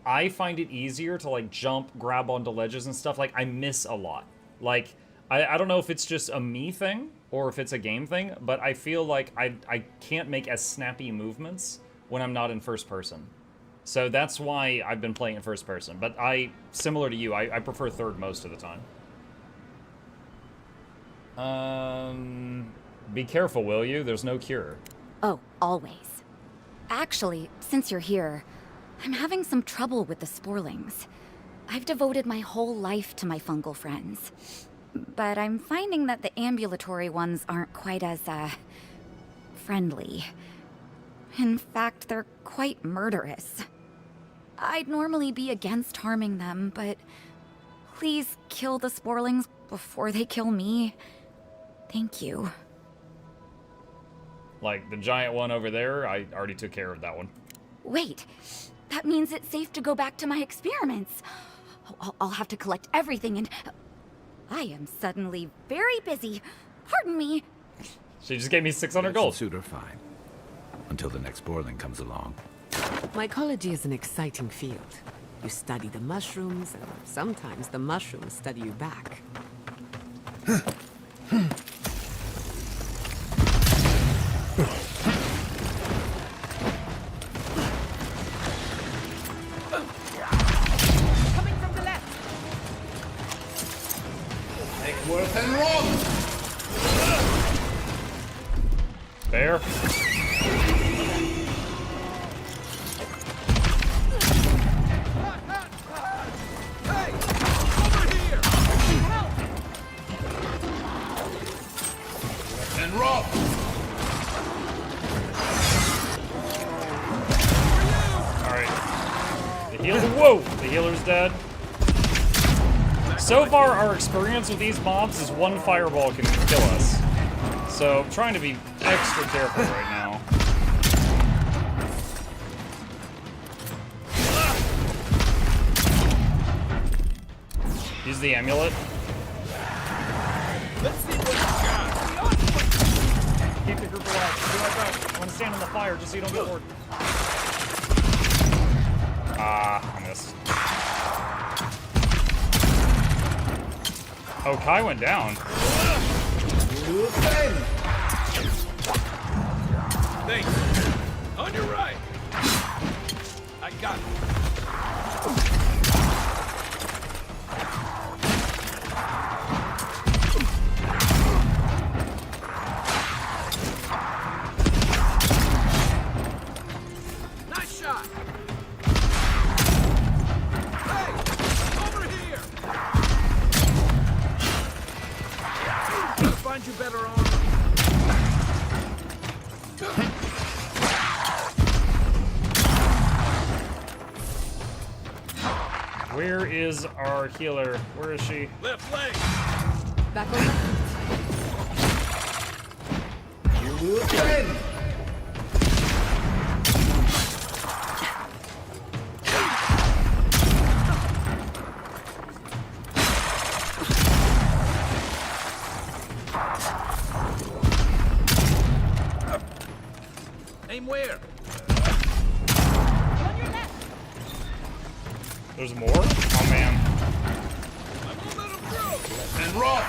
I find it easier to like jump, grab onto ledges and stuff. Like I miss a lot. Like I don't know if it's just a me thing or if it's a game thing, but I feel like I can't make as snappy movements when I'm not in first person. So that's why I've been playing in first person. But similar to you, I prefer third most of the time. Be careful, will you? There's no cure. Oh, always. Actually, since you're here, I'm having some trouble with the sporlings. I've devoted my whole life to my fungal friends. But I'm finding that the ambulatory ones aren't quite as, friendly. In fact, they're quite murderous. I'd normally be against harming them, but please kill the sporlings before they kill me. Thank you. Like the giant one over there, I already took care of that one. Wait, that means it's safe to go back to my experiments. I'll have to collect everything and... I am suddenly very busy. Pardon me. She just gave me 600 gold. Suit her fine. Until the next Borling comes along. Mycology is an exciting field. You study the mushrooms, and sometimes the mushrooms study you back. Coming from the left. Eckworth and Rock! Fair. And Rock! Alright. The healer. Whoa! The healer's dead. So far, our experience with these mobs is one fireball can kill us. So I'm trying to be extra careful right now. Use the amulet. Let's see what you got. Keep the group alive. Do my best. I want to stand in the fire just so you don't get bored. I missed. Oh, Kai went down. Thanks. On your right. I got it. Nice shot. Hey, over here. Gotta find you better armor. Where is our healer? Where is she? Left leg. Back on my feet. You will bend. Aim where? There's more? Oh man. And rock.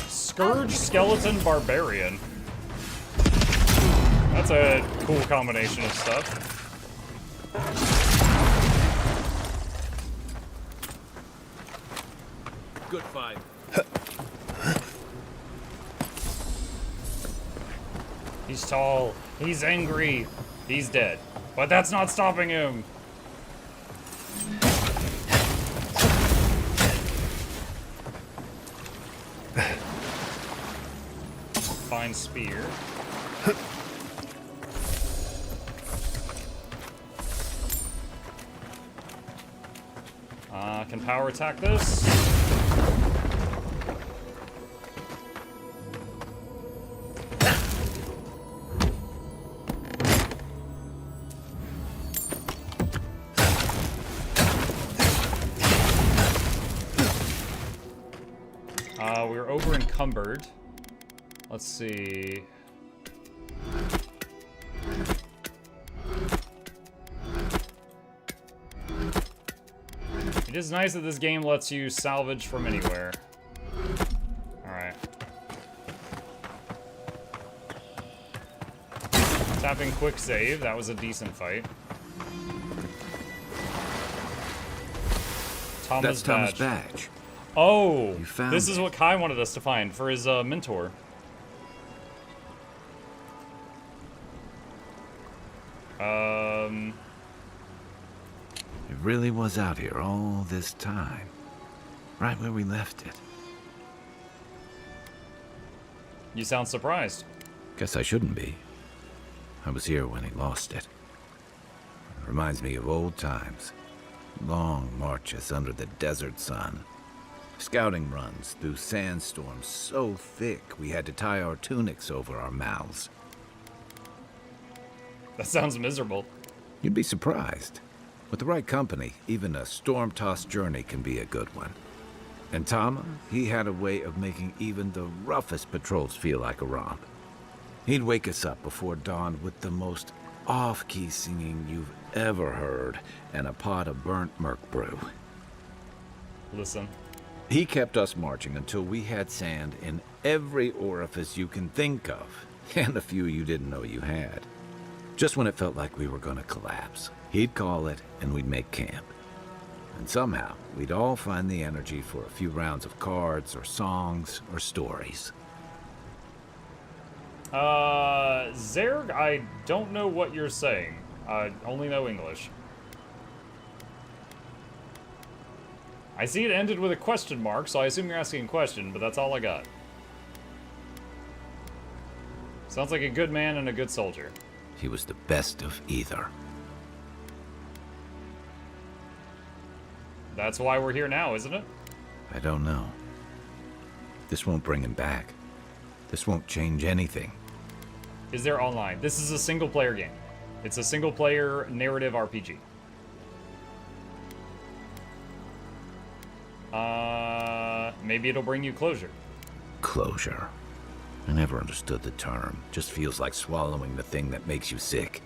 Scourge, Skeleton, Barbarian. That's a cool combination of stuff. Good fight. He's tall. He's angry. He's dead. But that's not stopping him. Fine spear. Can power attack this? We're over encumbered. Let's see. It is nice that this game lets you salvage from anywhere. Alright. Tapping quick save, that was a decent fight. That's Thomas' badge. Oh, You found this is it. what Kai wanted us to find for his mentor. It really was out here all this time. Right where we left it. You sound surprised. Guess I shouldn't be. I was here when he lost it. It reminds me of old times. Long marches under the desert sun. Scouting runs through sandstorms so thick we had to tie our tunics over our mouths. That sounds miserable. You'd be surprised. With the right company, even a storm-tossed journey can be a good one. And Tama, he had a way of making even the roughest patrols feel like a romp. He'd wake us up before dawn with the most off-key singing you've ever heard and a pot of burnt merc brew. Listen. He kept us marching until we had sand in every orifice you can think of, and a few you didn't know you had. Just when it felt like we were gonna collapse, he'd call it and we'd make camp. And somehow, we'd all find the energy for a few rounds of cards or songs or stories. Zerg, I don't know what you're saying. I only know English. I see it ended with a question mark, so I assume you're asking a question, but that's all I got. Sounds like a good man and a good soldier. He was the best of either. That's why we're here now, isn't it? I don't know. This won't bring him back. This won't change anything. Is there online? This is a single-player game. It's a single-player narrative RPG. Maybe it'll bring you closure. Closure. I never understood the term. Just feels like swallowing the thing that makes you sick.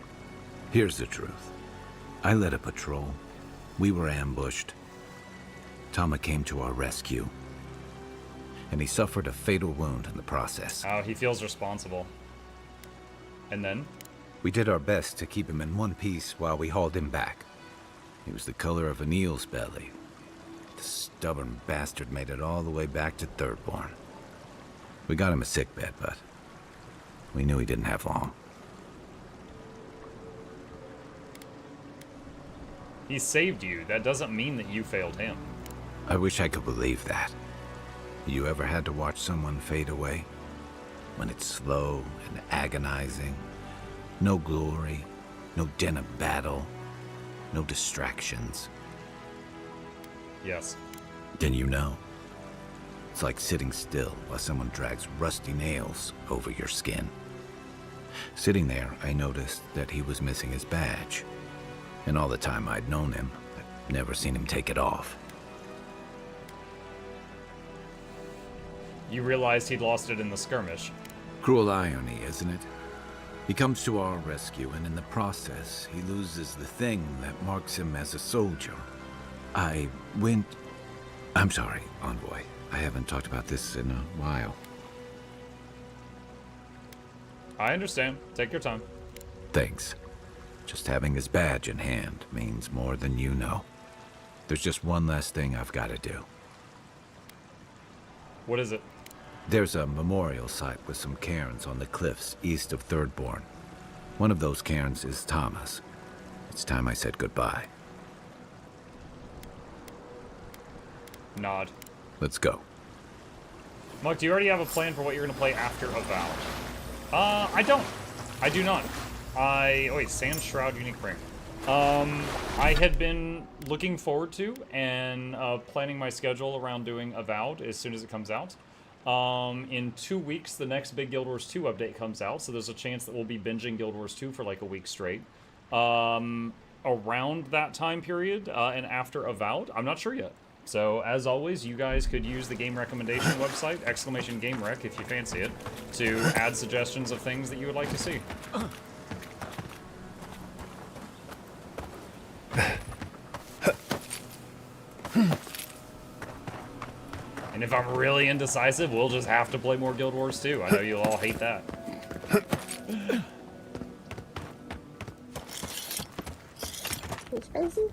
Here's the truth. I led a patrol. We were ambushed. Tama came to our rescue. And he suffered a fatal wound in the process. Oh, he feels responsible. And then? We did our best to keep him in one piece while we hauled him back. He was the color of an eel's belly. The stubborn bastard made it all the way back to Thirdborn. We got him a sickbed, but we knew he didn't have long. He saved you. That doesn't mean that you failed him. I wish I could believe that. You ever had to watch someone fade away? When it's slow and agonizing, No glory, no den of battle, no distractions. Yes. Then you know. It's like sitting still while someone drags rusty nails over your skin. Sitting there, I noticed that he was missing his badge. And all the time I'd known him, I'd never seen him take it off. You realized he'd lost it in the skirmish. Cruel irony, isn't it? He comes to our rescue, and in the process, he loses the thing that marks him as a soldier. I'm sorry, Envoy. I haven't talked about this in a while. I understand. Take your time. Thanks. Just having his badge in hand means more than you know. There's just one last thing I've got to do. What is it? There's a memorial site with some cairns on the cliffs east of Thirdborn. One of those cairns is Thomas. It's time I said goodbye. Nod. Let's go. Muck, do you already have a plan for what you're going to play after Avow? I don't. I do not. Wait, Sand Shroud Unique Frame. I had been looking forward to and planning my schedule around doing Avowed as soon as it comes out. In 2 weeks, the next big Guild Wars 2 update comes out, so there's a chance that we'll be binging Guild Wars 2 for like a week straight. Around that time period, and after Avowed, I'm not sure yet. So, as always, you guys could use the game recommendation website, !GameRec, if you fancy it, to add suggestions of things that you would like to see. And if I'm really indecisive, we'll just have to play more Guild Wars 2. I know you'll all hate that. Expensive?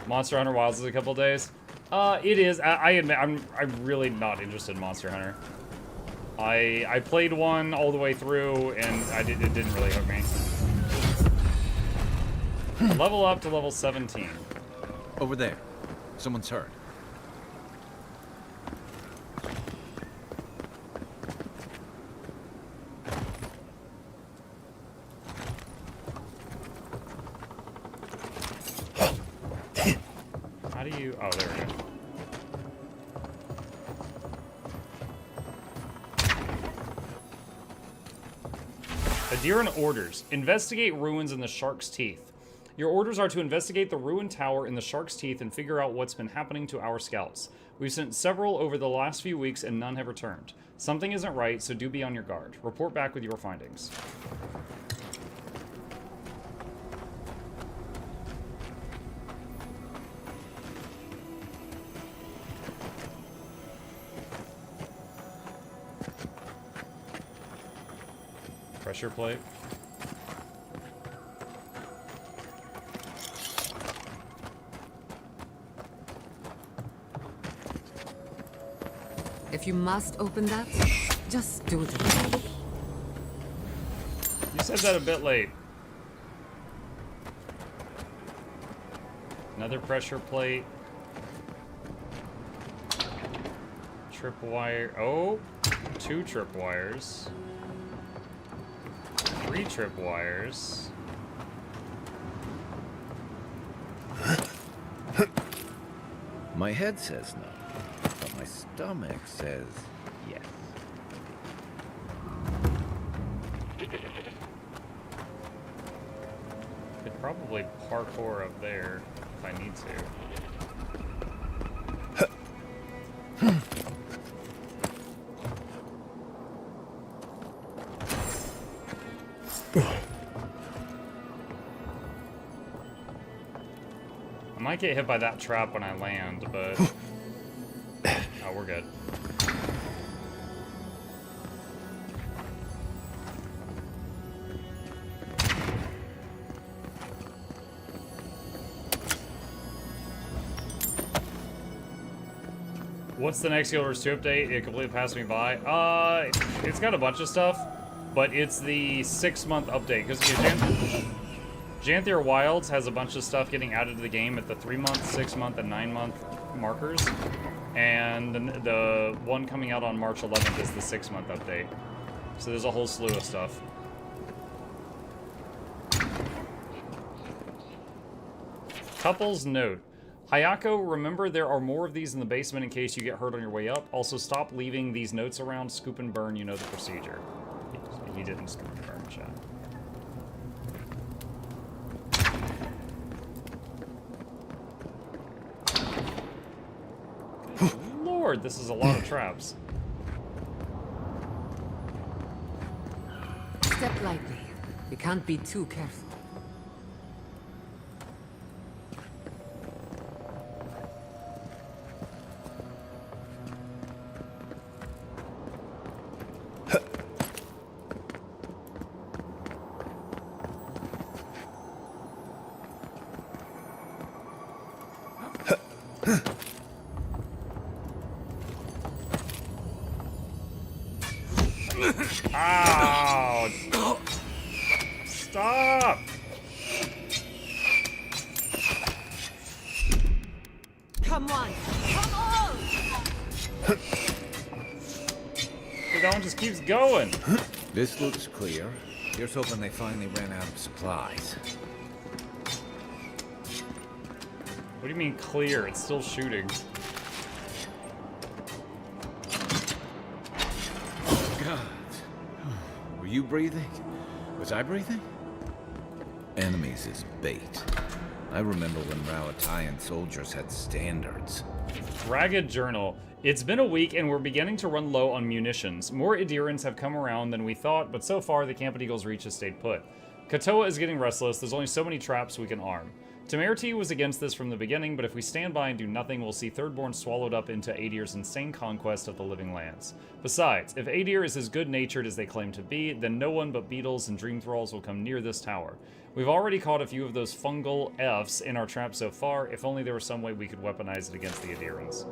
Monster Hunter Wilds is a couple days. It is. I admit, I'm really not interested in Monster Hunter. I played one all the way through, and it didn't really hook me. Level up to level 17. Over there. Someone's hurt. How do you... Oh, there we go. Adherent orders. Investigate ruins in the Shark's Teeth. Your orders are to investigate the ruined tower in the Shark's Teeth and figure out what's been happening to our scouts. We've sent several over the last few weeks and none have returned. Something isn't right, so do be on your guard. Report back with your findings. Pressure plate. If you must open that, just do it. You said that a bit late. Another pressure plate. Tripwire. Oh, 2 tripwires. 3 tripwires. My head says no, but my stomach says yes. Could probably parkour up there if I need to. I might get hit by that trap when I land, but... Oh, we're good. What's the next Guild Wars 2 update? It completely passed me by. It's got a bunch of stuff, but it's the 6-month update, because Janthier Wilds has a bunch of stuff getting added to the game at the 3-month, 6-month, and 9-month markers. And the one coming out on March 11th is the 6-month update. So there's a whole slew of stuff. Couple's note. Hayako, remember there are more of these in the basement in case you get hurt on your way up. Also, stop leaving these notes around. Scoop and burn, you know the procedure. He didn't scoop and burn, chat. Lord, this is a lot of traps. Step lightly. You can't be too careful. Ow! Stop! Come on! Come on! Dude, that one just keeps going. This looks clear. Here's hoping they finally ran out of supplies. What do you mean clear? It's still shooting. God. Were you breathing? Was I breathing? Enemies is bait. I remember when Rawatayan soldiers had standards. Ragged Journal. It's been a week and we're beginning to run low on munitions. More Idirans have come around than we thought, but so far the camp at Eagle's Reach has stayed put. Katoa is getting restless. There's only so many traps we can arm. Temerity was against this from the beginning, but if we stand by and do nothing, we'll see Thirdborn swallowed up into Adir's insane conquest of the living lands. Besides, if Adir is as good-natured as they claim to be, then no one but beetles and dream thralls will come near this tower. We've already caught a few of those fungal Fs in our traps so far. If only there was some way we could weaponize it against the Adirans.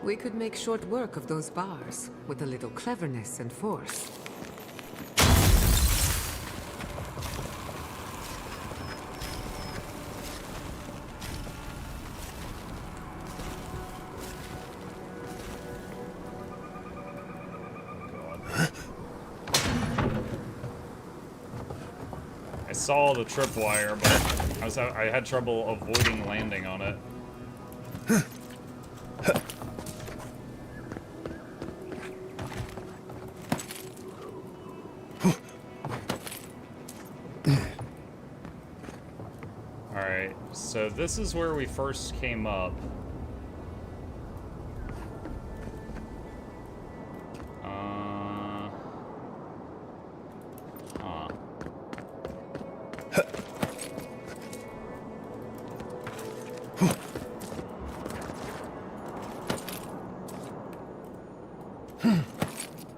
We could make short work of those bars, with a little cleverness and force. I saw the tripwire, but I had trouble avoiding landing on it. Alright, so this is where we first came up.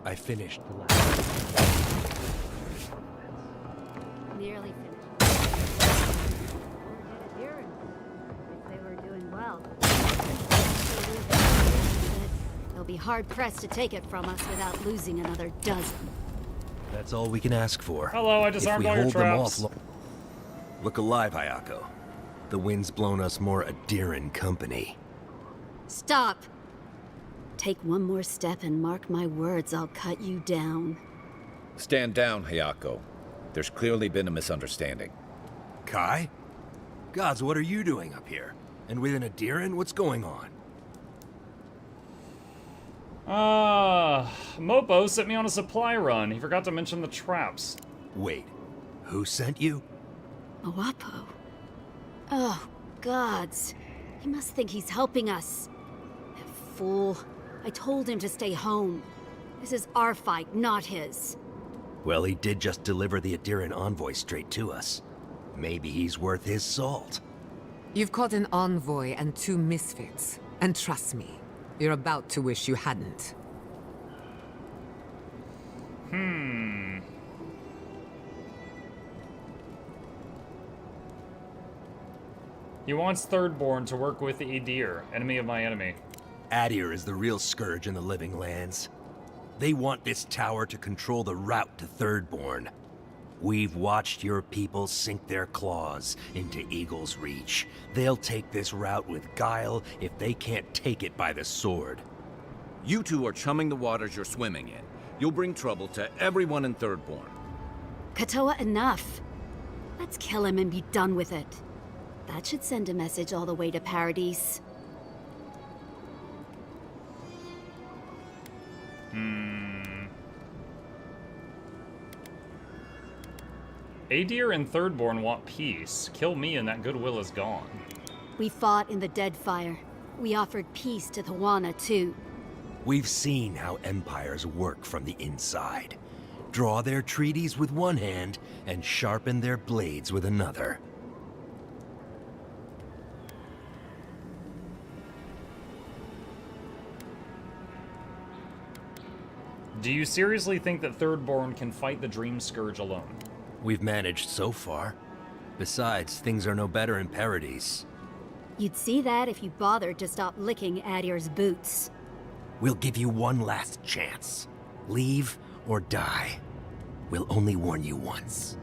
I finished the last. Nearly finished. If they were doing well. They'll be hard-pressed to take it from us without losing another dozen. That's all we can ask for. Hello, I disarmed all your traps. Look alive, Hayako. The wind's blown us more Adiran company. Stop! Take one more step and mark my words, I'll cut you down. Stand down, Hayako. There's clearly been a misunderstanding. Kai? Gods, what are you doing up here? And with an Adiran, what's going on? Mopo sent me on a supply run. He forgot to mention the traps. Wait, who sent you? Moapo? Oh, gods. He must think he's helping us. That fool. I told him to stay home. This is our fight, not his. Well, he did just deliver the Adiran envoy straight to us. Maybe he's worth his salt. You've caught an envoy and 2 misfits. And trust me, you're about to wish you hadn't. He wants Thirdborn to work with the Edir, enemy of my enemy. Adir is the real scourge in the living lands. They want this tower to control the route to Thirdborn. We've watched your people sink their claws into Eagle's Reach. They'll take this route with guile if they can't take it by the sword. You two are chumming the waters you're swimming in. You'll bring trouble to everyone in Thirdborn. Katoa, enough. Let's kill him and be done with it. That should send a message all the way to Paradise. Adir and Thirdborn want peace. Kill me and that goodwill is gone. We fought in the Deadfire. We offered peace to the Wana, too. We've seen how empires work from the inside. Draw their treaties with one hand and sharpen their blades with another. Do you seriously think that Thirdborn can fight the Dream Scourge alone? We've managed so far. Besides, things are no better in Paradise. You'd see that if you bothered to stop licking Adir's boots. We'll give you one last chance. Leave or die. We'll only warn you once.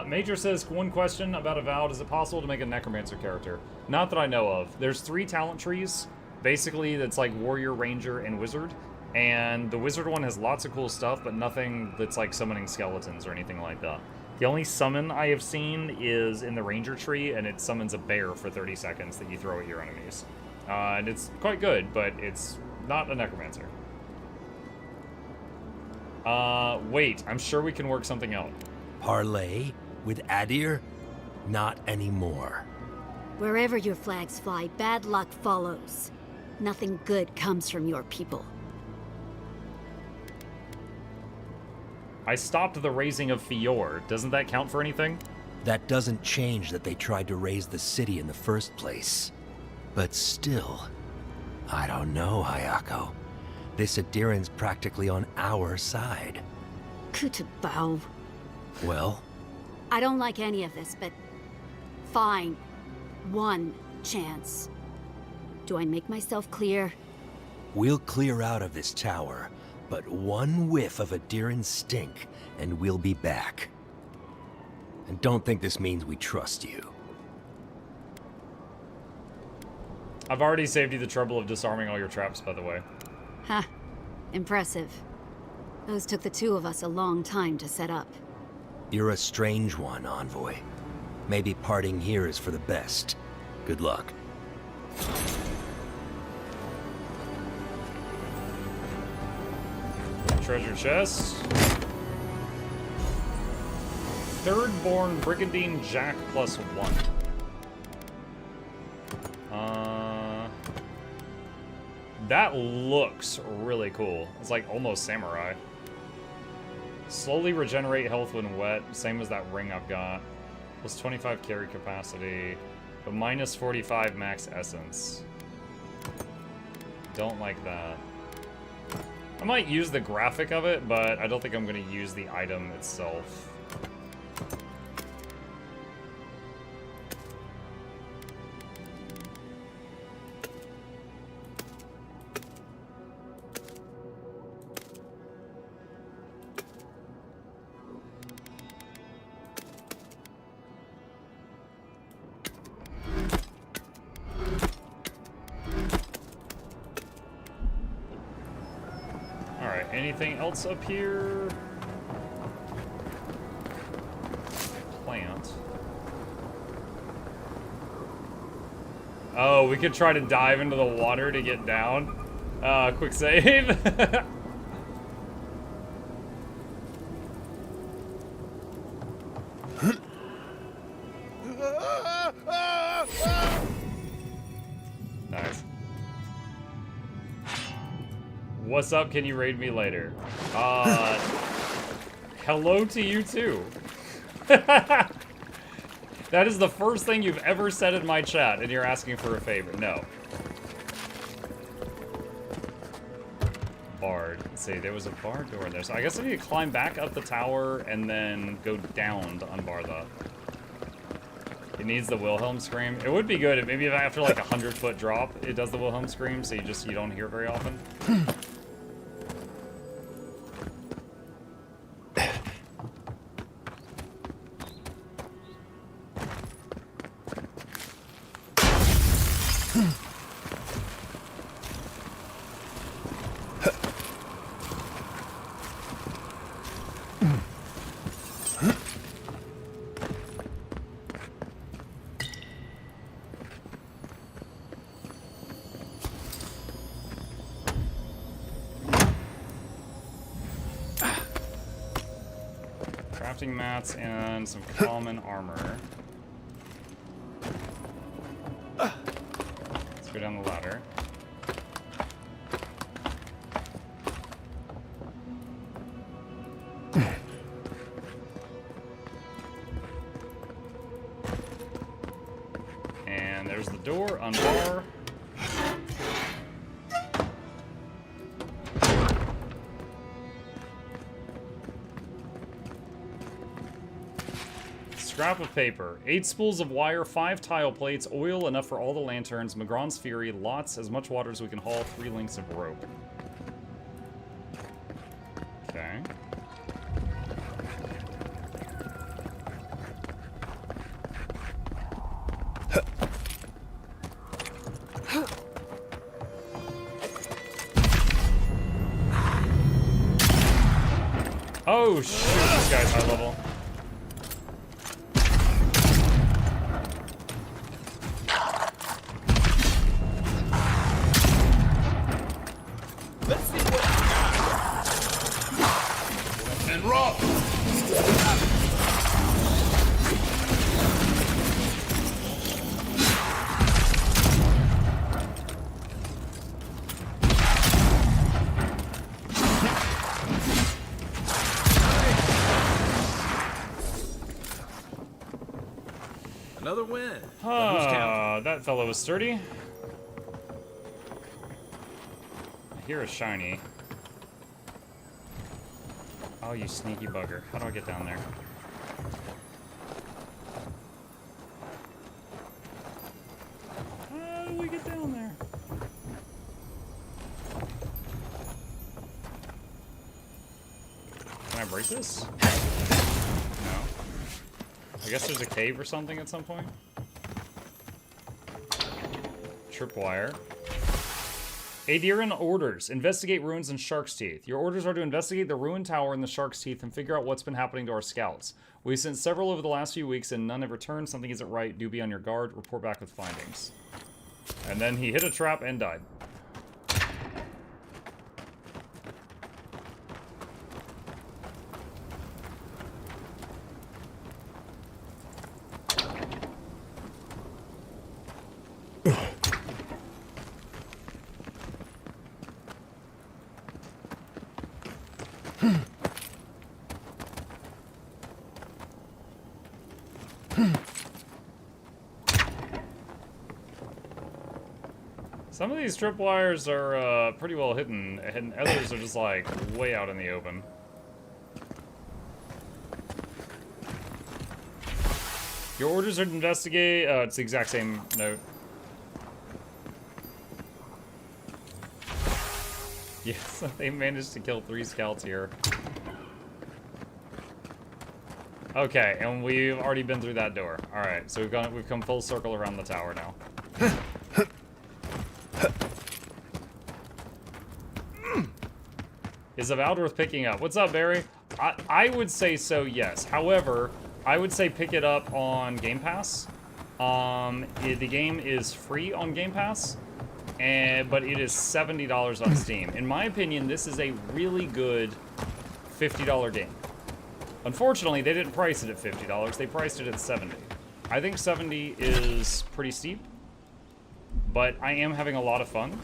Major says, one question about Avowed. Is it possible to make a Necromancer character? Not that I know of. There's 3 talent trees. Basically, that's like Warrior, Ranger, and Wizard. And the Wizard one has lots of cool stuff, but nothing that's like summoning skeletons or anything like that. The only summon I have seen is in the Ranger tree, and it summons a bear for 30 seconds that you throw at your enemies. And it's quite good, but it's not a Necromancer. Wait, I'm sure we can work something out. Parlay with Adir? Not anymore. Wherever your flags fly, bad luck follows. Nothing good comes from your people. I stopped the raising of Fjord. Doesn't that count for anything? That doesn't change that they tried to raise the city in the first place. But still, I don't know, Hayako. This Adiran's practically on our side. Kutabao. Well? I don't like any of this, but fine. One chance. Do I make myself clear? We'll clear out of this tower, but one whiff of Adiran's stink, and we'll be back. And don't think this means we trust you. I've already saved you the trouble of disarming all your traps, by the way. Ha. Impressive. Those took the 2 of us a long time to set up. You're a strange one, Envoy. Maybe parting here is for the best. Good luck. Treasure chest. Thirdborn Brigandine Jack +1. That looks really cool. It's like almost samurai. Slowly regenerate health when wet, same as that ring I've got. Plus 25 carry capacity, but minus 45 max essence. Don't like that. I might use the graphic of it, but I don't think I'm going to use the item itself. Anything else up here? Plant. Oh, we could try to dive into the water to get down. Quick save. Nice. What's up? Can you raid me later? Hello to you too. That is the first thing you've ever said in my chat, and you're asking for a favor. No. Bard. Let's see, there was a bar door in there. So I guess I need to climb back up the tower and then go down to unbar that. It needs the Wilhelm scream. It would be good if maybe after like 100-foot drop, it does the Wilhelm scream, so you don't hear it very often. Crafting mats and some common armor. Let's go down the ladder. And there's the door, unbar. Scrap of paper. 8 spools of wire, 5 tile plates, oil enough for all the lanterns, Magron's Fury, lots, as much water as we can haul, 3 lengths of rope. Okay. Oh shoot, this guy's high level. Let's see what you got. And roll. Another win. That fellow was sturdy. I hear a shiny. Oh, you sneaky bugger. How do I get down there? How do we get down there? Can I break this? No. I guess there's a cave or something at some point. Tripwire. Adiran orders. Investigate ruins and Shark's Teeth. Your orders are to investigate the ruined tower and the Shark's Teeth and figure out what's been happening to our scouts. We sent several over the last few weeks and none have returned. Something isn't right. Do be on your guard. Report back with findings. And then he hit a trap and died. Some of these tripwires are pretty well hidden, and others are just like way out in the open. Your orders are to investigate. It's the exact same note. Yes, they managed to kill 3 scouts here. Okay, and we've already been through that door. All right, so we've come full circle around the tower now. Is Avowed worth picking up? What's up, Barry? I would say so, yes. However, I would say pick it up on Game Pass. The game is free on Game Pass, but it is $70 on Steam. In my opinion, this is a really good $50 game. Unfortunately, they didn't price it at $50. They priced it at $70. I think $70 is pretty steep, but I am having a lot of fun.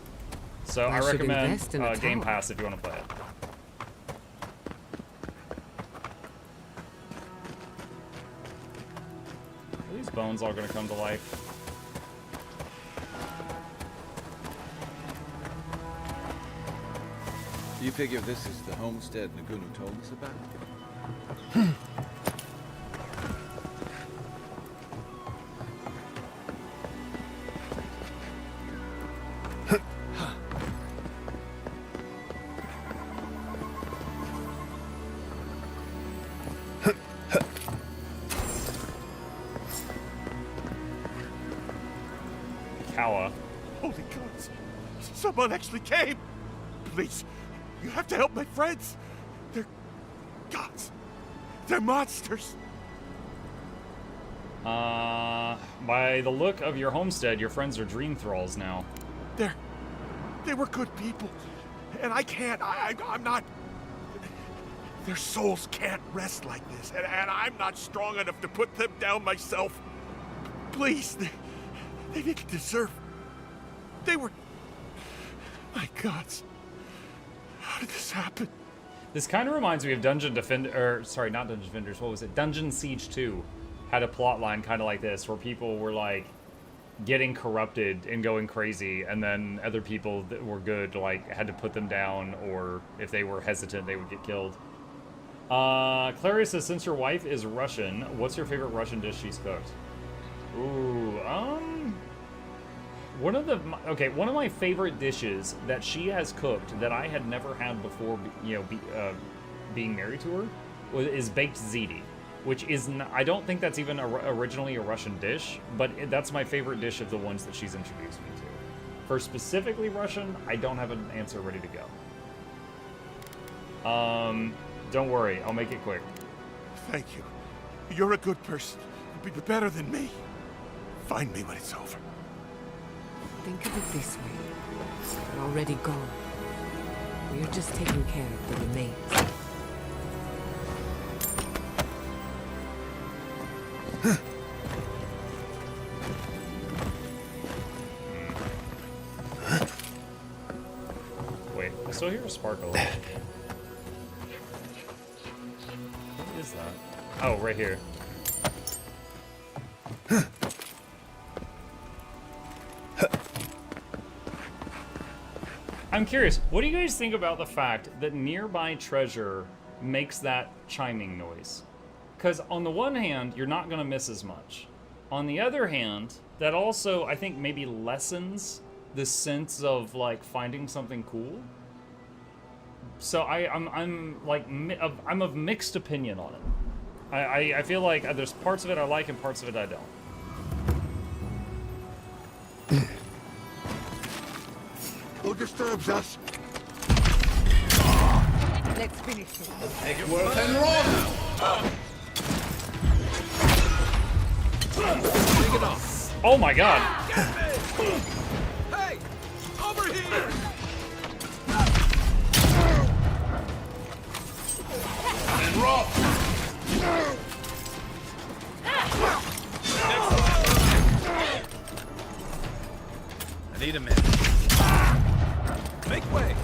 So I recommend Game Pass if you want to play it. Are these bones all going to come to life? Do you figure this is the homestead Nagunu told us about? Holy gods! Someone actually came! Please, you have to help my friends! They're gods! They're monsters! By the look of your homestead, your friends are dream thralls now. They were good people. And I can't, I'm not... Their souls can't rest like this, and I'm not strong enough to put them down myself. Please, they didn't deserve. They were. My gods. How did this happen? This kind of reminds me of Dungeon Defender, or sorry, not Dungeon Defenders, what was it? Dungeon Siege 2 had a plot line kind of like this, where people were like getting corrupted and going crazy, and then other people that were good like had to put them down, or if they were hesitant, they would get killed. Clarice says, since your wife is Russian, what's your favorite Russian dish she's cooked? Ooh, one of my favorite dishes that she has cooked that I had never had before, being married to her, is baked ziti, which is I don't think that's even originally a Russian dish, but that's my favorite dish of the ones that she's introduced me to. For specifically Russian, I don't have an answer ready to go. Don't worry, I'll make it quick. Thank you. You're a good person. You'll be better than me. Find me when it's over. Think of it this way. They're already gone. We're just taking care of the remains. Wait, I still hear a sparkle. What is that? Oh, right here. I'm curious, what do you guys think about the fact that nearby treasure makes that chiming noise? Because on the one hand, you're not going to miss as much. On the other hand, that also, I think, maybe lessens the sense of, like, finding something cool. So I'm of mixed opinion on it. I feel like there's parts of it I like and parts of it I don't. Who disturbs us? Let's finish it. Make it worth and roll! Take it off. Oh my god! Hey! Over here! And roll! I need a minute. Make way!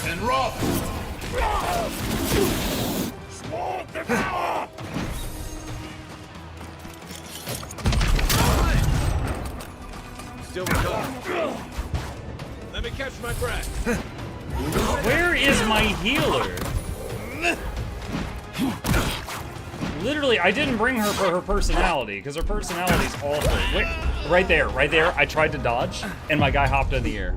And roll! Small devour! Still recovering. Let me catch my breath. Where is my healer? Literally, I didn't bring her for her personality, because her personality's awful. Wait, right there. I tried to dodge, and my guy hopped in the air.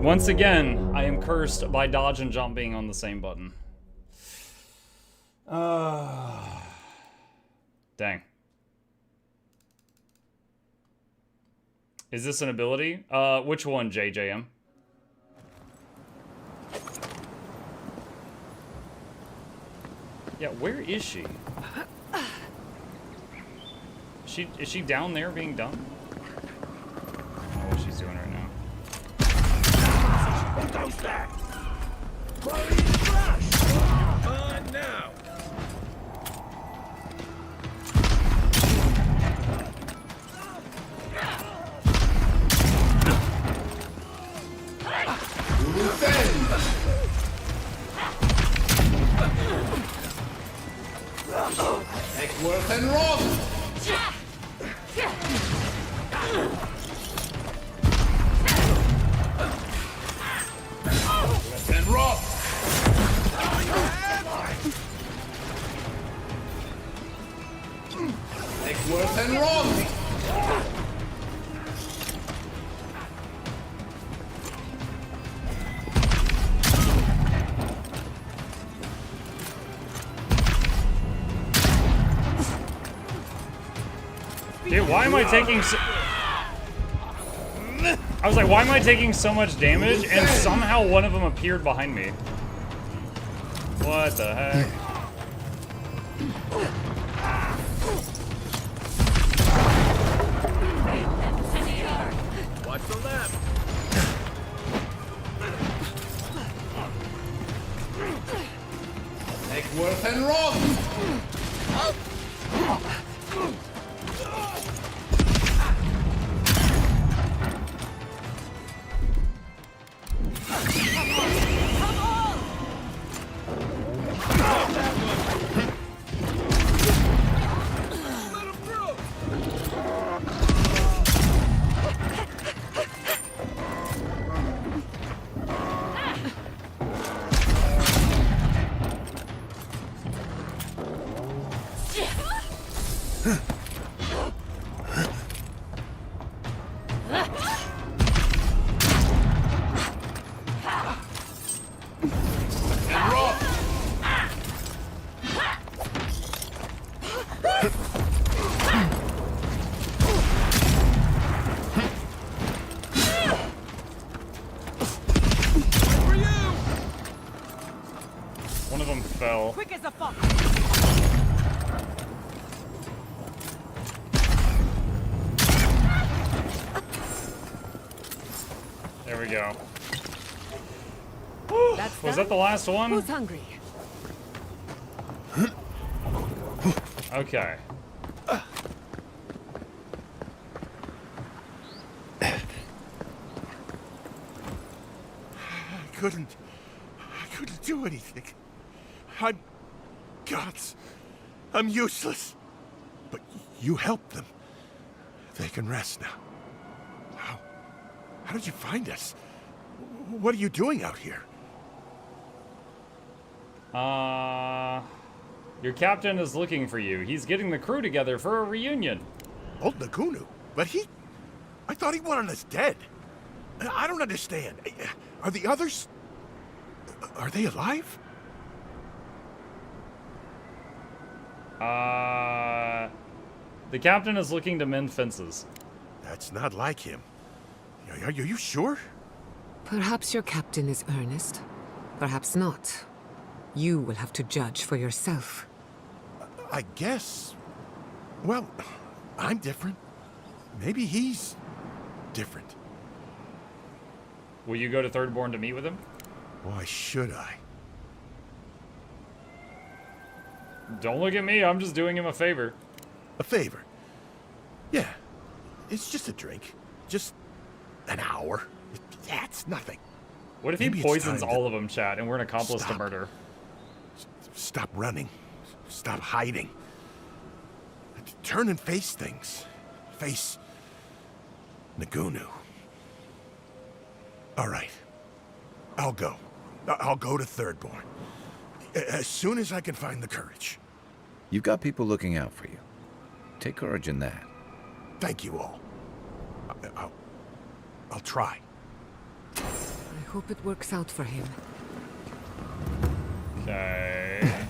Once again, I am cursed by dodge and jump being on the same button. Dang. Is this an ability? Which one, JJM? Yeah, where is she? Is she down there being done? I don't know what she's doing right now. Who goes there? On now! Eckworth and Ross! And Ross! Eckworth and Ross! Dude, why am I taking so... I was like, why am I taking so much damage? And somehow one of them appeared behind me. What the heck? Watch the left. Worth and wrong! One of them fell. Quick as a fox. There we go. That's Was done? that the last one? Who's hungry? Okay. I couldn't do anything. I'm gods. I'm useless. But you helped them. They can rest now. How did you find us? What are you doing out here? Your captain is looking for you. He's getting the crew together for a reunion. Old Nagunu? But I thought he wanted us dead. I don't understand. Are the others... Are they alive? The captain is looking to mend fences. That's not like him. Are you sure? Perhaps your captain is earnest. Perhaps not. You will have to judge for yourself. I guess... Well, I'm different. Maybe he's... different. Will you go to Thirdborn to meet with him? Why should I? Don't look at me, I'm just doing him a favor. A favor? Yeah. It's just a drink. Just an hour. Yeah, it's nothing. What if he poisons all of them, chat, and we're an accomplice to murder? Stop running. Stop hiding. Turn and face things. Face... Nagunu. All right. I'll go. I'll go to Thirdborn. As soon as I can find the courage. You've got people looking out for you. Take courage in that. Thank you all. I'll try. I hope it works out for him. Okay.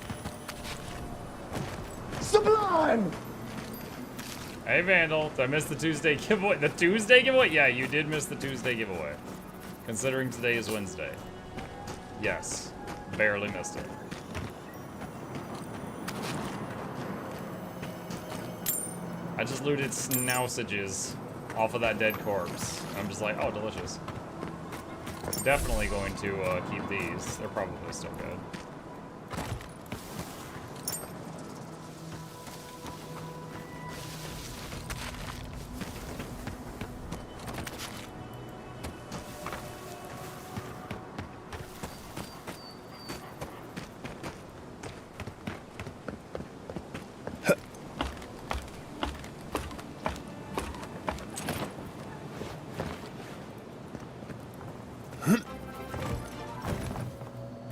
Sublime! Hey, Vandal, did I miss the Tuesday giveaway? The Tuesday giveaway? Yeah, you did miss the Tuesday giveaway. Considering today is Wednesday. Yes. Barely missed it. I just looted snousages off of that dead corpse. I'm just like, oh, delicious. Definitely going to keep these. They're probably still good.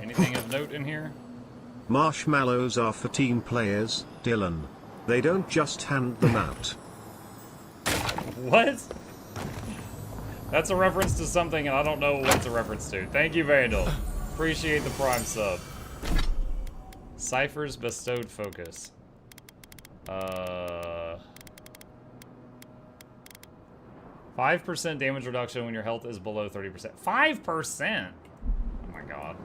Anything of note in here? Marshmallows are for team players, Dylan. They don't just hand them out. What? That's a reference to something, and I don't know what it's a reference to. Thank you, Vandal. Appreciate the Prime sub. Cypher's bestowed focus. 5% damage reduction when your health is below 30%. 5%? Oh my god.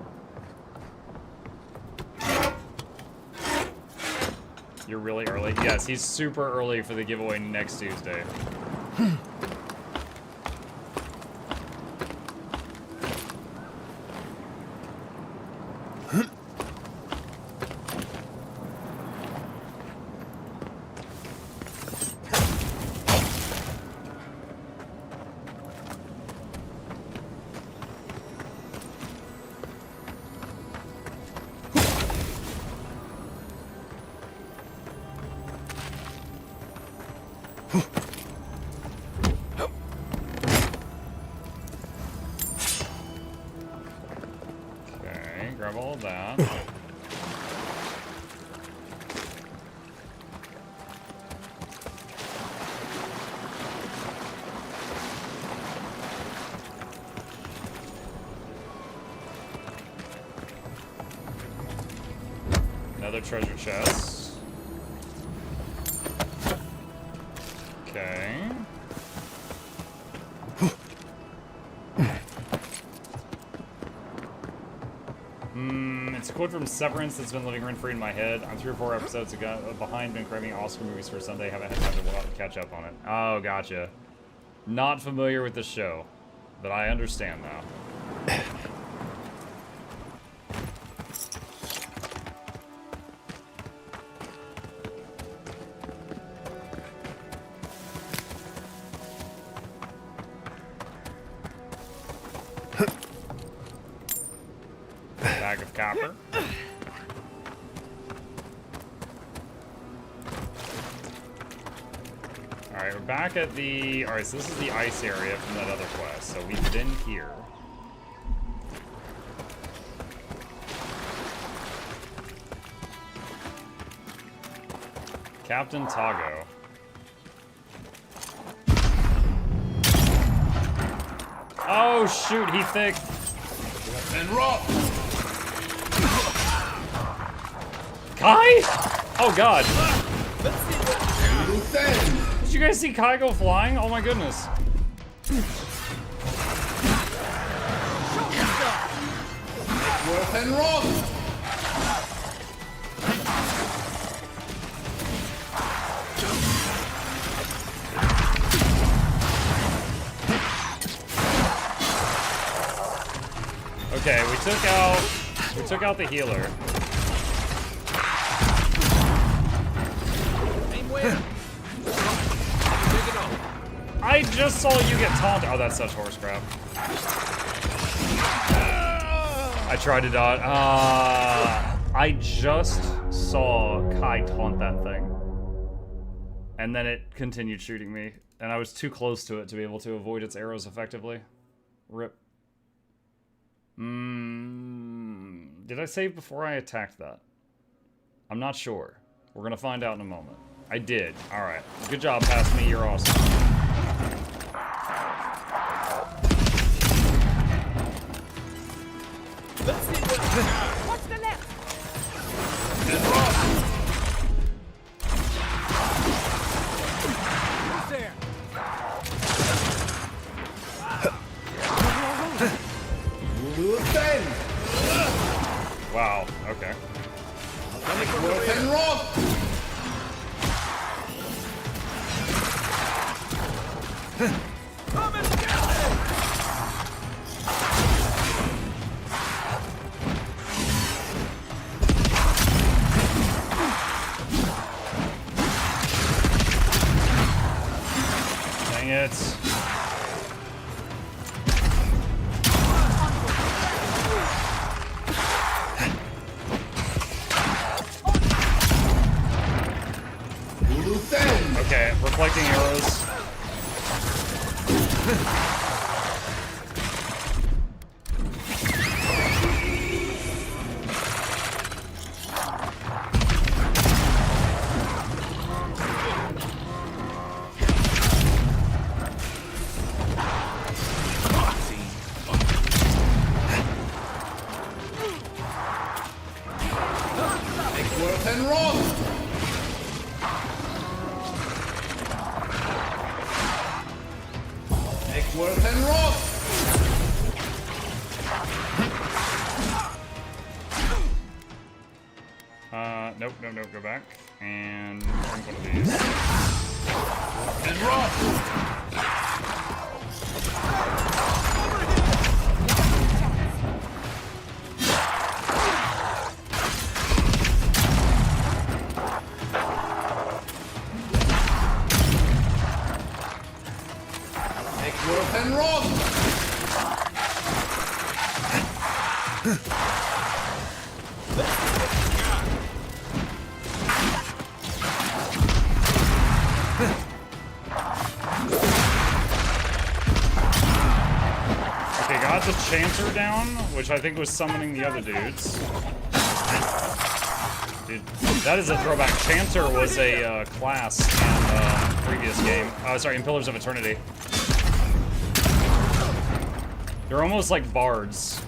You're really early? Yes, he's super early for the giveaway next Tuesday. grab all of that. Another treasure chest. Okay. It's a quote from Severance that's been living rent-free in my head. I'm 3 or 4 episodes ago behind, been craving Oscar movies for Sunday. Haven't had time to catch up on it. Oh, gotcha. Not familiar with the show, but I understand now. Bag of copper. Alright, we're back at the... Alright, so this is the ice area from that other quest. So we've been here. Captain Tago. Oh shoot, he thick. And rock. Kai? Oh god. Did you guys see Kai go flying? Oh my goodness. Worth and rock. Okay, we took out the healer. I just saw you get taunted. Oh, that's such horse crap. I tried to dodge. I just saw Kai taunt that thing. And then it continued shooting me. And I was too close to it to be able to avoid its arrows effectively. Rip. Did I save before I attacked that? I'm not sure. We're gonna find out in a moment. I did. Alright. Good job, pass me. You're awesome. Let's see what you got. What's the next? Who's there? Wow, okay. Come and get it! Dang it. Okay, reflecting arrows. Nope, go back. And drink one of these. And rock. Worth and rock. Okay, gotcha. the Chanter down, which I think was summoning the other dudes. Dude, that is a throwback. Chanter was a class in previous game. Sorry, in Pillars of Eternity. They're almost like bards.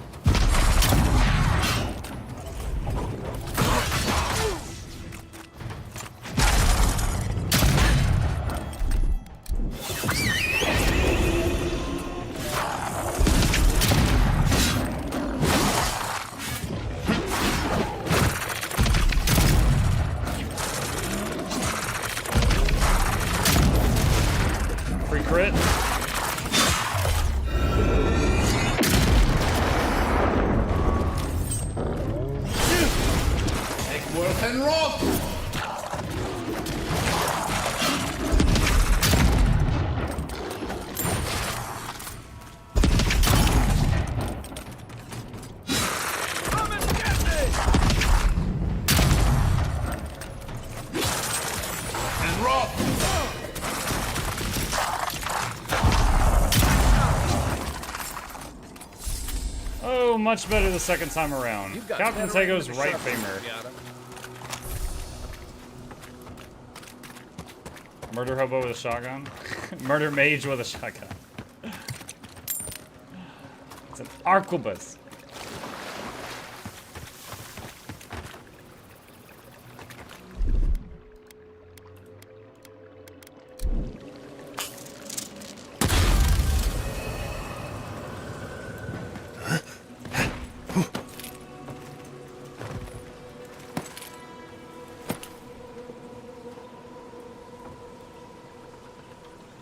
Free crit. And rock! Come and get me! And rock! Oh, much better the second time around. Captain Tego's right femur. Murder hobo with a shotgun? Murder mage with a shotgun. It's an arquebus.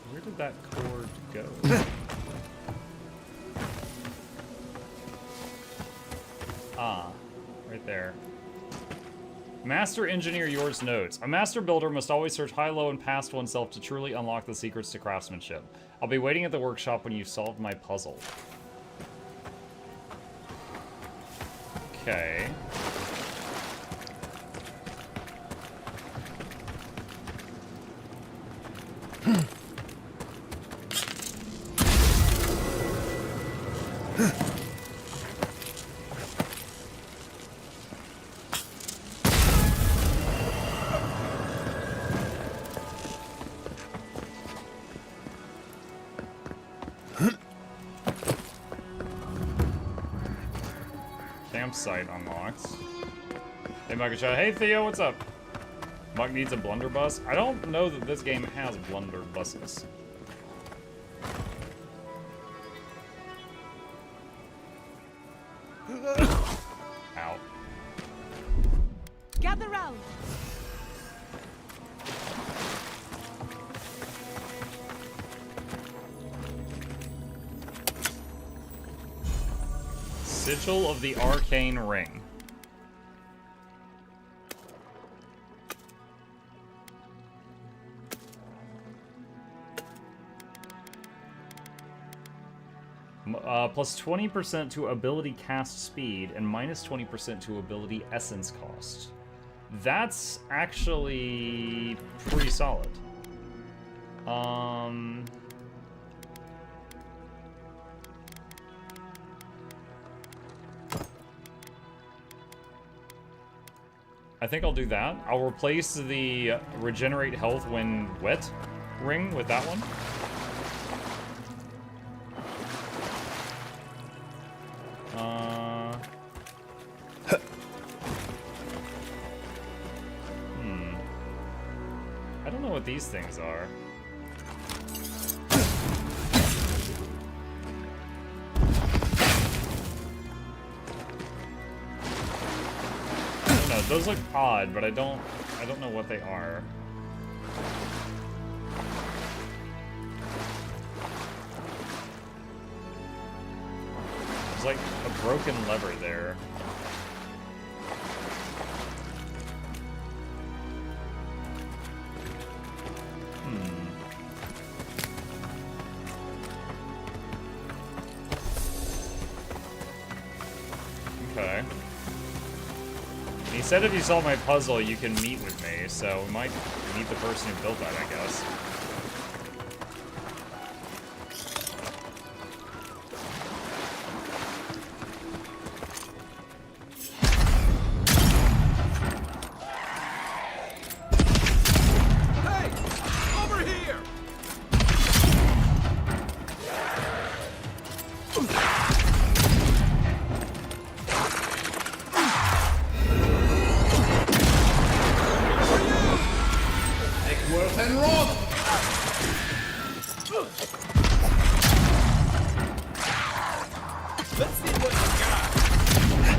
Where did that cord go? Ah, right there. Master engineer yours notes. A master builder must always search high, low, and past oneself to truly unlock the secrets to craftsmanship. I'll be waiting at the workshop when you've solved my puzzle. Okay. Campsite unlocked. Hey, Mugashot. Hey, Theo, what's up? Mug needs a blunderbuss. I don't know that this game has blunderbusses. Ow. Gather round. Sigil of the Arcane Ring. Plus 20% to ability cast speed and minus 20% to ability essence cost. That's actually pretty solid. I think I'll do that. I'll replace the regenerate health when wet ring with that one. I don't know what these things are. I don't know. Those look odd, but I don't know what they are. There's like a broken lever there. Okay. He said if you solve my puzzle, you can meet with me, so we might meet the person who built that, I guess.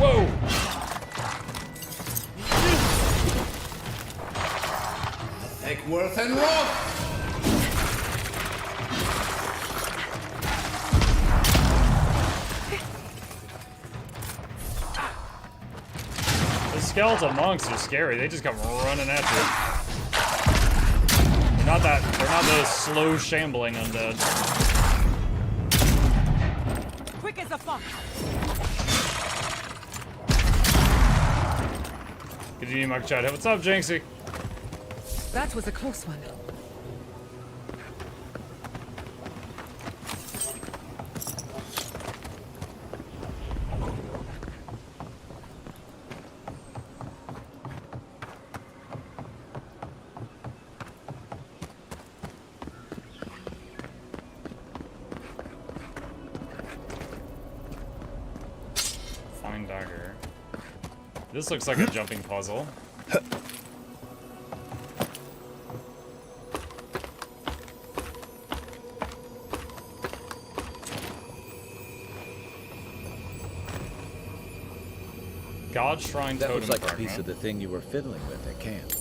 Whoa! Eckworth and Roth! The skeletal monks are scary. They just come running at you. They're not those slow shambling undead. Quick as a fox. Good evening, Mike Chad. What's up, Jinxie? That was a close one. Fine dagger. This looks like a jumping puzzle. God Shrine That Totem was like a fragment. piece of the thing you were fiddling with at camp.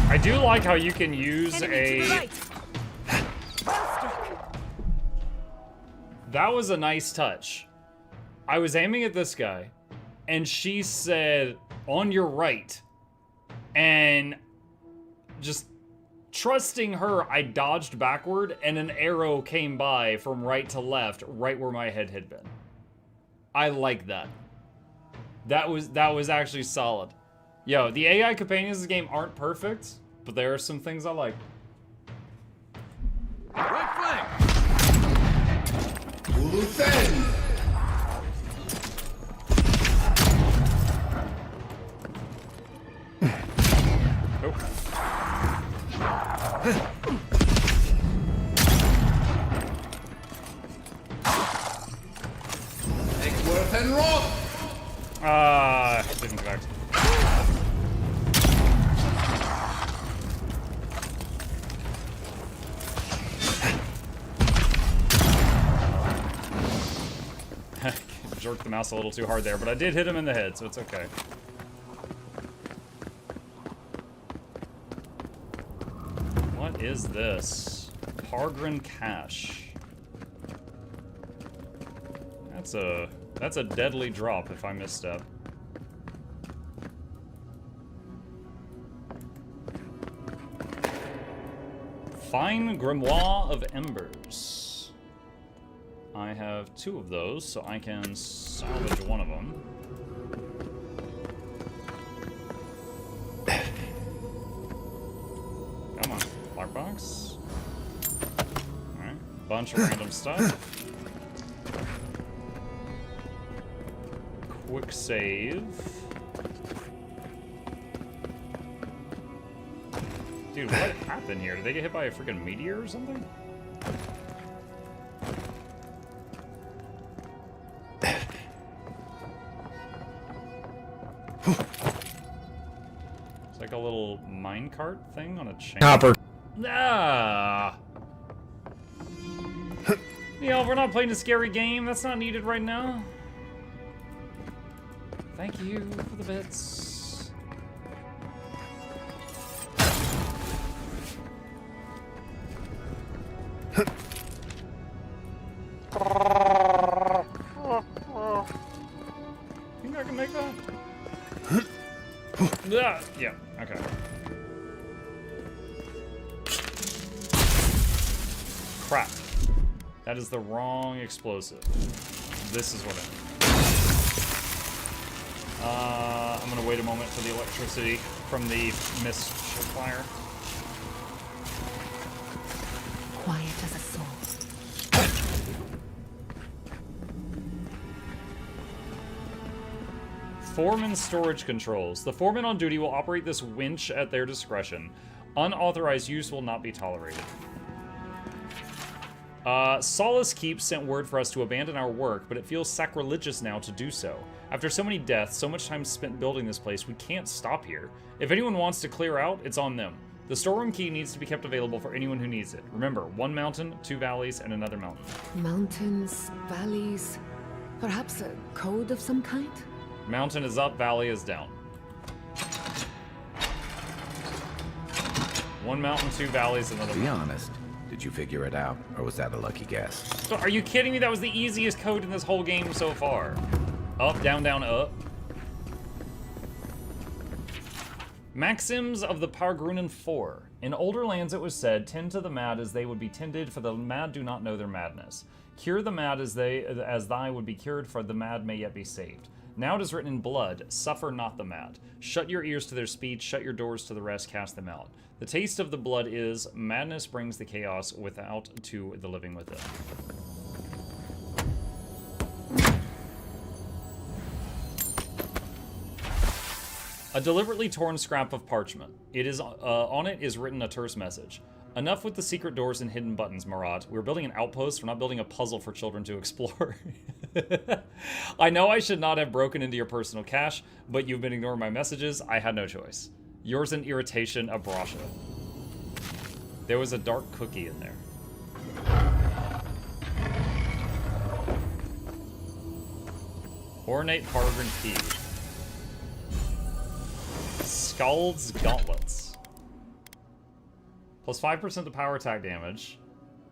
I do like how you can use a... That was a nice touch. I was aiming at this guy, and she said, on your right. And just trusting her, I dodged backward, and an arrow came by from right to left, right where my head had been. I like that. That was actually solid. Yo, the AI companions in this game aren't perfect, but there are some things I like. Right flank! Uluthen! Eckworth and Roth! Didn't connect. Jerked the mouse a little too hard there, but I did hit him in the head, so it's okay. What is this? Pargrin Cache. That's a deadly drop if I misstep. Fine Grimoire of Embers. I have 2 of those, so I can salvage one of them. Come on, black box. Alright, bunch of random stuff. Quick save. Dude, what happened here? Did they get hit by a freaking meteor or something? It's like a little minecart thing on a chain. Copper. Ah! You know, we're not playing a scary game. That's not needed right now. Thank you for the bits. Think I can make that? Yeah, okay. Crap. That is the wrong explosive. This is what I need. I'm gonna wait a moment for the electricity from the mist fire. Quiet as a soul. Foreman storage controls. The foreman on duty will operate this winch at their discretion. Unauthorized use will not be tolerated. Solace Keep sent word for us to abandon our work, but it feels sacrilegious now to do so. After so many deaths, so much time spent building this place, we can't stop here. If anyone wants to clear out, it's on them. The storeroom key needs to be kept available for anyone who needs it. Remember, 1 mountain, 2 valleys, and another mountain. Mountains, valleys, perhaps a code of some kind? Mountain is up, valley is down. 1 mountain, 2 valleys, another mountain. Be honest. Did you figure it out, or was that a lucky guess? So are you kidding me? That was the easiest code in this whole game so far. Up, down, down, up. Maxims of the Pargrunen 4. In older lands it was said, tend to the mad as they would be tended, for the mad do not know their madness. Cure the mad as thy would be cured, for the mad may yet be saved. Now it is written in blood, suffer not the mad. Shut your ears to their speech, shut your doors to the rest, cast them out. The taste of the blood is, madness brings the chaos without to the living within. A deliberately torn scrap of parchment. It is on it is written a terse message. Enough with the secret doors and hidden buttons, Marat. We're building an outpost. We're not building a puzzle for children to explore. I know I should not have broken into your personal cache, but you've been ignoring my messages. I had no choice. Yours in irritation, Abrasha. There was a dark cookie in there. Ornate Pargrin Key. Scald's Gauntlets. Plus 5% to power attack damage.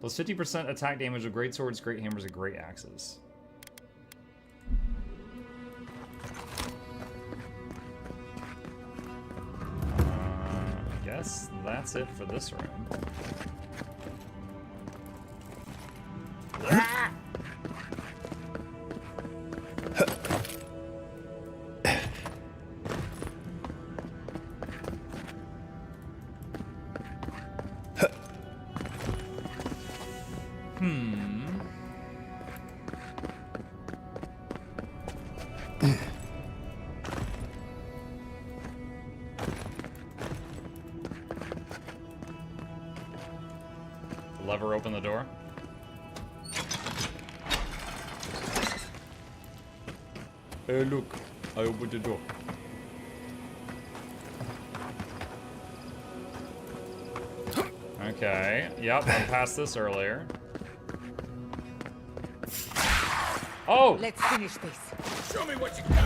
Plus 50% attack damage of great swords, great hammers, and great axes. I guess that's it for this room. Lever open the door. Hey, look, I opened the door. Okay, yep, I passed this earlier. Oh! Let's finish this. Show me what you got.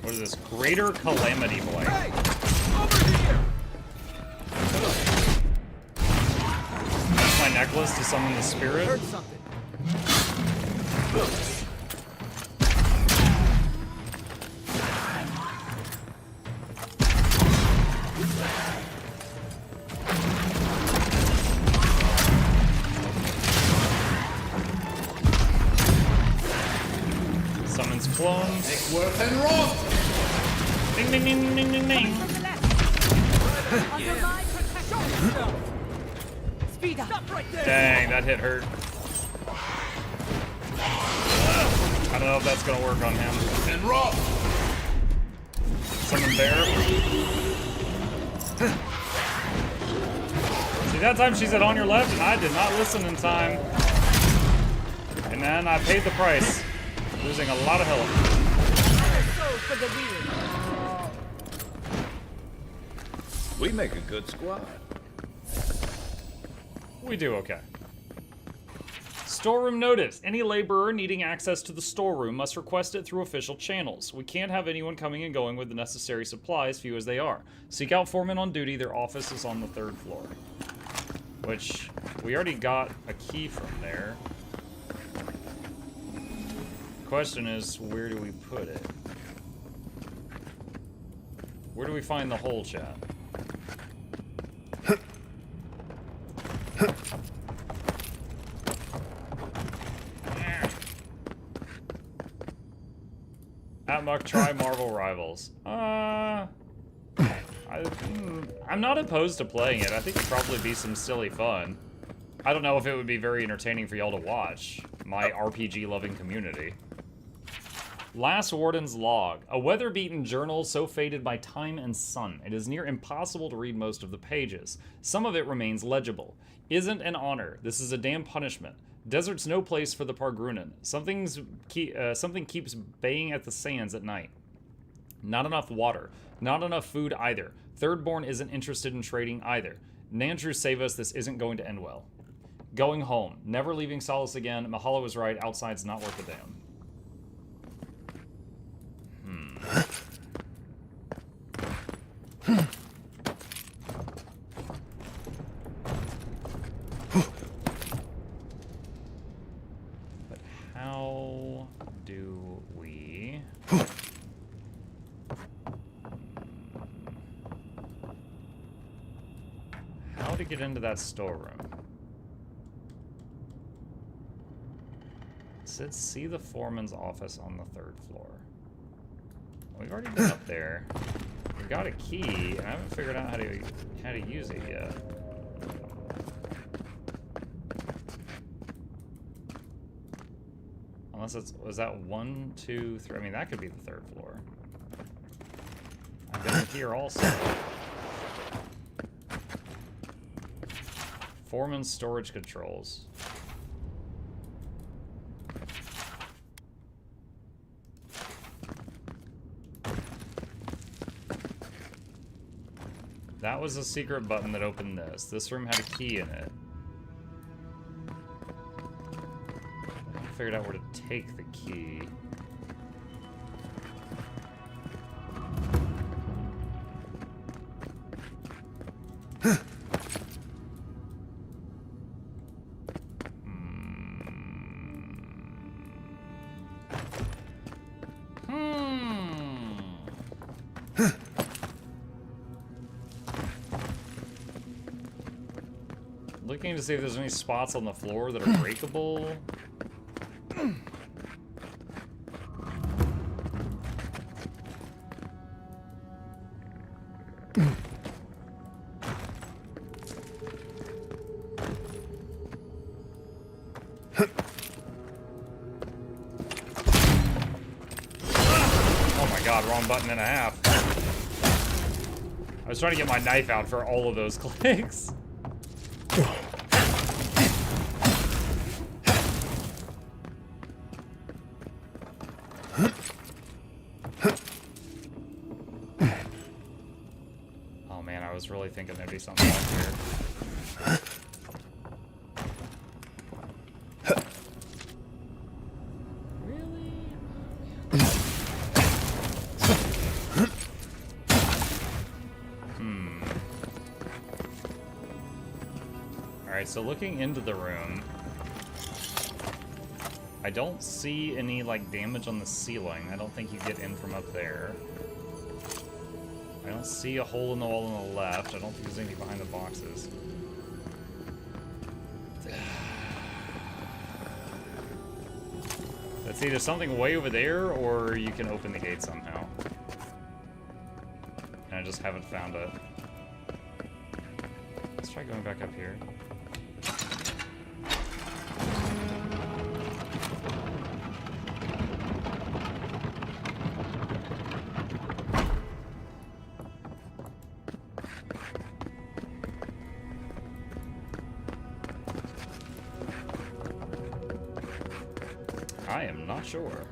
What is this? Greater Calamity Blade. Hey! Over here! That's my necklace to summon the spirit. Heard something. Summons clones. Make worth and wrong. Ding ding ding ding ding ding. Under my protection. Speed up. Stop right there. Dang, that hit hurt. I don't know if that's gonna work on him. And roll. Summon bear. See, that time she said on your left, and I did not listen in time. And then I paid the price, losing a lot of health. For the wheel. We make a good squad. We do okay. Storeroom notice. Any laborer needing access to the storeroom must request it through official channels. We can't have anyone coming and going with the necessary supplies, few as they are. Seek out foremen on duty. Their office is on the 3rd floor. Which, we already got a key from there. Question is, where do we put it? Where do we find the hole, chat? Muck, try Marvel Rivals. I'm not opposed to playing it. I think it'd probably be some silly fun. I don't know if it would be very entertaining for y'all to watch. My RPG-loving community. Last Warden's Log. A weather-beaten journal so faded by time and sun, it is near impossible to read most of the pages. Some of it remains legible. Isn't an honor. This is a damn punishment. Desert's no place for the Pargrunan. Something keeps baying at the sands at night. Not enough water. Not enough food either. Thirdborn isn't interested in trading either. Nandrew, save us. This isn't going to end well. Going home. Never leaving Solace again. Mahalo was right. Outside's not worth a damn. But how do we... How to get into that storeroom? It said see the foreman's office on the 3rd floor. We've already been up there. We've got a key, and I haven't figured out how to use it yet. Unless it's, was that 1, 2, 3? I mean, that could be the 3rd floor. I've been here also. Foreman's storage controls. That was a secret button that opened this. This room had a key in it. I figured out where to take the key. Looking to see if there's any spots on the floor that are breakable. Oh my god, wrong button and a half. I was trying to get my knife out for all of those clicks. Oh man, I was really thinking there'd be something out here. Alright, so looking into the room, I don't see any, like, damage on the ceiling. I don't think you get in from up there. I don't see a hole in the wall on the left. I don't think there's anything behind the boxes. Let's see, there's something way over there, or you can open the gate somehow. And I just haven't found it. Let's try going back up here. I am not sure.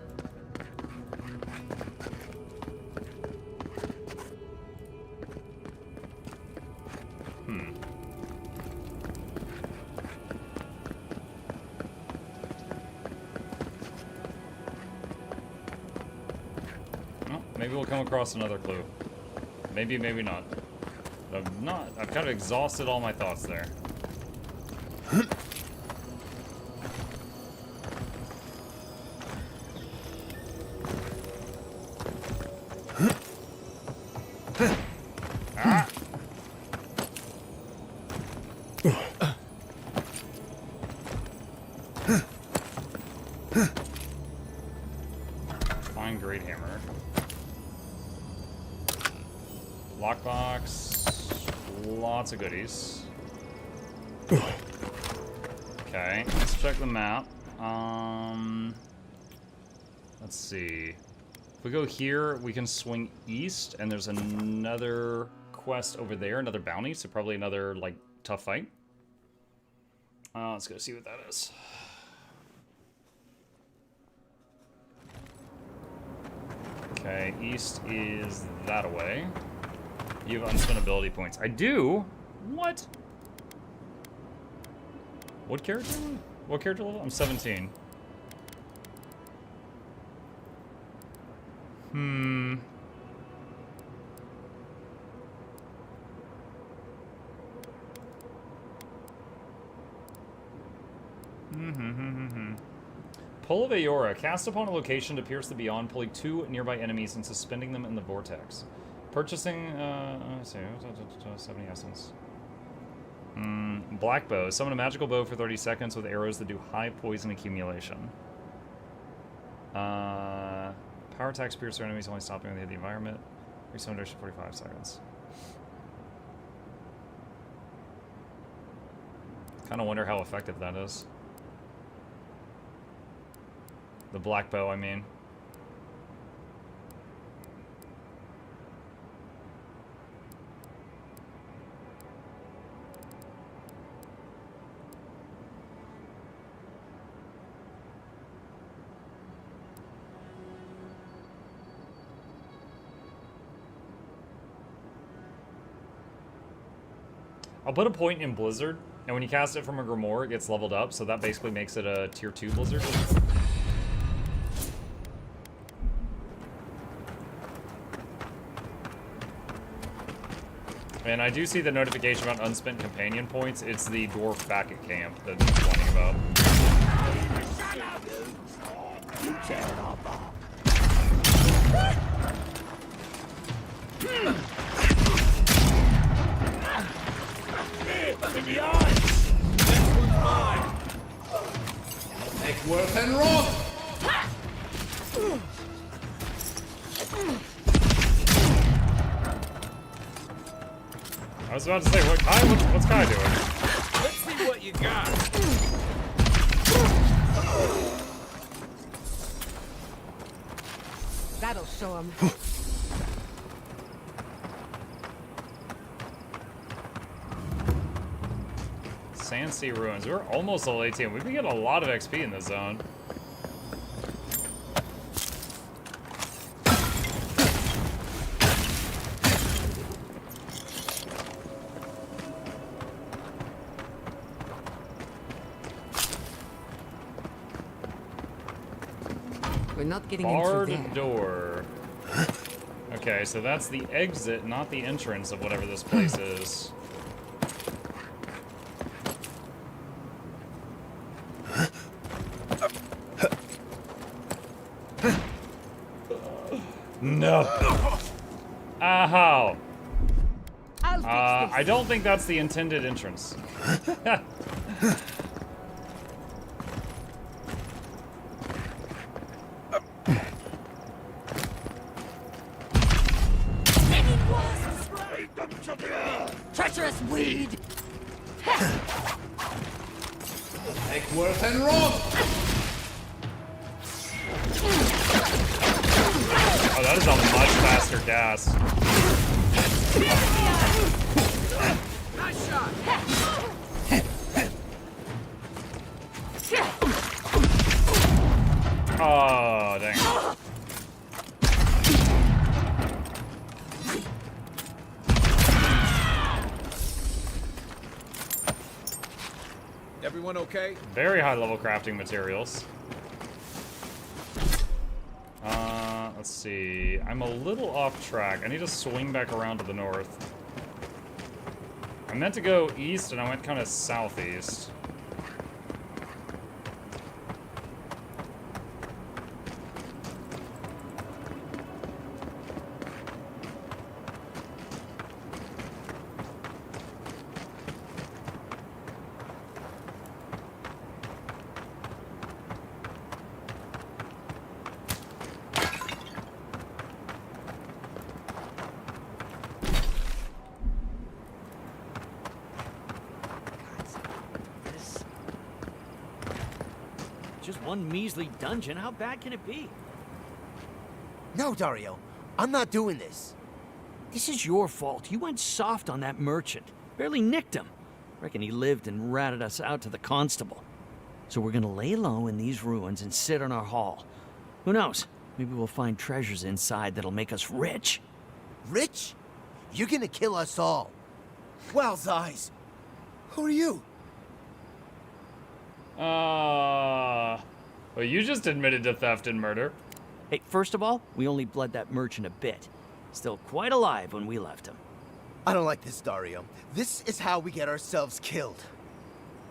Well, maybe we'll come across another clue. Maybe, maybe not. But I've kind of exhausted all my thoughts there. great hammer. Lockbox. Lots of goodies. Okay, let's check the map. Let's see. If we go here, we can swing east, and there's another quest over there, another bounty, so probably another, like, tough fight. Let's go see what that is. Okay, east is that away. You have unspent ability points. I do? What? What character? What character level? I'm 17. Pull of Aora. Cast upon a location to pierce the beyond, pulling 2 nearby enemies and suspending them in the vortex. Purchasing, let's see, 70 essence. Black bow. Summon a magical bow for 30 seconds with arrows that do high poison accumulation. Power attacks pierce their enemies, only stopping when they hit the environment. Resummon duration 45 seconds. Kind of wonder how effective that is. The black bow, I mean. I'll put a point in Blizzard, and when you cast it from a Grimoire, it gets leveled up, so that basically makes it a tier 2 Blizzard. And I do see the notification about unspent companion points. It's the dwarf back at camp that I'm whining about. In the eyes! Next one's mine! Neckworth and Roth! I was about to say, what's Kai doing? Let's see what you got! That'll show him. Sandsea Ruins. We're almost level 18. We've been getting a lot of XP in this zone. We're not getting Barred in through there. door. Okay, so that's the exit, not the entrance of whatever this place is. No. Ow. I don't think that's the intended entrance. Treacherous weed! Neckworth and Roth! Oh, that is a much faster gas. Nice shot! Oh, dang. Everyone okay? Very high level crafting materials. Let's see. I'm a little off track. I need to swing back around to the north. I meant to go east and I went kind of southeast. Just one measly dungeon. How bad can it be? No, Dario. I'm not doing this. This is your fault. You went soft on that merchant. Barely nicked him. Reckon he lived and ratted us out to the constable. So we're gonna lay low in these ruins and sit on our haul. Who knows? Maybe we'll find treasures inside that'll make us rich. Rich? You're gonna kill us all. Wow's eyes. Who are you? Well, you just admitted to theft and murder. Hey, first of all, we only bled that merchant a bit. Still quite alive when we left him. I don't like this, Dario. This is how we get ourselves killed.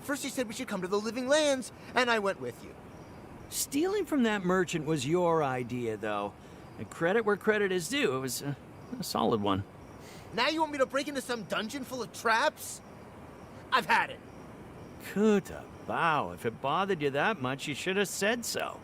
First you said we should come to the Living Lands, and I went with you. Stealing from that merchant was your idea, though. And credit where credit is due. It was a solid one. Now you want me to break into some dungeon full of traps? I've had it. Good avow. If it bothered you that much, you should have said so.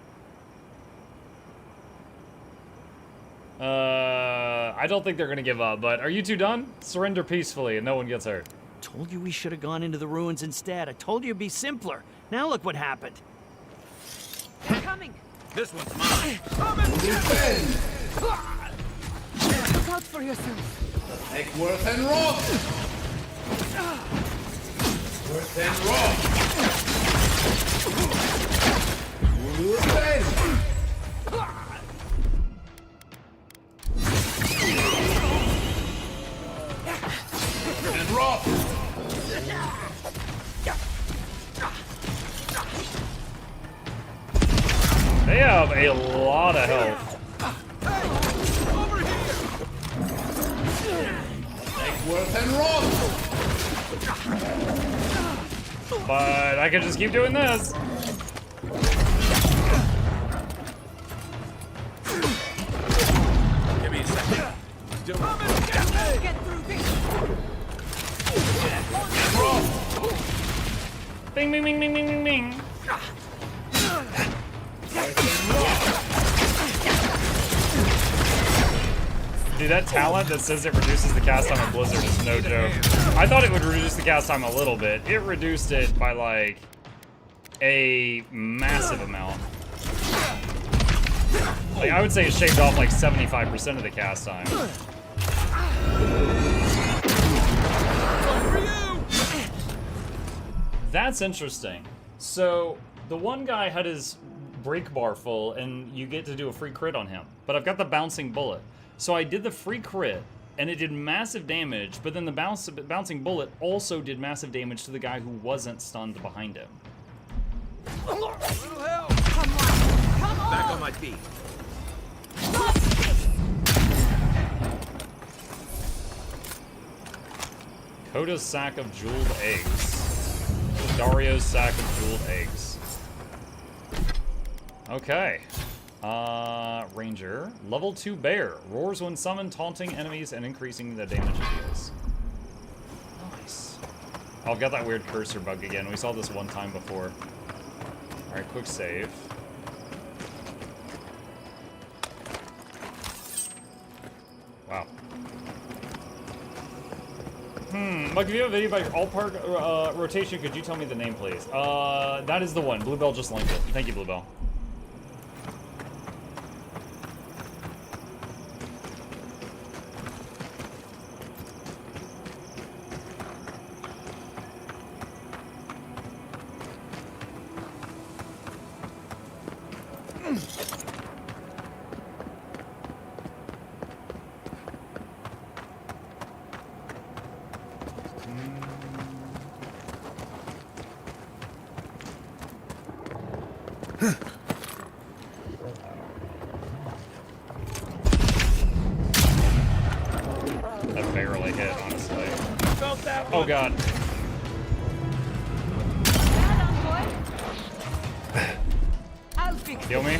I don't think they're gonna give up, but are you two done? Surrender peacefully and no one gets hurt. Told you we should have gone into the ruins instead. I told you it'd be simpler. Now look what happened. They're coming! This one's mine. Defend! Look out for yourself. Take Worth and Rob! Worth and Rob! Defend! And Rob! They have a lot of health. Over here! Take Worth and Rob! But I can just keep doing this. Give me a second. Get through this! Bing, bing, bing, bing, bing, bing, bing. Dude, that talent that says it reduces the cast time of Blizzard is no joke. I thought it would reduce the cast time a little bit. It reduced it by like a massive amount. Like I would say it shaved off like 75% of the cast time. That's interesting. So the one guy had his break bar full and you get to do a free crit on him. But I've got the bouncing bullet. So I did the free crit and it did massive damage, but then the bouncing bullet also did massive damage to the guy who wasn't stunned behind him. Little help! Come on! Come on! Back on my feet. Coda's sack of jeweled eggs. Dario's sack of jeweled eggs. Okay. Ranger. Level 2 bear. Roars when summoned, taunting enemies and increasing the damage it deals. Nice. Oh, I've got that weird cursor bug again. We saw this one time before. Alright, quick save. Wow. Mug, if you have a video about your all-park rotation, could you tell me the name, please? That is the one. Bluebell just linked it. Thank you, Bluebell. That barely hit, honestly. Felt that Oh one. god. I'll fix Heal me.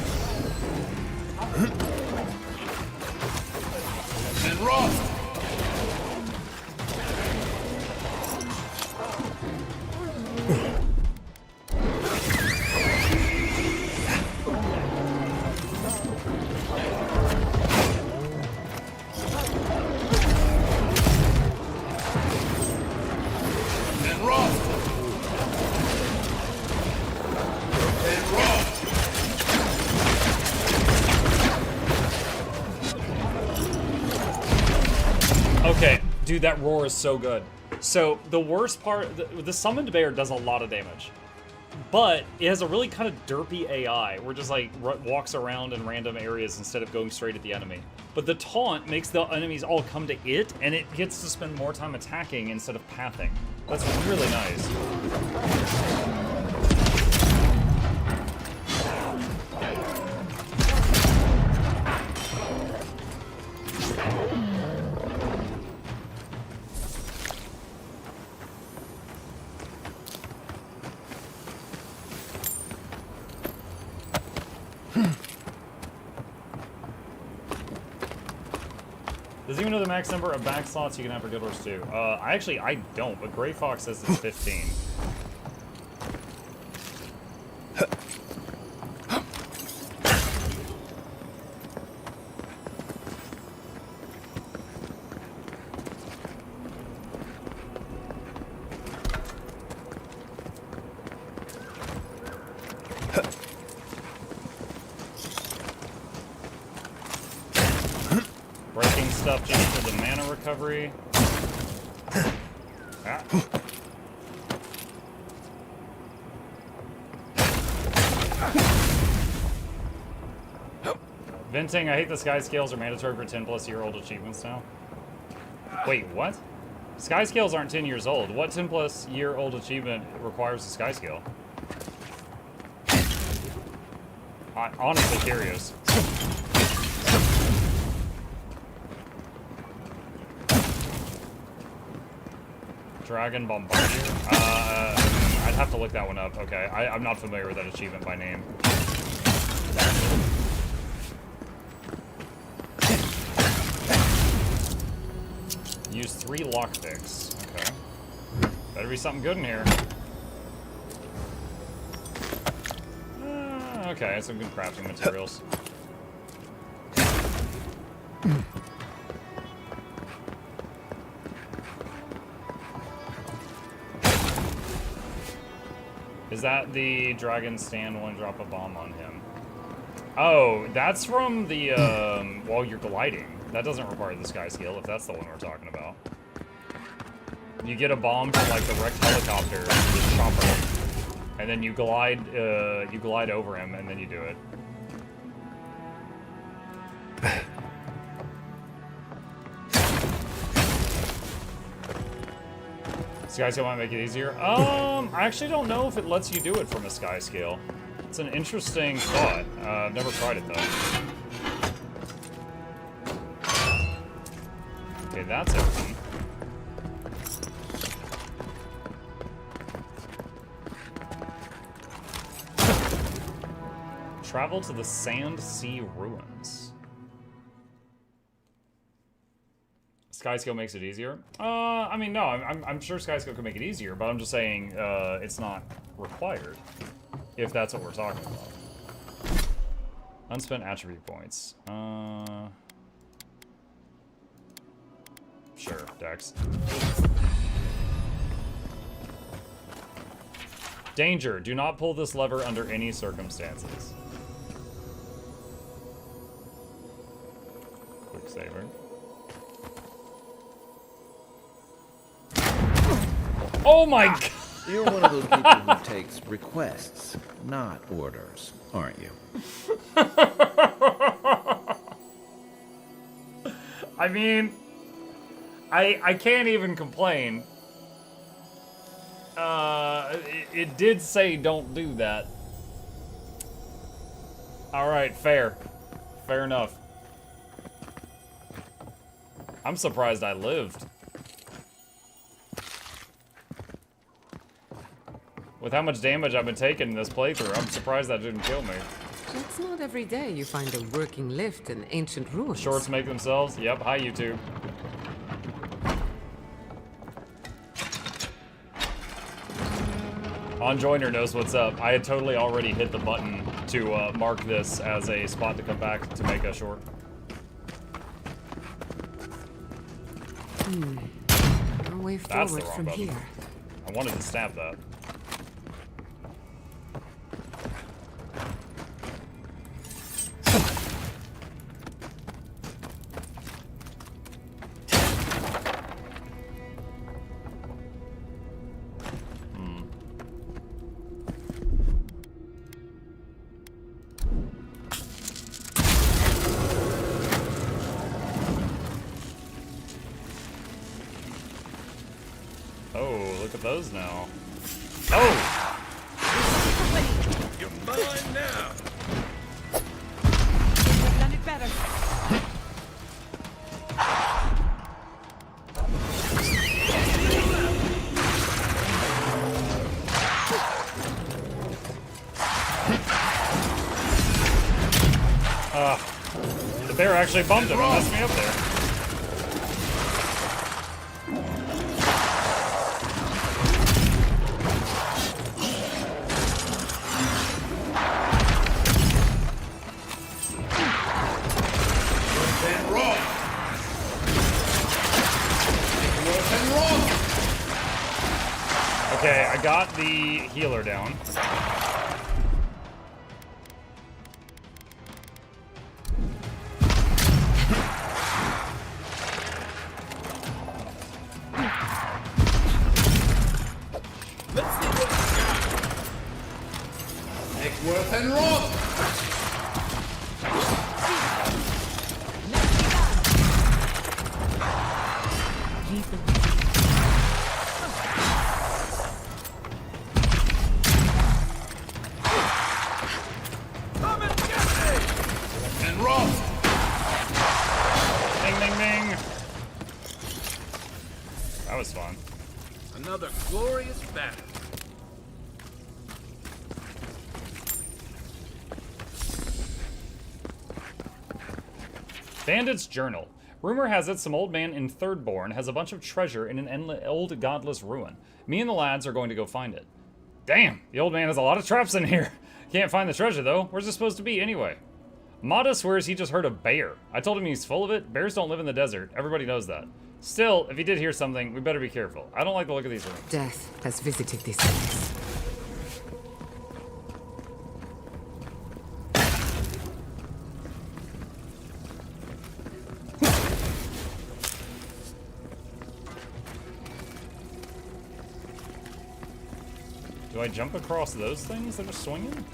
And Rob! And Rob! And Rob! Dude, that roar is so good. So the worst part, the summoned bear does a lot of damage, but it has a really kind of derpy AI where it just like walks around in random areas instead of going straight at the enemy. But the taunt makes the enemies all come to it, and it gets to spend more time attacking instead of pathing. That's really nice. Does anyone know the max number of back slots you can have for Guild Wars 2? I don't, but Grey Fox says it's 15. Breaking stuff just for the mana recovery. Ah. Venting, I hate the sky scales are mandatory for 10-plus-year-old achievements now. Wait, what? Sky scales aren't 10 years old. What 10-plus-year-old achievement requires a sky scale? I'm honestly curious. Dragon Bombardier? I'd have to look that one up. Okay, I'm not familiar with that achievement by name. Use 3 lockpicks. Okay. Better be something good in here. Okay, some good crafting materials. Is that the dragon stand one? Drop a bomb on him. Oh, that's from the, while you're gliding. That doesn't require the sky skill, if that's the one we're talking about. You get a bomb from, like, the wrecked helicopter, the chopper, and then you glide over him, and then you do it. Sky scale might make it easier. I actually don't know if it lets you do it from a sky scale. It's an interesting thought. I've never tried it though. Okay, that's open. Travel to the Sand Sea Ruins. Sky scale makes it easier? I mean, no, I'm sure sky scale can make it easier, but I'm just saying it's not required, if that's what we're talking about. Unspent attribute points. Sure, Dex. Danger, do not pull this lever under any circumstances. Quick saver. Oh my god! You're one of those people who takes requests, not orders, aren't you? I mean, I can't even complain. It did say don't do that. Alright, fair. Fair enough. I'm surprised I lived. With how much damage I've been taking in this playthrough, I'm surprised that didn't kill me. It's not every day you find a working lift in ancient ruins. Shorts make themselves? Yep, hi YouTube. OnJoiner knows what's up. I had totally already hit the button to mark this as a spot to come back to make a short. No way That's the forward wrong from button. here. I wanted to stab that. look at those now. Oh! You're mine now. I've done it better. The bear actually bumped him and messed me up there. Okay, I got the healer down. Let's see what you got. Eckworth and Roth! Come and get me! And Roth! Ding, ding, ding. That was fun. Another glorious battle. Bandit's Journal. Rumor has it some old man in Thirdborn has a bunch of treasure in an old godless ruin. Me and the lads are going to go find it. Damn, the old man has a lot of traps in here. Can't find the treasure though. Where's it supposed to be anyway? Mata swears he just heard a bear. I told him he's full of it. Bears don't live in the desert. Everybody knows that. Still, if he did hear something, we better be careful. I don't like the look of these rooms. Death has visited this place. Do I jump across those things that are swinging?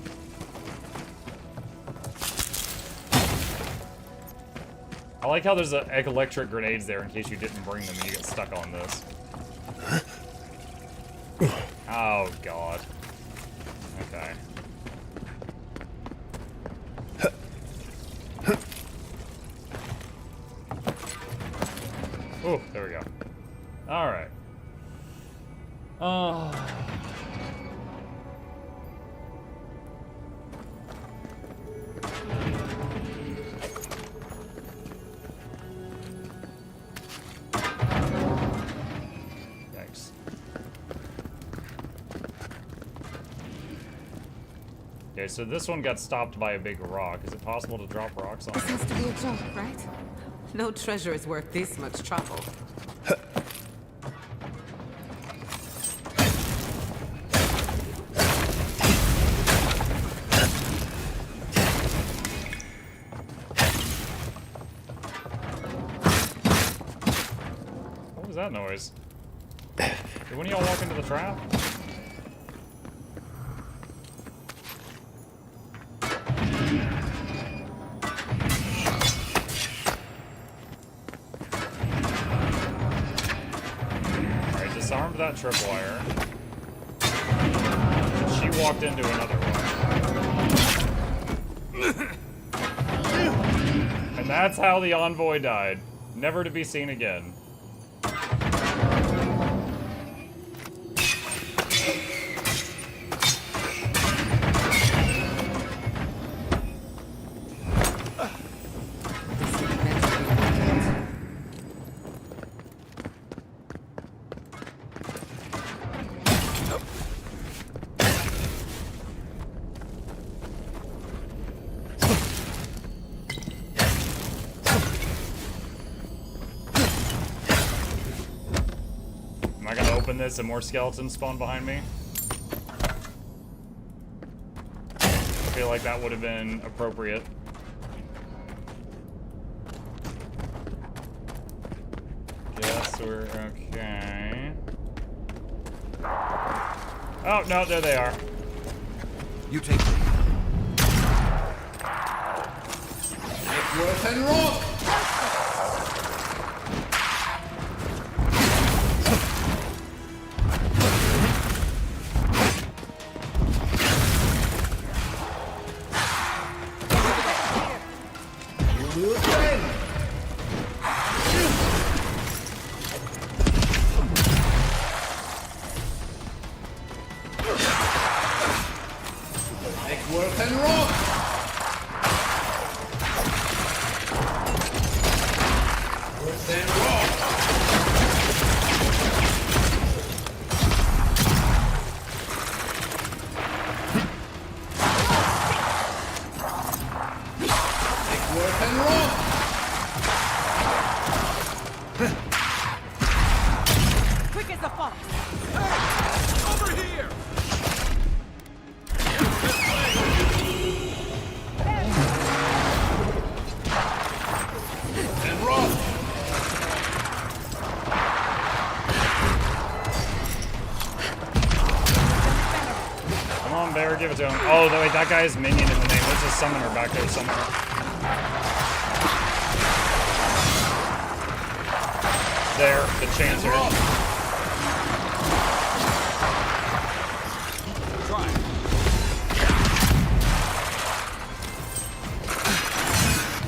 I like how there's electric grenades there in case you didn't bring them and you get stuck on this. Oh, God. Okay. Oh, there we go. Alright. Yikes. Okay, so this one got stopped by a big rock. Is it possible to drop rocks on This it? has to be a joke, right? No treasure is worth this much trouble. What was that noise? Did one of y'all walk into the trap? Alright, disarmed that tripwire. She walked into another one. And that's how the envoy died. Never to be seen again. Am I gonna open this and more skeletons spawn behind me? I feel like that would have been appropriate. Guess we're okay. Oh, no, there they are. You take me. Eckworth and Roth! Make work and rock! Work and rock! Make work and rock! Quick as a fox. Over here! And rock! Come on, Bear, give it to him. Oh, wait, that guy is minion in the name. There's a summoner back there somewhere. There, the Chancer. Try.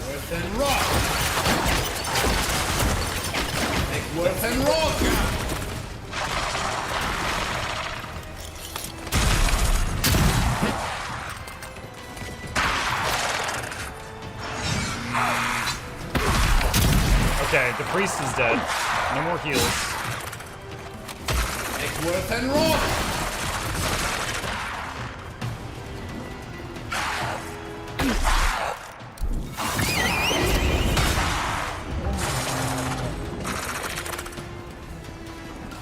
Work and rock! Make work and rock! Okay, the priest is dead. No more heals. Make work and rock!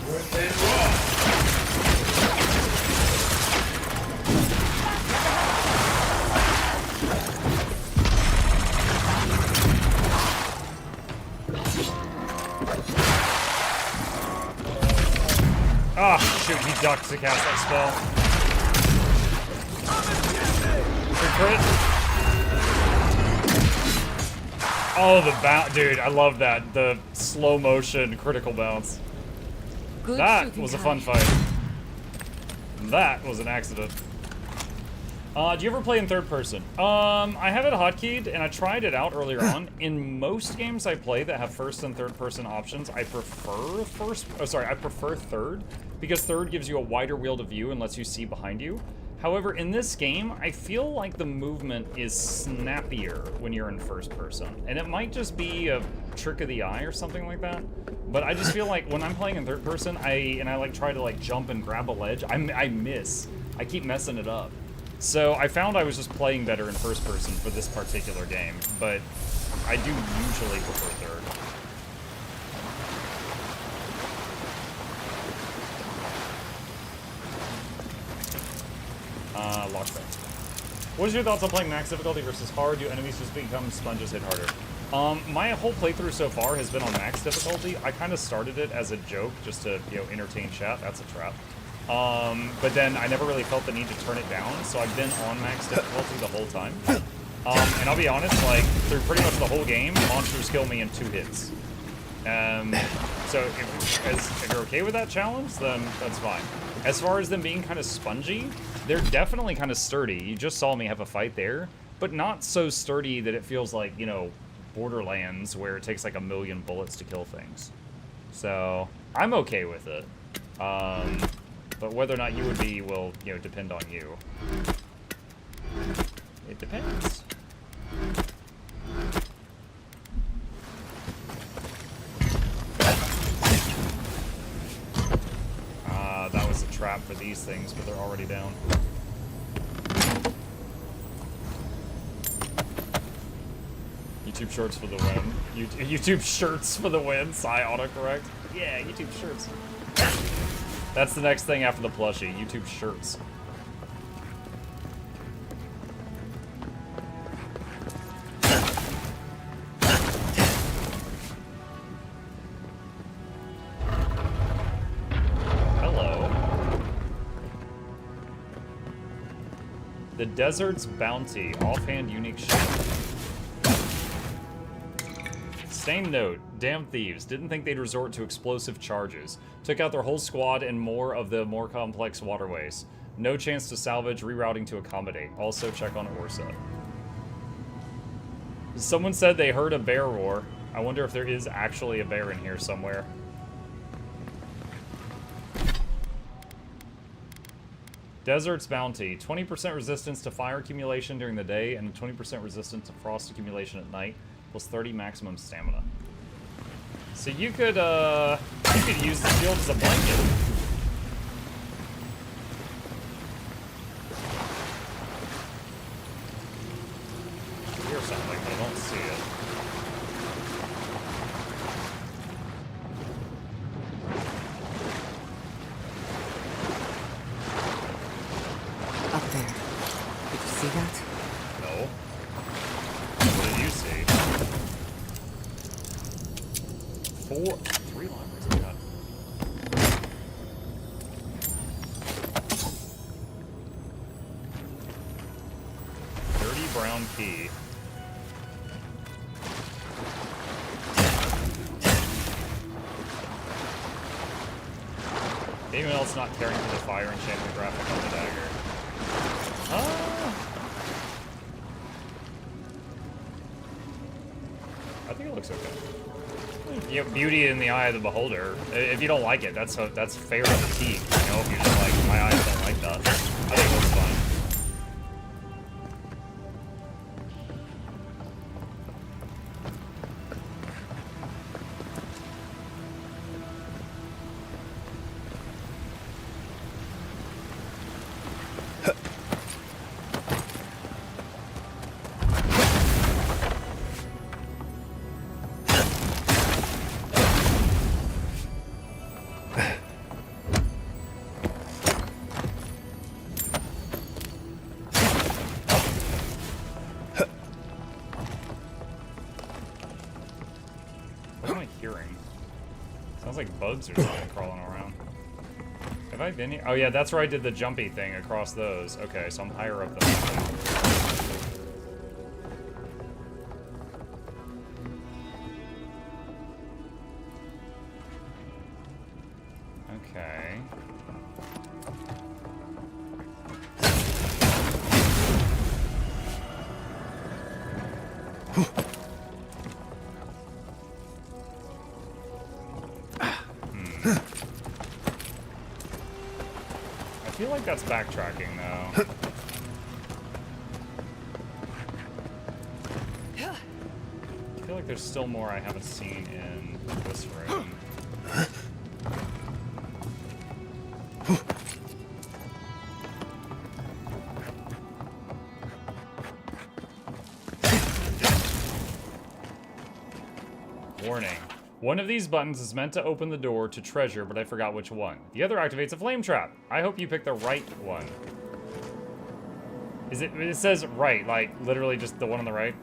Work and rock! Ah, shoot, he ducked to cast that spell. For crit. Oh, the bounce. Dude, I love that. The slow motion critical bounce. Good That shooting was a fun time. fight. That was an accident. Do you ever play in third person? I have it hotkeyed, and I tried it out earlier on. In most games I play that have first and third person options, I prefer I prefer third, because third gives you a wider field of view and lets you see behind you. However, in this game, I feel like the movement is snappier when you're in first person. And it might just be a trick of the eye or something like that. But I just feel like when I'm playing in third person, I like try to like jump and grab a ledge, I miss. I keep messing it up. So I found I was just playing better in first person for this particular game, but I do usually prefer third. Lockback. What is your thoughts on playing max difficulty versus hard? Do enemies just become sponges, hit harder? My whole playthrough so far has been on max difficulty. I kind of started it as a joke, just to, you know, entertain chat. That's a trap. But then I never really felt the need to turn it down, so I've been on max difficulty the whole time. And I'll be honest, like, through pretty much the whole game, monsters kill me in 2 hits. So if you're okay with that challenge, then that's fine. As far as them being kind of spongy, they're definitely kind of sturdy. You just saw me have a fight there, but not so sturdy that it feels like, you know, Borderlands, where it takes like 1,000,000 bullets to kill things. So I'm okay with it. But whether or not you would be will, you know, depend on you. It depends. That was a trap for these things, but they're already down. YouTube shorts for the win. YouTube shirts for the win. Sigh autocorrect. Yeah, YouTube shirts. That's the next thing after the plushie. YouTube shirts. Hello. The Desert's Bounty. Offhand unique ship. Same note. Damn thieves. Didn't think they'd resort to explosive charges. Took out their whole squad and more of the more complex waterways. No chance to salvage, rerouting to accommodate. Also check on Orsa. Someone said they heard a bear roar. I wonder if there is actually a bear in here somewhere. Desert's Bounty. 20% resistance to fire accumulation during the day and 20% resistance to frost accumulation at night, plus 30 maximum stamina. So you could use the shield as a blanket. I hear something, but I don't see it. Up there. Did you see that? No. What did you see? 3 libraries. Oh god. Dirty brown key. Anyone else not caring for the fire enchantment graphic on the dagger? I think it looks okay. You know, beauty in the eye of the beholder. If you don't like it, that's fair critique. You know, if you're just like, my eyes don't like that. I think it looks fine. Bugs or something crawling around. Have I been here? Oh yeah, that's where I did the jumpy thing across those. Okay, so I'm higher up than that. Okay. I feel like that's backtracking, though. I feel like there's still more I haven't seen in this room. Warning. One of these buttons is meant to open the door to treasure, but I forgot which one. The other activates a flame trap. I hope you pick the right one. Is it says right, like literally just the one on the right?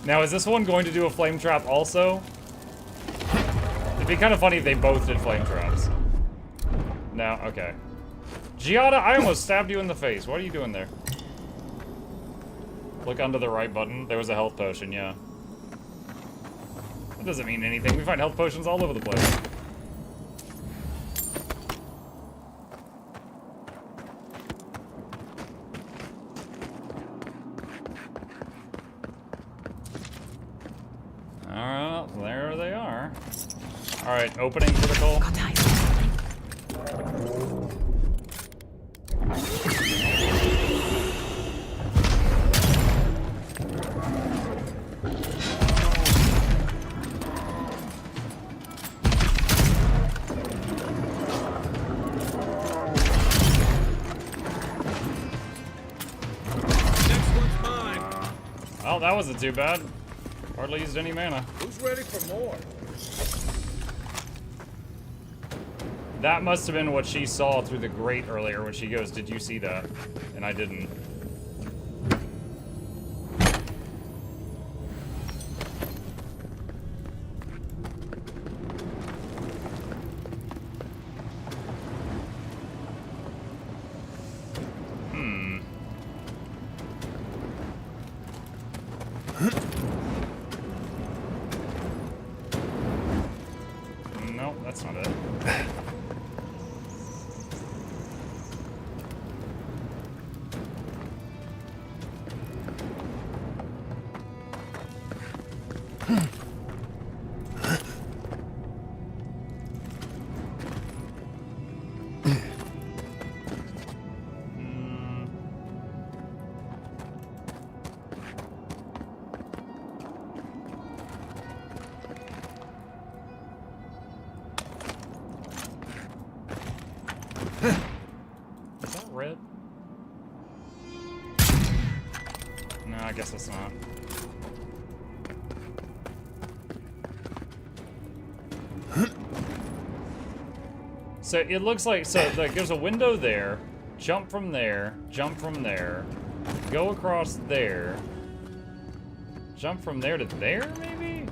Now, is this one going to do a flame trap also? It'd be kind of funny if they both did flame traps. No, okay. Giada, I almost stabbed you in the face. What are you doing there? Look under the right button. There was a health potion, yeah. That doesn't mean anything. We find health potions all over the place. Alright, there they are. Alright, opening critical. Well, that wasn't too bad. Hardly used any mana. Who's ready for more? That must have been what she saw through the grate earlier when she goes, "Did you see that?" And I didn't. No, that's not it. Is that red? No, I guess it's not. So it looks like, so like there's a window there, jump from there, go across there, jump from there to there, maybe?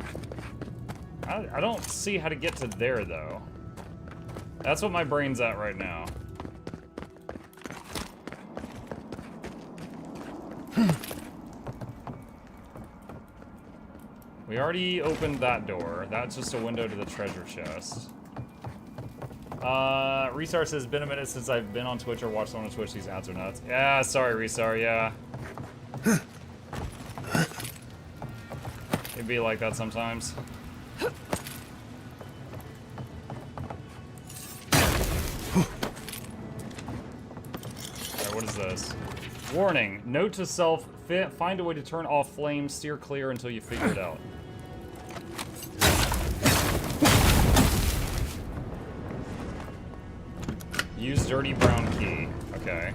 I don't see how to get to there, though. That's what my brain's at right now. We already opened that door. That's just a window to the treasure chest. Resar says, been a minute since I've been on Twitch or watched someone on Twitch. These ads are nuts. Yeah, sorry, Resar, yeah. It'd be like that sometimes. Alright, what is this? Warning, note to self, find a way to turn off flames, steer clear until you figure it out. Use dirty brown key. Okay.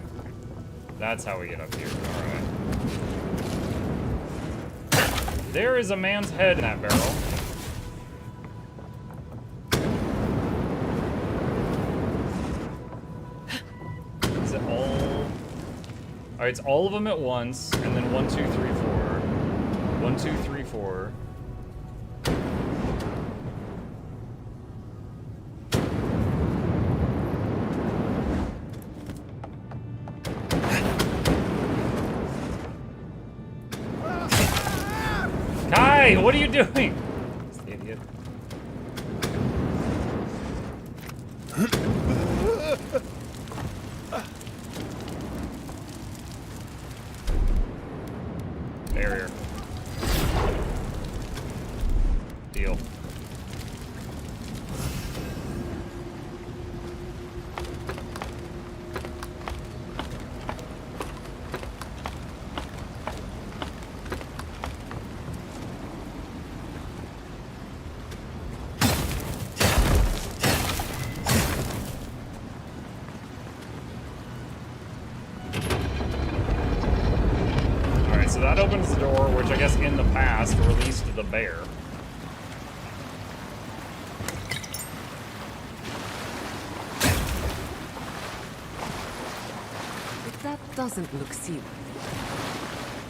That's how we get up here. Alright. There is a man's head in that barrel. Is it all? Alright, it's all of them at once, and then 1, 2, 3, 4. 1, 2, 3, 4. Kai, what are you doing? It's the idiot. Barrier. Deal. So that opens the door, which I guess in the past released the bear. But that doesn't look seaworthy.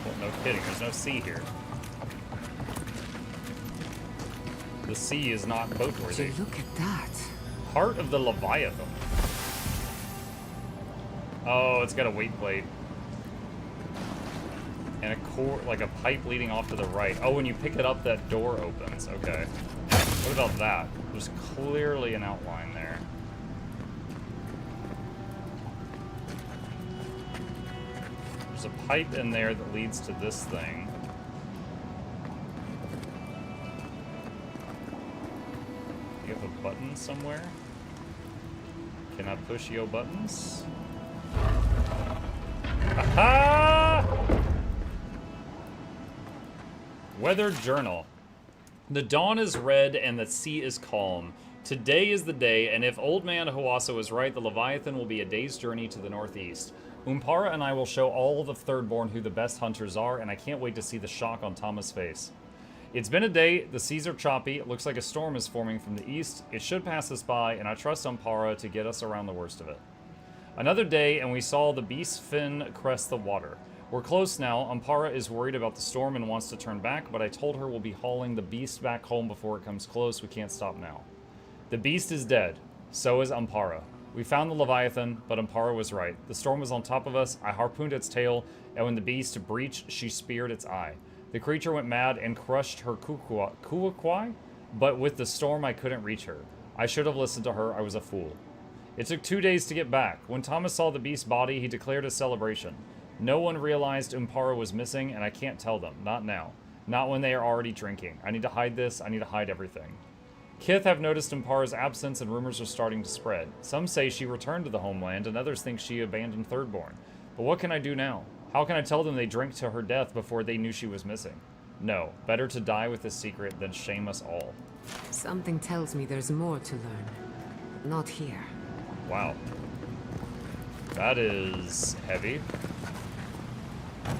Well, no kidding, there's no sea here. The sea is not boat-worthy. Look at that. Heart of the Leviathan. Oh, it's got a weight plate. And a core, like a pipe leading off to the right. Oh, when you pick it up, that door opens. Okay. What about that? There's clearly an outline there. There's a pipe in there that leads to this thing. You have a button somewhere? Can I push yo buttons? Aha! Weather Journal. The dawn is red and the sea is calm. Today is the day, and if Old Man Huasa is right, the Leviathan will be a day's journey to the northeast. Umpara and I will show all of the Thirdborn who the best hunters are, and I can't wait to see the shock on Tama's face. It's been a day, the seas are choppy, it looks like a storm is forming from the east. It should pass us by, and I trust Umpara to get us around the worst of it. Another day, and we saw the beast fin crest the water. We're close now. Umpara is worried about the storm and wants to turn back, but I told her we'll be hauling the beast back home before it comes close. We can't stop now. The beast is dead. So is Umpara. We found the Leviathan, but Umpara was right. The storm was on top of us. I harpooned its tail, and when the beast breached, she speared its eye. The creature went mad and crushed her kuakwai, but with the storm, I couldn't reach her. I should have listened to her. I was a fool. It took 2 days to get back. When Thomas saw the beast's body, he declared a celebration. No one realized Umpara was missing, and I can't tell them. Not now. Not when they are already drinking. I need to hide this. I need to hide everything. Kith have noticed Umpara's absence, and rumors are starting to spread. Some say she returned to the homeland, and others think she abandoned Thirdborn. But what can I do now? How can I tell them they drank to her death before they knew she was missing? No. Better to die with this secret than shame us all. Something tells me there's more to learn. Not here. Wow. That is heavy.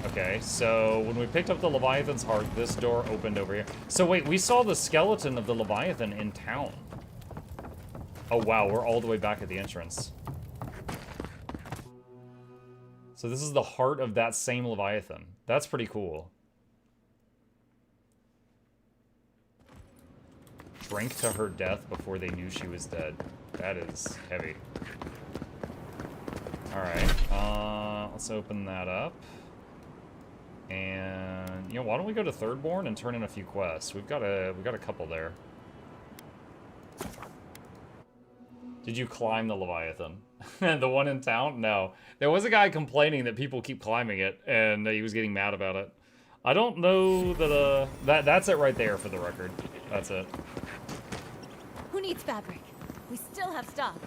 Okay, so when we picked up the Leviathan's heart, this door opened over here. So wait, we saw the skeleton of the Leviathan in town. Oh wow, we're all the way back at the entrance. So this is the heart of that same Leviathan. That's pretty cool. Drank to her death before they knew she was dead. That is heavy. Alright, let's open that up. And, you know, why don't we go to Thirdborn and turn in a few quests? We've got a couple there. Did you climb the Leviathan? The one in town? No. There was a guy complaining that people keep climbing it, and he was getting mad about it. I don't know that, that's it right there for the record. That's it. Who needs fabric? We still have stock.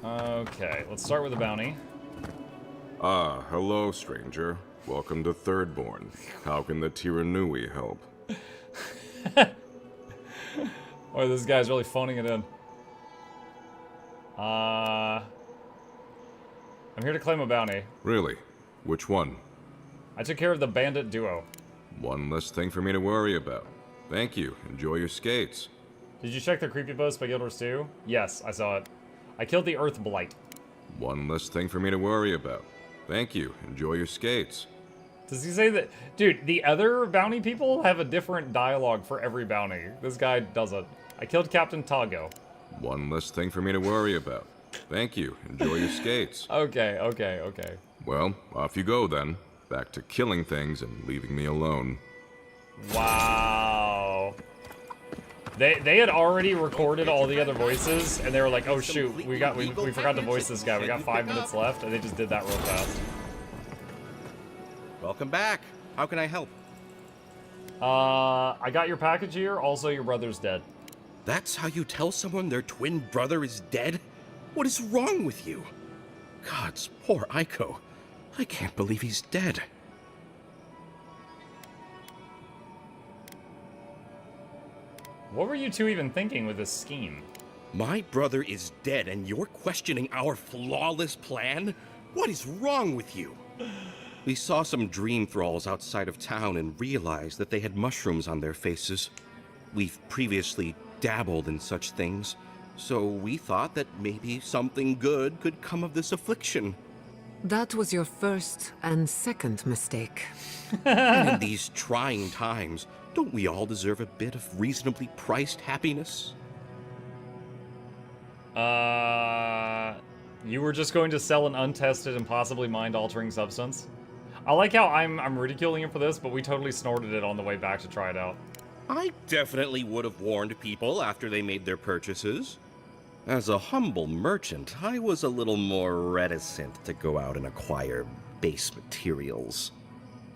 Okay, let's start with the bounty. Ah, hello, stranger. Welcome to Thirdborn. How can the Tiranui help? Oh, this guy's really phoning it in. I'm here to claim a bounty. Really? Which one? I took care of the bandit duo. One less thing for me to worry about. Thank you. Enjoy your skates. Did you check the creepy post by Guild Wars 2? Yes, I saw it. I killed the Earth Blight. One less thing for me to worry about. Thank you. Enjoy your skates. Does he say that? Dude, the other bounty people have a different dialogue for every bounty. This guy doesn't. I killed Captain Tago. One less thing for me to worry about. Thank you. Enjoy your skates. Okay, okay, okay. Well, off you go then. Back to killing things and leaving me alone. Wow. They had already recorded all the other voices, and they were like, oh shoot, we forgot to voice this guy. We got 5 minutes left, and they just did that real fast. Welcome back. How can I help? I got your package here. Also, your brother's dead. That's how you tell someone their twin brother is dead? What is wrong with you? Gods, poor Aiko. I can't believe he's dead. What were you two even thinking with this scheme? My brother is dead and you're questioning our flawless plan? What is wrong with you? We saw some dream thralls outside of town and realized that they had mushrooms on their faces. We've previously dabbled in such things, so we thought that maybe something good could come of this affliction. That was your first and second mistake. And in these trying times, don't we all deserve a bit of reasonably priced happiness? You were just going to sell an untested and possibly mind-altering substance? I like how I'm ridiculing him for this, but we totally snorted it on the way back to try it out. I definitely would have warned people after they made their purchases. As a humble merchant, I was a little more reticent to go out and acquire base materials.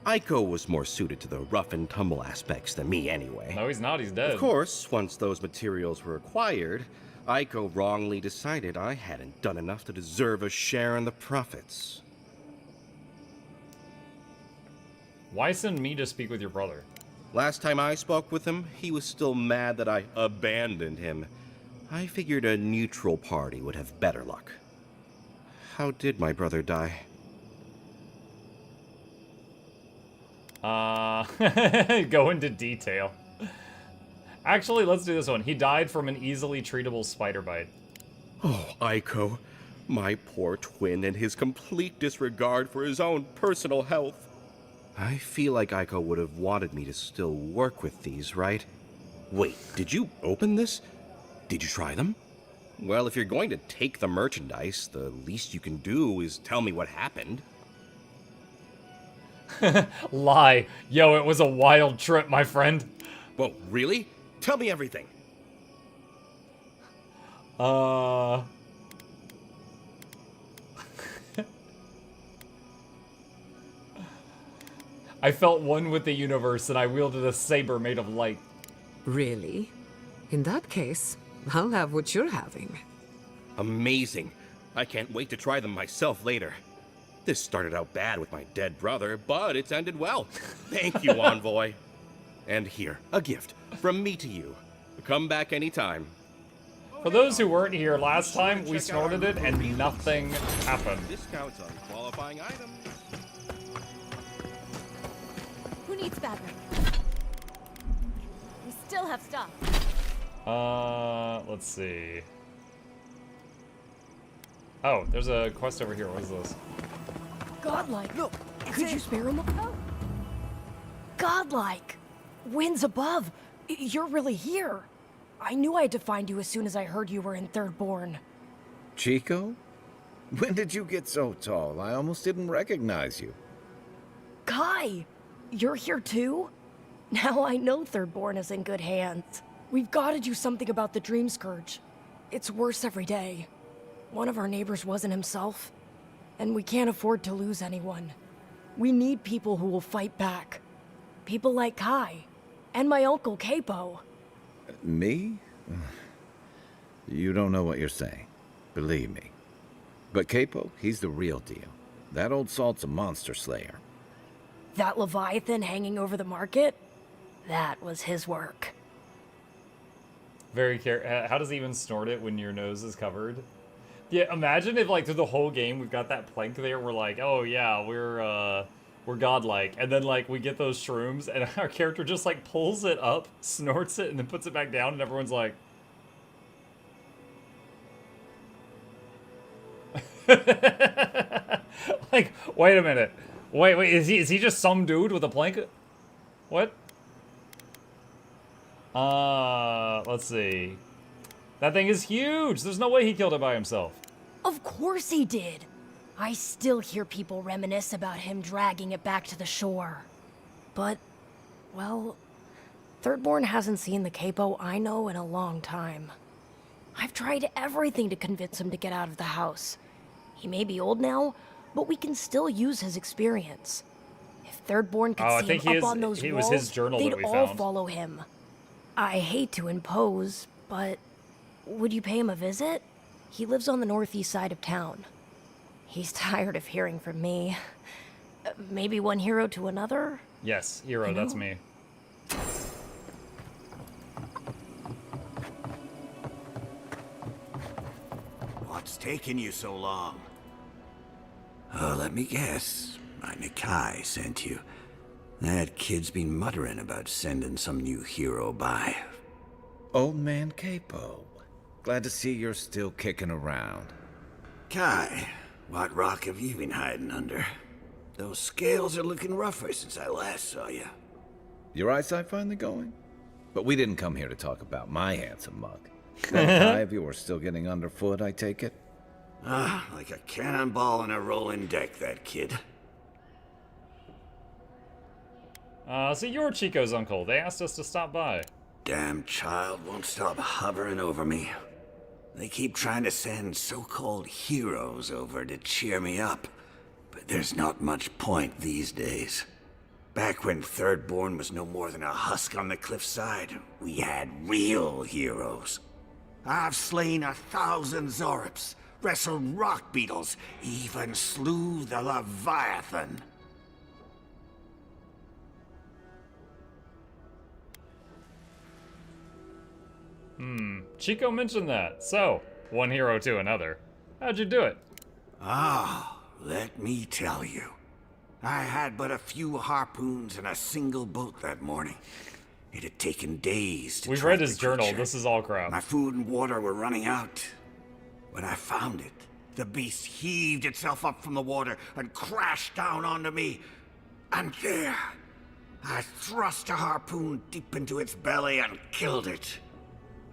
Aiko was more suited to the rough and tumble aspects than me anyway. No, he's not. He's dead. Of course, once those materials were acquired, Aiko wrongly decided I hadn't done enough to deserve a share in the profits. Why send me to speak with your brother? Last time I spoke with him, he was still mad that I abandoned him. I figured a neutral party would have better luck. How did my brother die? Go into detail. Actually, let's do this one. He died from an easily treatable spider bite. Oh, Aiko. My poor twin and his complete disregard for his own personal health. I feel like Aiko would have wanted me to still work with these, right? Wait, did you open this? Did you try them? Well, if you're going to take the merchandise, the least you can do is tell me what happened. Lie. Yo, it was a wild trip, my friend. Whoa, really? Tell me everything. I felt one with the universe and I wielded a saber made of light. Really? In that case, I'll have what you're having. Amazing. I can't wait to try them myself later. This started out bad with my dead brother, but it's ended well. Thank you, Envoy. And here, a gift from me to you. Come back anytime. For those who weren't here last time, we snorted it and nothing happened. Discounts on qualifying items. Who needs fabric? We still have stuff. Let's see. Oh, there's a quest over here. What is this? Godlike. Look, could you spare him? Oh. Godlike. Winds above. You're really here. I knew I had to find you as soon as I heard you were in Thirdborn. Chico? When did you get so tall? I almost didn't recognize you. Kai, you're here too? Now I know Thirdborn is in good hands. We've got to do something about the Dream Scourge. It's worse every day. One of our neighbors wasn't himself, and we can't afford to lose anyone. We need people who will fight back. People like Kai, and my uncle Capo. Me? You don't know what you're saying. Believe me. But Capo, he's the real deal. That old salt's a monster slayer. That Leviathan hanging over the market? That was his work. Very How does he even snort it when your nose is covered? Yeah, imagine if like through the whole game we've got that plank there. We're like, oh yeah, we're godlike, and then like we get those shrooms, and our character just like pulls it up, snorts it, and then puts it back down, and everyone's like, like, wait a minute, wait, is he just some dude with a plank? What? Let's see. That thing is huge. There's no way he killed it by himself. Of course he did. I still hear people reminisce about him dragging it back to the shore. But, well, Thirdborn hasn't seen the Capo I know in a long time. I've tried everything to convince him to get out of the house. He may be old now, but we can still use his experience. If Thirdborn could see him up on those walls, was his journal they'd that we all found. follow him. I hate to impose, but would you pay him a visit? He lives on the northeast side of town. He's tired of hearing from me. Maybe one hero to another? Yes, hero, that's me. What's taking you so long? Oh, let me guess. My Nikai sent you. That kid's been muttering about sending some new hero by. Old man Capo. Glad to see you're still kicking around. Kai, what rock have you been hiding under? Those scales are looking rougher since I last saw you. Your eyesight finally going? But we didn't come here to talk about my handsome mug. That Kai of yours still getting underfoot, I take it? Ah, like a cannonball in a rolling deck, that kid. So you're Chico's uncle. They asked us to stop by. Damn child won't stop hovering over me. They keep trying to send so-called heroes over to cheer me up, but there's not much point these days. Back when Thirdborn was no more than a husk on the cliffside, we had real heroes. I've slain 1,000 Zorips, wrestled rock beetles, even slew the Leviathan. Chico mentioned that. So, one hero to another. How'd you do it? Ah, let me tell you. I had but a few harpoons and a single boat that morning. It had taken days to We've track read his the journal. creature. This is all crap. My food and water were running out. When I found it, the beast heaved itself up from the water and crashed down onto me. And there, I thrust a harpoon deep into its belly and killed it.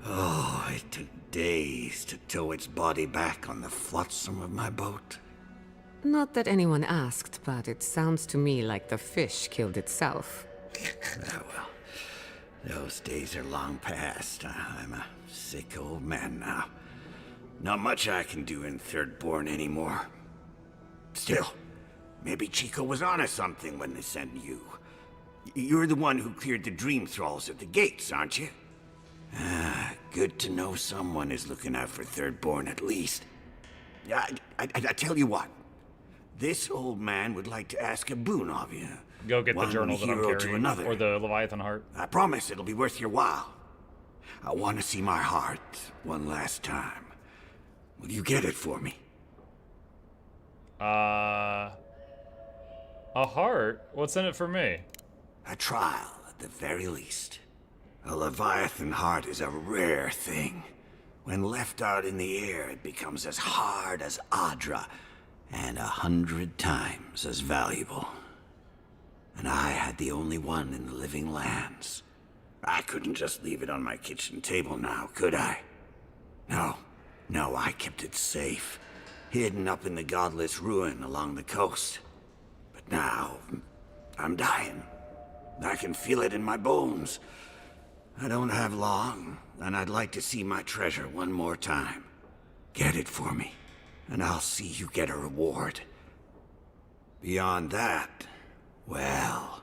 Oh, it took days to tow its body back on the flotsam of my boat. Not that anyone asked, but it sounds to me like the fish killed itself. Ah, well, those days are long past. I'm a sick old man now. Not much I can do in Thirdborn anymore. Still, maybe Chico was onto something when they sent you. You're the one who cleared the dream thralls at the gates, aren't you? Ah, good to know someone is looking out for Thirdborn at least. I tell you what. This old man would like to ask a boon of you. Go get the One journal that I'm hero to carrying, another. or the Leviathan heart. I promise it'll be worth your while. I want to see my heart one last time. Will you get it for me? A heart? What's in it for me? A trial, at the very least. A Leviathan heart is a rare thing. When left out in the air, it becomes as hard as Adra, and 100 times as valuable. And I had the only one in the living lands. I couldn't just leave it on my kitchen table now, could I? No, I kept it safe, hidden up in the godless ruin along the coast. But now, I'm dying. I can feel it in my bones. I don't have long, and I'd like to see my treasure one more time. Get it for me, and I'll see you get a reward. Beyond that, well,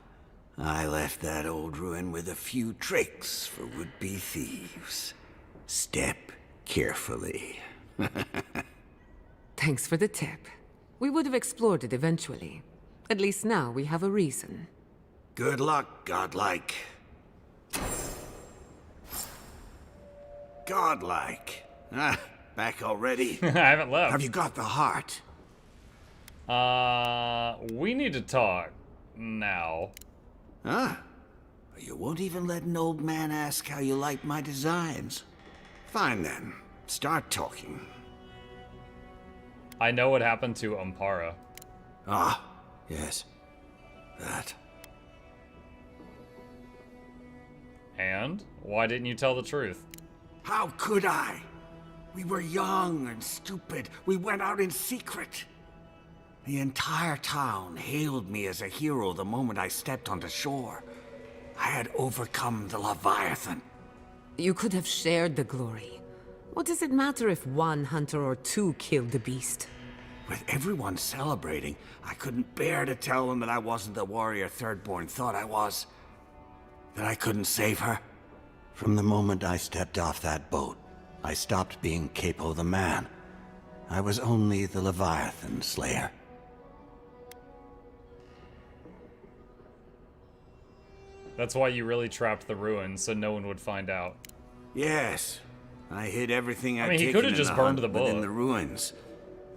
I left that old ruin with a few tricks for would-be thieves. Step carefully. Thanks for the tip. We would have explored it eventually. At least now we have a reason. Good luck, godlike. Godlike. Ah, back already? I haven't left. Have you got the heart? We need to talk now. Huh? You won't even let an old man ask how you like my designs. Fine then. Start talking. I know what happened to Ampara. Ah, yes. That. And? Why didn't you tell the truth? How could I? We were young and stupid. We went out in secret. The entire town hailed me as a hero the moment I stepped onto shore. I had overcome the Leviathan. You could have shared the glory. What does it matter if one hunter or two killed the beast? With everyone celebrating, I couldn't bear to tell them that I wasn't the warrior Thirdborn thought I was. That I couldn't save her. From the moment I stepped off that boat, I stopped being Capo the man. I was only the Leviathan Slayer. That's why you really trapped the ruins, so no one would find out. Yes. I hid everything I'd I mean, he taken could have in just the burned hunt the book. within the ruins.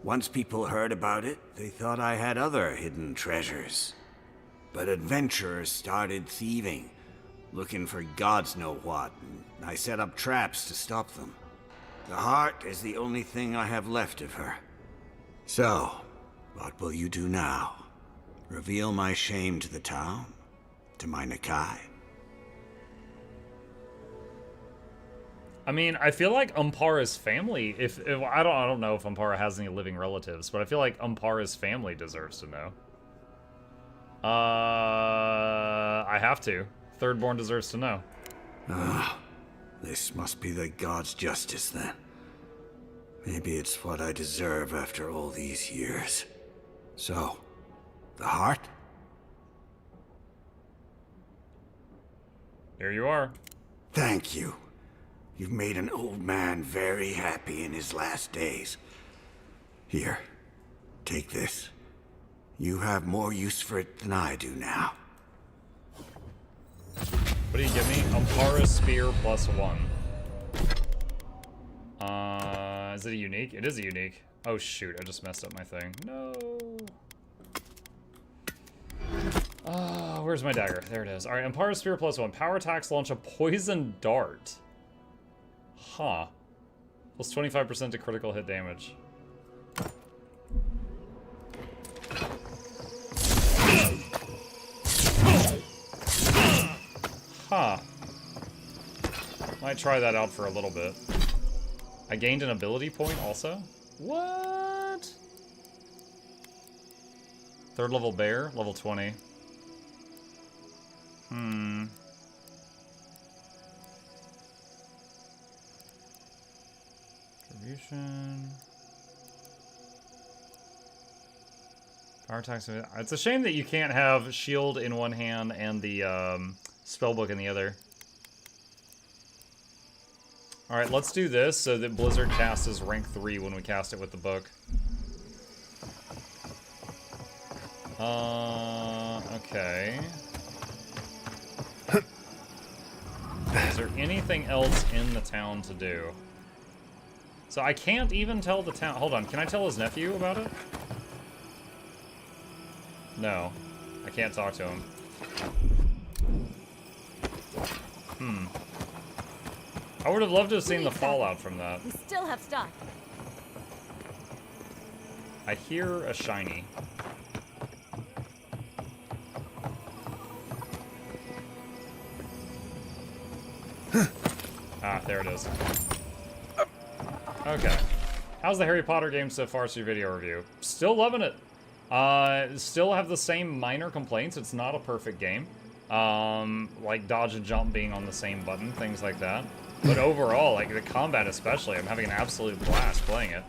Once people heard about it, they thought I had other hidden treasures. But adventurers started thieving, looking for gods know what, and I set up traps to stop them. The heart is the only thing I have left of her. So, what will you do now? Reveal my shame to the town? To my Nakai? I mean, I feel like Ampara's family, if I don't know if Ampara has any living relatives, but I feel like Ampara's family deserves to know. I have to. Thirdborn deserves to know. Ah, this must be the god's justice then. Maybe it's what I deserve after all these years. So, the heart? Here you are. Thank you. You've made an old man very happy in his last days. Here, take this. You have more use for it than I do now. What do you give me? Ampara Spear +1. Is it a unique? It is a unique. Oh shoot, I just messed up my thing. No. Where's my dagger? There it is. Alright, Ampara Spear +1. Power attacks launch a poison dart. Huh. Plus 25% to critical hit damage. Huh. Might try that out for a little bit. I gained an ability point also? What? 3rd level bear, level 20. Distribution. Power attacks. It's a shame that you can't have shield in one hand and the spellbook in the other. Alright, let's do this so that Blizzard casts as rank 3 when we cast it with the book. Okay. there anything else in the town to do? So I can't even tell the town. Hold on, can I tell his nephew about it? No, I can't talk to him. I would have loved to have seen the fallout from that. We still have stock. I hear a shiny. Ah, there it is. Okay. How's the Harry Potter game so far? So your video review. Still loving it. Still have the same minor complaints. It's not a perfect game. Like dodge and jump being on the same button, things like that. But overall, like the combat especially, I'm having an absolute blast playing it.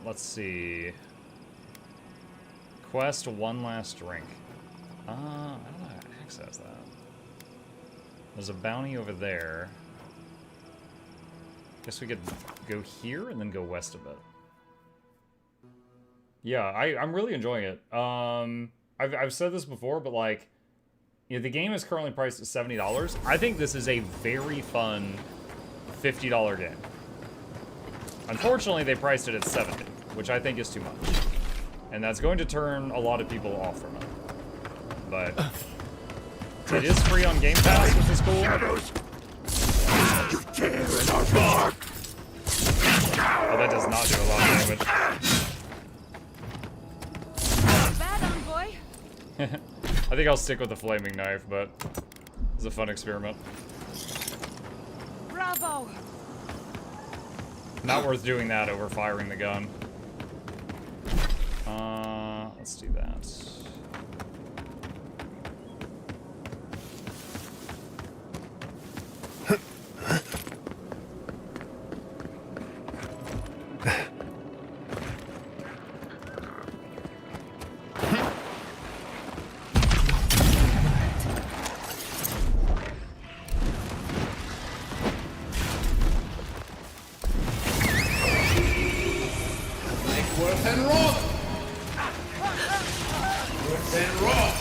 Let's see. Quest one last drink. I don't know how to access that. There's a bounty over there. Guess we could go here and then go west a bit. Yeah, I'm really enjoying it. I've said this before, but like, you know, the game is currently priced at $70. I think this is a very fun $50 game. Unfortunately, they priced it at $70, which I think is too much. And that's going to turn a lot of people off from it. But it is free on Game Pass, which is cool. You tear in our bark. Oh, that does not do a lot of damage. Bad on, boy. I think I'll stick with the flaming knife, but it's a fun experiment. Bravo. Not worth doing that over firing the gun. Let's do that. Worth and rock! Worth and rock!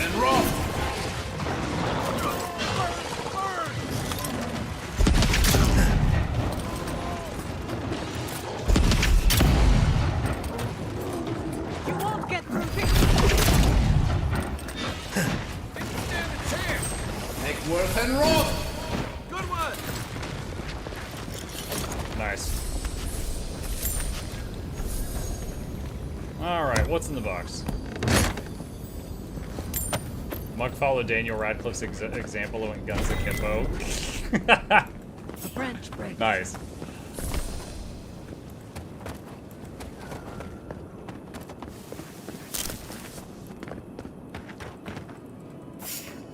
And rock! You won't get through this. Make worth and rock! Good one! Nice. Alright, what's in the box? Muck followed Daniel Radcliffe's example and went guns akimbo. The branch breaks. Nice.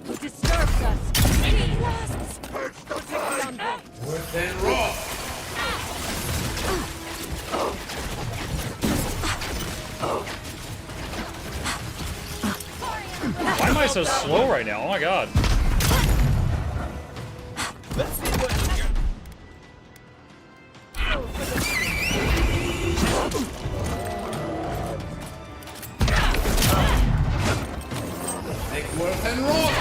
Who disturbs us? Any wasps? Protect the unborn. Worth and rock! Why am I so slow right now? Oh my god. Let's see what you got. Make worth and rock!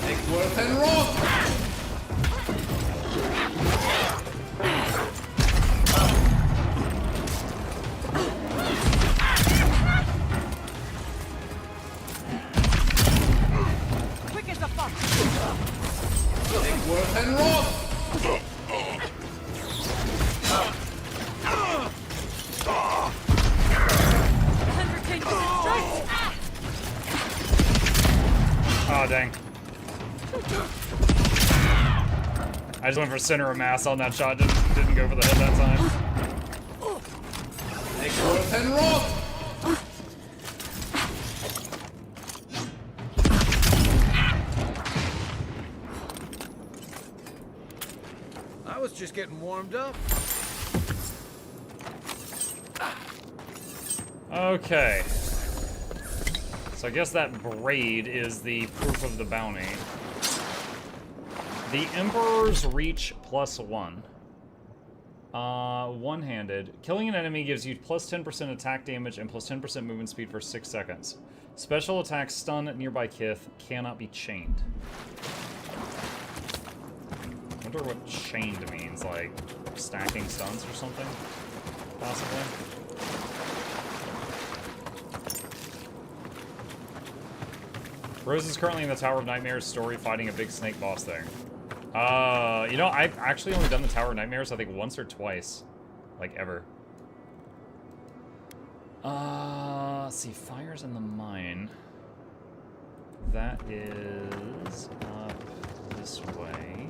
Make worth and rock! Quick as a fox. Make worth and rock! Thunder King strikes. Oh, dang. I just went for center of mass on that shot. Didn't go for the hit that time. Make worth and rock! I was just getting warmed up. Okay. So I guess that braid is the proof of the bounty. The Emperor's Reach +1. One-handed. Killing an enemy gives you plus 10% attack damage and plus 10% movement speed for 6 seconds. Special attacks stun nearby kith, cannot be chained. I wonder what chained means, like stacking stuns or something? Possibly. Rose is currently in the Tower of Nightmares story fighting a big snake boss thing. You know, I've actually only done the Tower of Nightmares, I think, once or twice. Like, ever. Let's see, Fires in the Mine. That is up this way.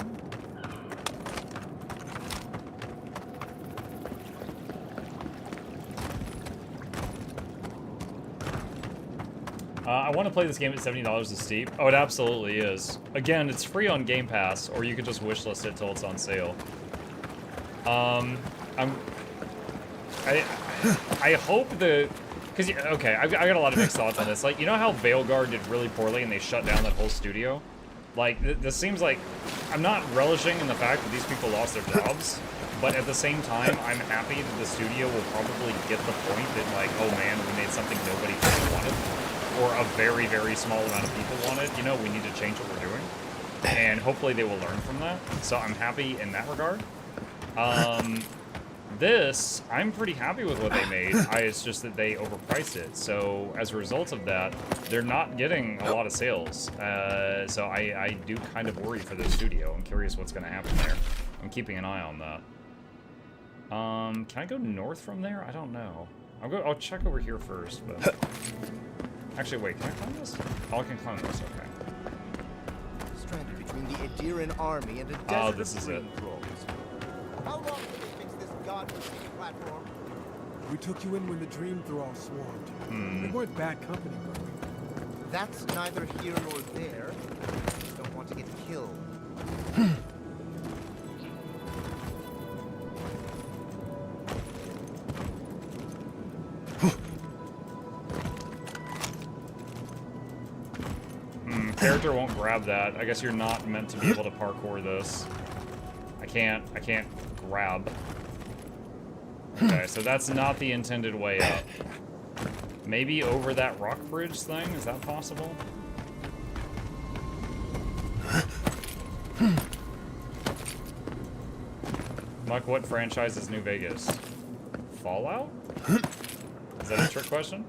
I want to play this game at $70 is steep. Oh, it absolutely is. Again, it's free on Game Pass, or you could just wishlist it till it's on sale. I hope the... Because, okay, I got a lot of mixed thoughts on this. Like, you know how Veilguard did really poorly and they shut down that whole studio? Like, this seems like... I'm not relishing in the fact that these people lost their jobs, but at the same time, I'm happy that the studio will probably get the point that, like, oh man, we made something nobody really wanted. Or a very, very small amount of people wanted. You know, we need to change what we're doing. And hopefully they will learn from that. So I'm happy in that regard. This, I'm pretty happy with what they made. It's just that they overpriced it. So as a result of that, they're not getting a lot of sales. So I do kind of worry for the studio. I'm curious what's going to happen there. I'm keeping an eye on that. Can I go north from there? I don't know. I'll check over here first, but... Actually, wait, can I climb this? Oh, I can climb this, okay. Stranded between the Adiran army and a desert. Oh, this is it. How long will they fix this godforsaken platform? We took you in when the Dream Thrall swarmed. We weren't bad company, were we? That's neither here nor there. I just don't want to get killed. Character won't grab that. I guess you're not meant to be able to parkour this. I can't grab. Okay, so that's not the intended way up. Maybe over that rock bridge thing? Is that possible? Muck, what franchise is New Vegas? Fallout? Is that a trick question?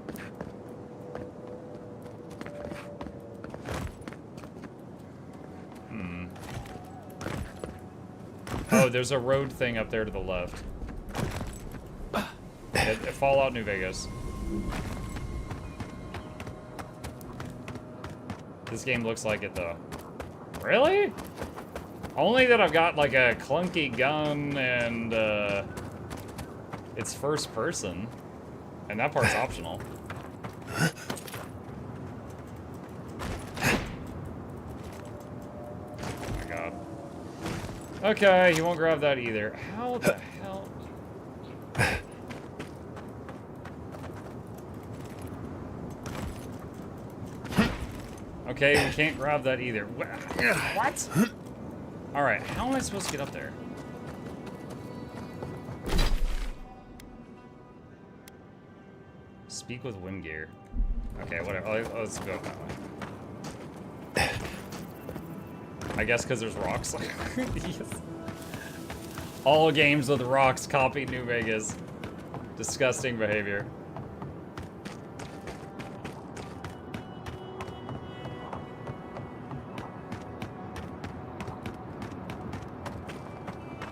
Oh, there's a road thing up there to the left. Fallout New Vegas. This game looks like it, though. Really? Only that I've got, like, a clunky gun and, it's first person. And that part's optional. Okay, he won't grab that either. How the hell? Okay, we can't grab that either. What? Alright, how am I supposed to get up there? Speak with Windgear. Okay, whatever. Let's go that way. I guess because there's rocks. Yes. All games with rocks copied New Vegas. Disgusting behavior.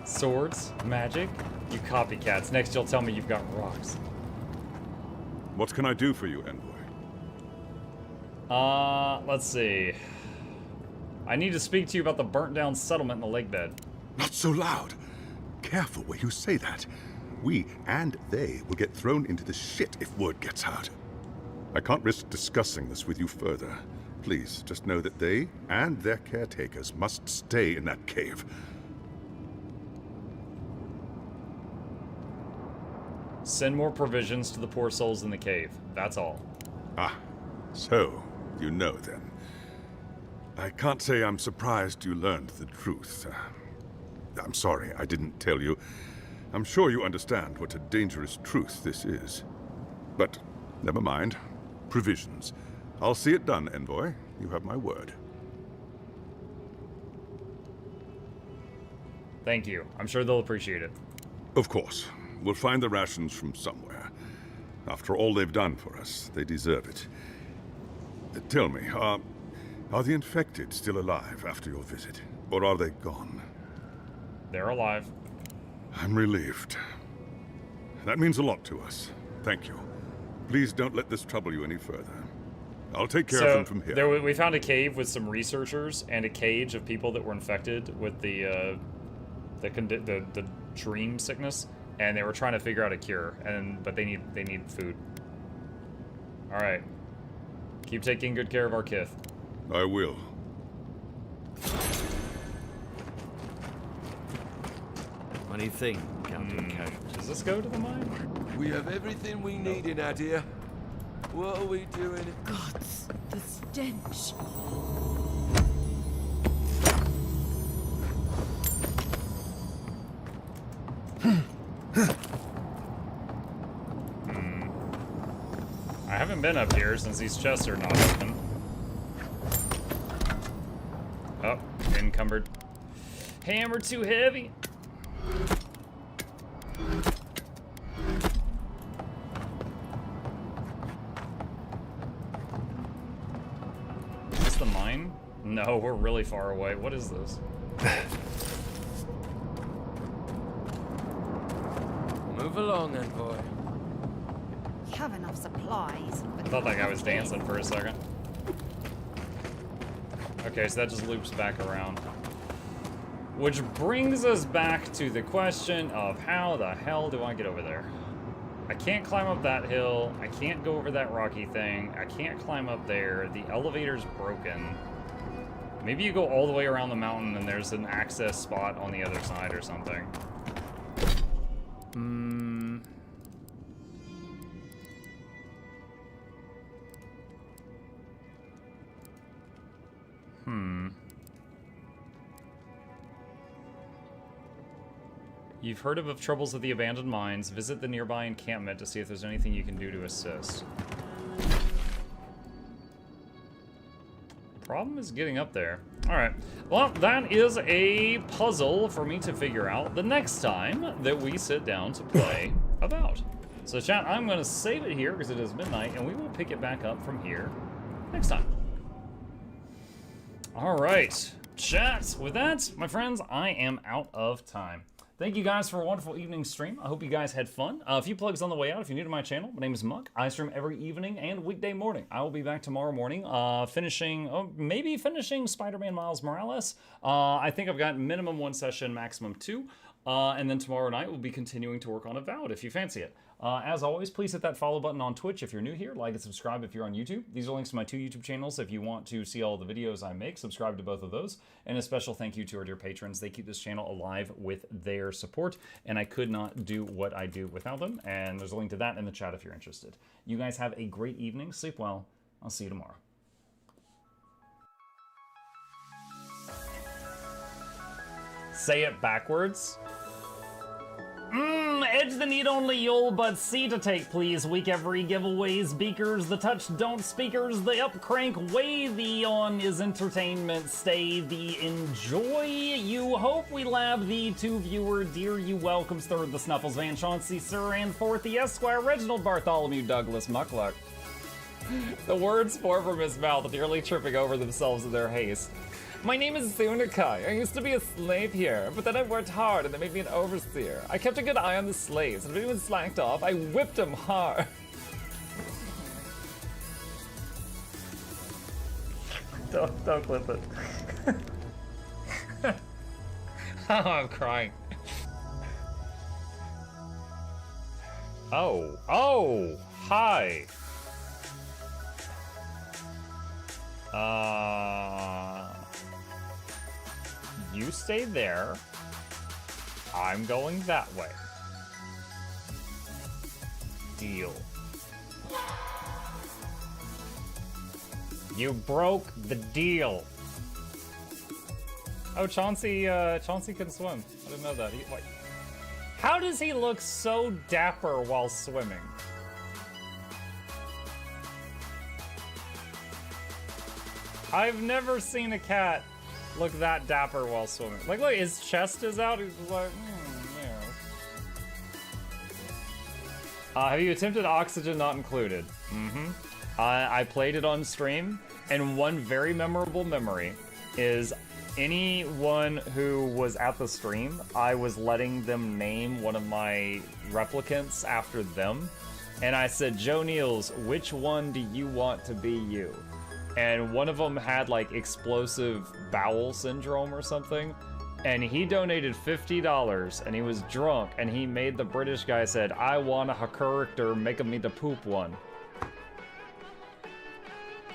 Swords, magic, you copycats. Next you'll tell me you've got rocks. What can I do for you, Envoy? Let's see. I need to speak to you about the burnt down settlement in the lake bed. Not so loud. Careful where you say that. We and they will get thrown into the shit if word gets out. I can't risk discussing this with you further. Please, just know that they and their caretakers must stay in that cave. Send more provisions to the poor souls in the cave. That's all. Ah, so you know then. I can't say I'm surprised you learned the truth. I'm sorry I didn't tell you. I'm sure you understand what a dangerous truth this is. But never mind. Provisions. I'll see it done, Envoy. You have my word. Thank you. I'm sure they'll appreciate it. Of course. We'll find the rations from somewhere. After all they've done for us, they deserve it. Tell me, are the infected still alive after your visit? Or are they gone? They're alive. I'm relieved. That means a lot to us. Thank you. Please don't let this trouble you any further. I'll take care of them from here. We found a cave with some researchers and a cage of people that were infected with the dream sickness, and they were trying to figure out a cure. But they need food. All right. Keep taking good care of our kith. I will. Funny thing, Captain Casualty. Does this go to the mine? We have everything we need in Nadia. What are we doing? Gods, the stench. I haven't been up here since these chests are not open. Oh, encumbered. Hammer too heavy. Is this the mine? No, we're really far away. What is this? Move along, Envoy. We have enough supplies. I thought that guy was dancing for a second. Okay, so that just loops back around. Which brings us back to the question of how the hell do I get over there? I can't climb up that hill. I can't go over that rocky thing. I can't climb up there. The elevator's broken. Maybe you go all the way around the mountain and there's an access spot on the other side or something. You've heard of troubles at the abandoned mines. Visit the nearby encampment to see if there's anything you can do to assist. Problem is getting up there. Alright, well, that is a puzzle for me to figure out the next time that we sit down to play Avowed. So chat, I'm going to save it here because it is midnight, and we will pick it back up from here next time. Alright, chat, with that, my friends, I am out of time. Thank you guys for a wonderful evening stream. I hope you guys had fun. A few plugs on the way out. If you're new to my channel, my name is Muck. I stream every evening and weekday morning. I will be back tomorrow morning, maybe finishing Spider-Man Miles Morales. I think I've got minimum 1 session, maximum 2. And then tomorrow night we'll be continuing to work on Avowed if you fancy it. As always, please hit that follow button on Twitch if you're new here. Like and subscribe if you're on YouTube. These are links to my 2 YouTube channels. If you want to see all the videos I make, subscribe to both of those. And a special thank you to our dear patrons. They keep this channel alive with their support, and I could not do what I do without them. And there's a link to that in the chat if you're interested. You guys have a great evening. Sleep well. I'll see you tomorrow. Say it backwards. Edge the need only you'll but see to take please. Week every giveaways, beakers, the touch don't speakers, the up crank way the on is entertainment, stay the enjoy. You hope we lab the 2 viewer, dear you welcomes third the Snuffles Van Chauncey, Sir and fourth the Esquire, Reginald Bartholomew Douglas Mukluk. The words pour from his mouth, nearly tripping over themselves in their haste. My name is Zunikai. I used to be a slave here, but then I worked hard and they made me an overseer. I kept a good eye on the slaves, and if anyone slacked off, I whipped them hard. Don't clip it. Oh, I'm crying. Oh, hi. You stay there. I'm going that way. deal. You broke the deal. Oh, Chauncey can swim. I didn't know that. Wait. How does he look so dapper while swimming? I've never seen a cat look that dapper while swimming. Like, look, his chest is out. He's like, yeah. Have you attempted Oxygen Not Included? Mm-hmm. I played it on stream, and one very memorable memory is anyone who was at the stream, I was letting them name one of my replicants after them. And I said, Joe Niels, which one do you want to be you? And one of them had like explosive bowel syndrome or something. And he donated $50 and he was drunk and he made the British guy said, I want a character, make me the poop one.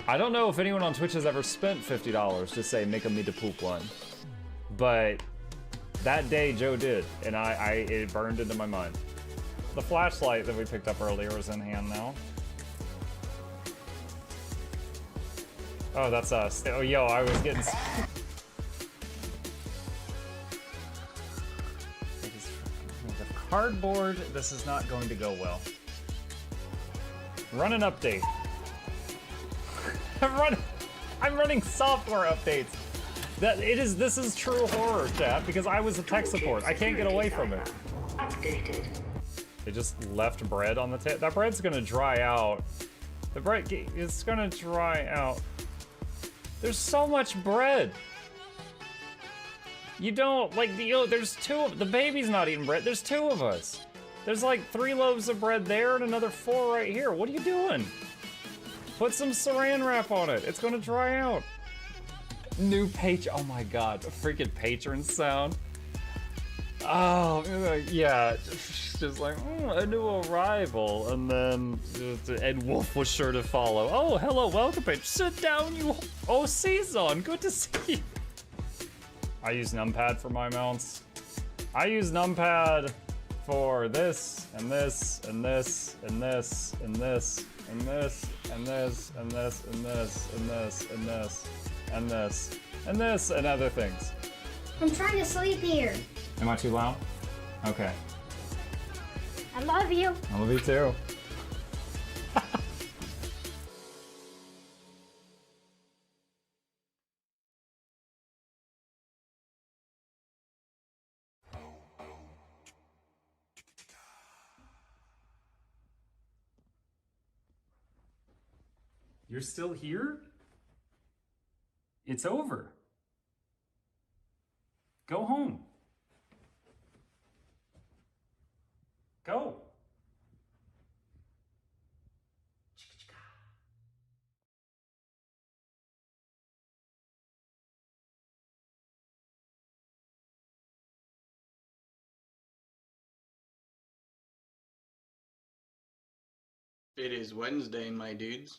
I don't know if anyone on Twitch has ever spent $50 to say make me the poop one. But that day Joe did, and it burned into my mind. The flashlight that we picked up earlier is in hand now. Oh, that's us. Oh, yo, I was getting... The cardboard, this is not going to go well. Run an update. I'm running software updates. This is true horror, chat, because I was a tech support. I can't get away from it. Updated. They just left bread on the table. That bread's gonna dry out. The bread is gonna dry out. There's so much bread. You don't, like, there's two of, the baby's not eating bread. There's two of us. There's like 3 loaves of bread there and another 4 right here. What are you doing? Put some saran wrap on it. It's gonna dry out. New page. Oh my god, a freaking patron sound. Oh, yeah. Just like, a new arrival. And then Ed Wolf was sure to follow. Oh, hello, welcome page. Sit down, you. Oh, Season, good to see you. I use numpad for my mounts. I use numpad for this, and this, and this, and this, and this, and this, and this, and this, and this, and this, and this, and this, and this, and other things. I'm trying to sleep here. Am I too loud? Okay. I love you. I love you too. You're still here? It's over. Go home. Go. It is Wednesday, my dudes.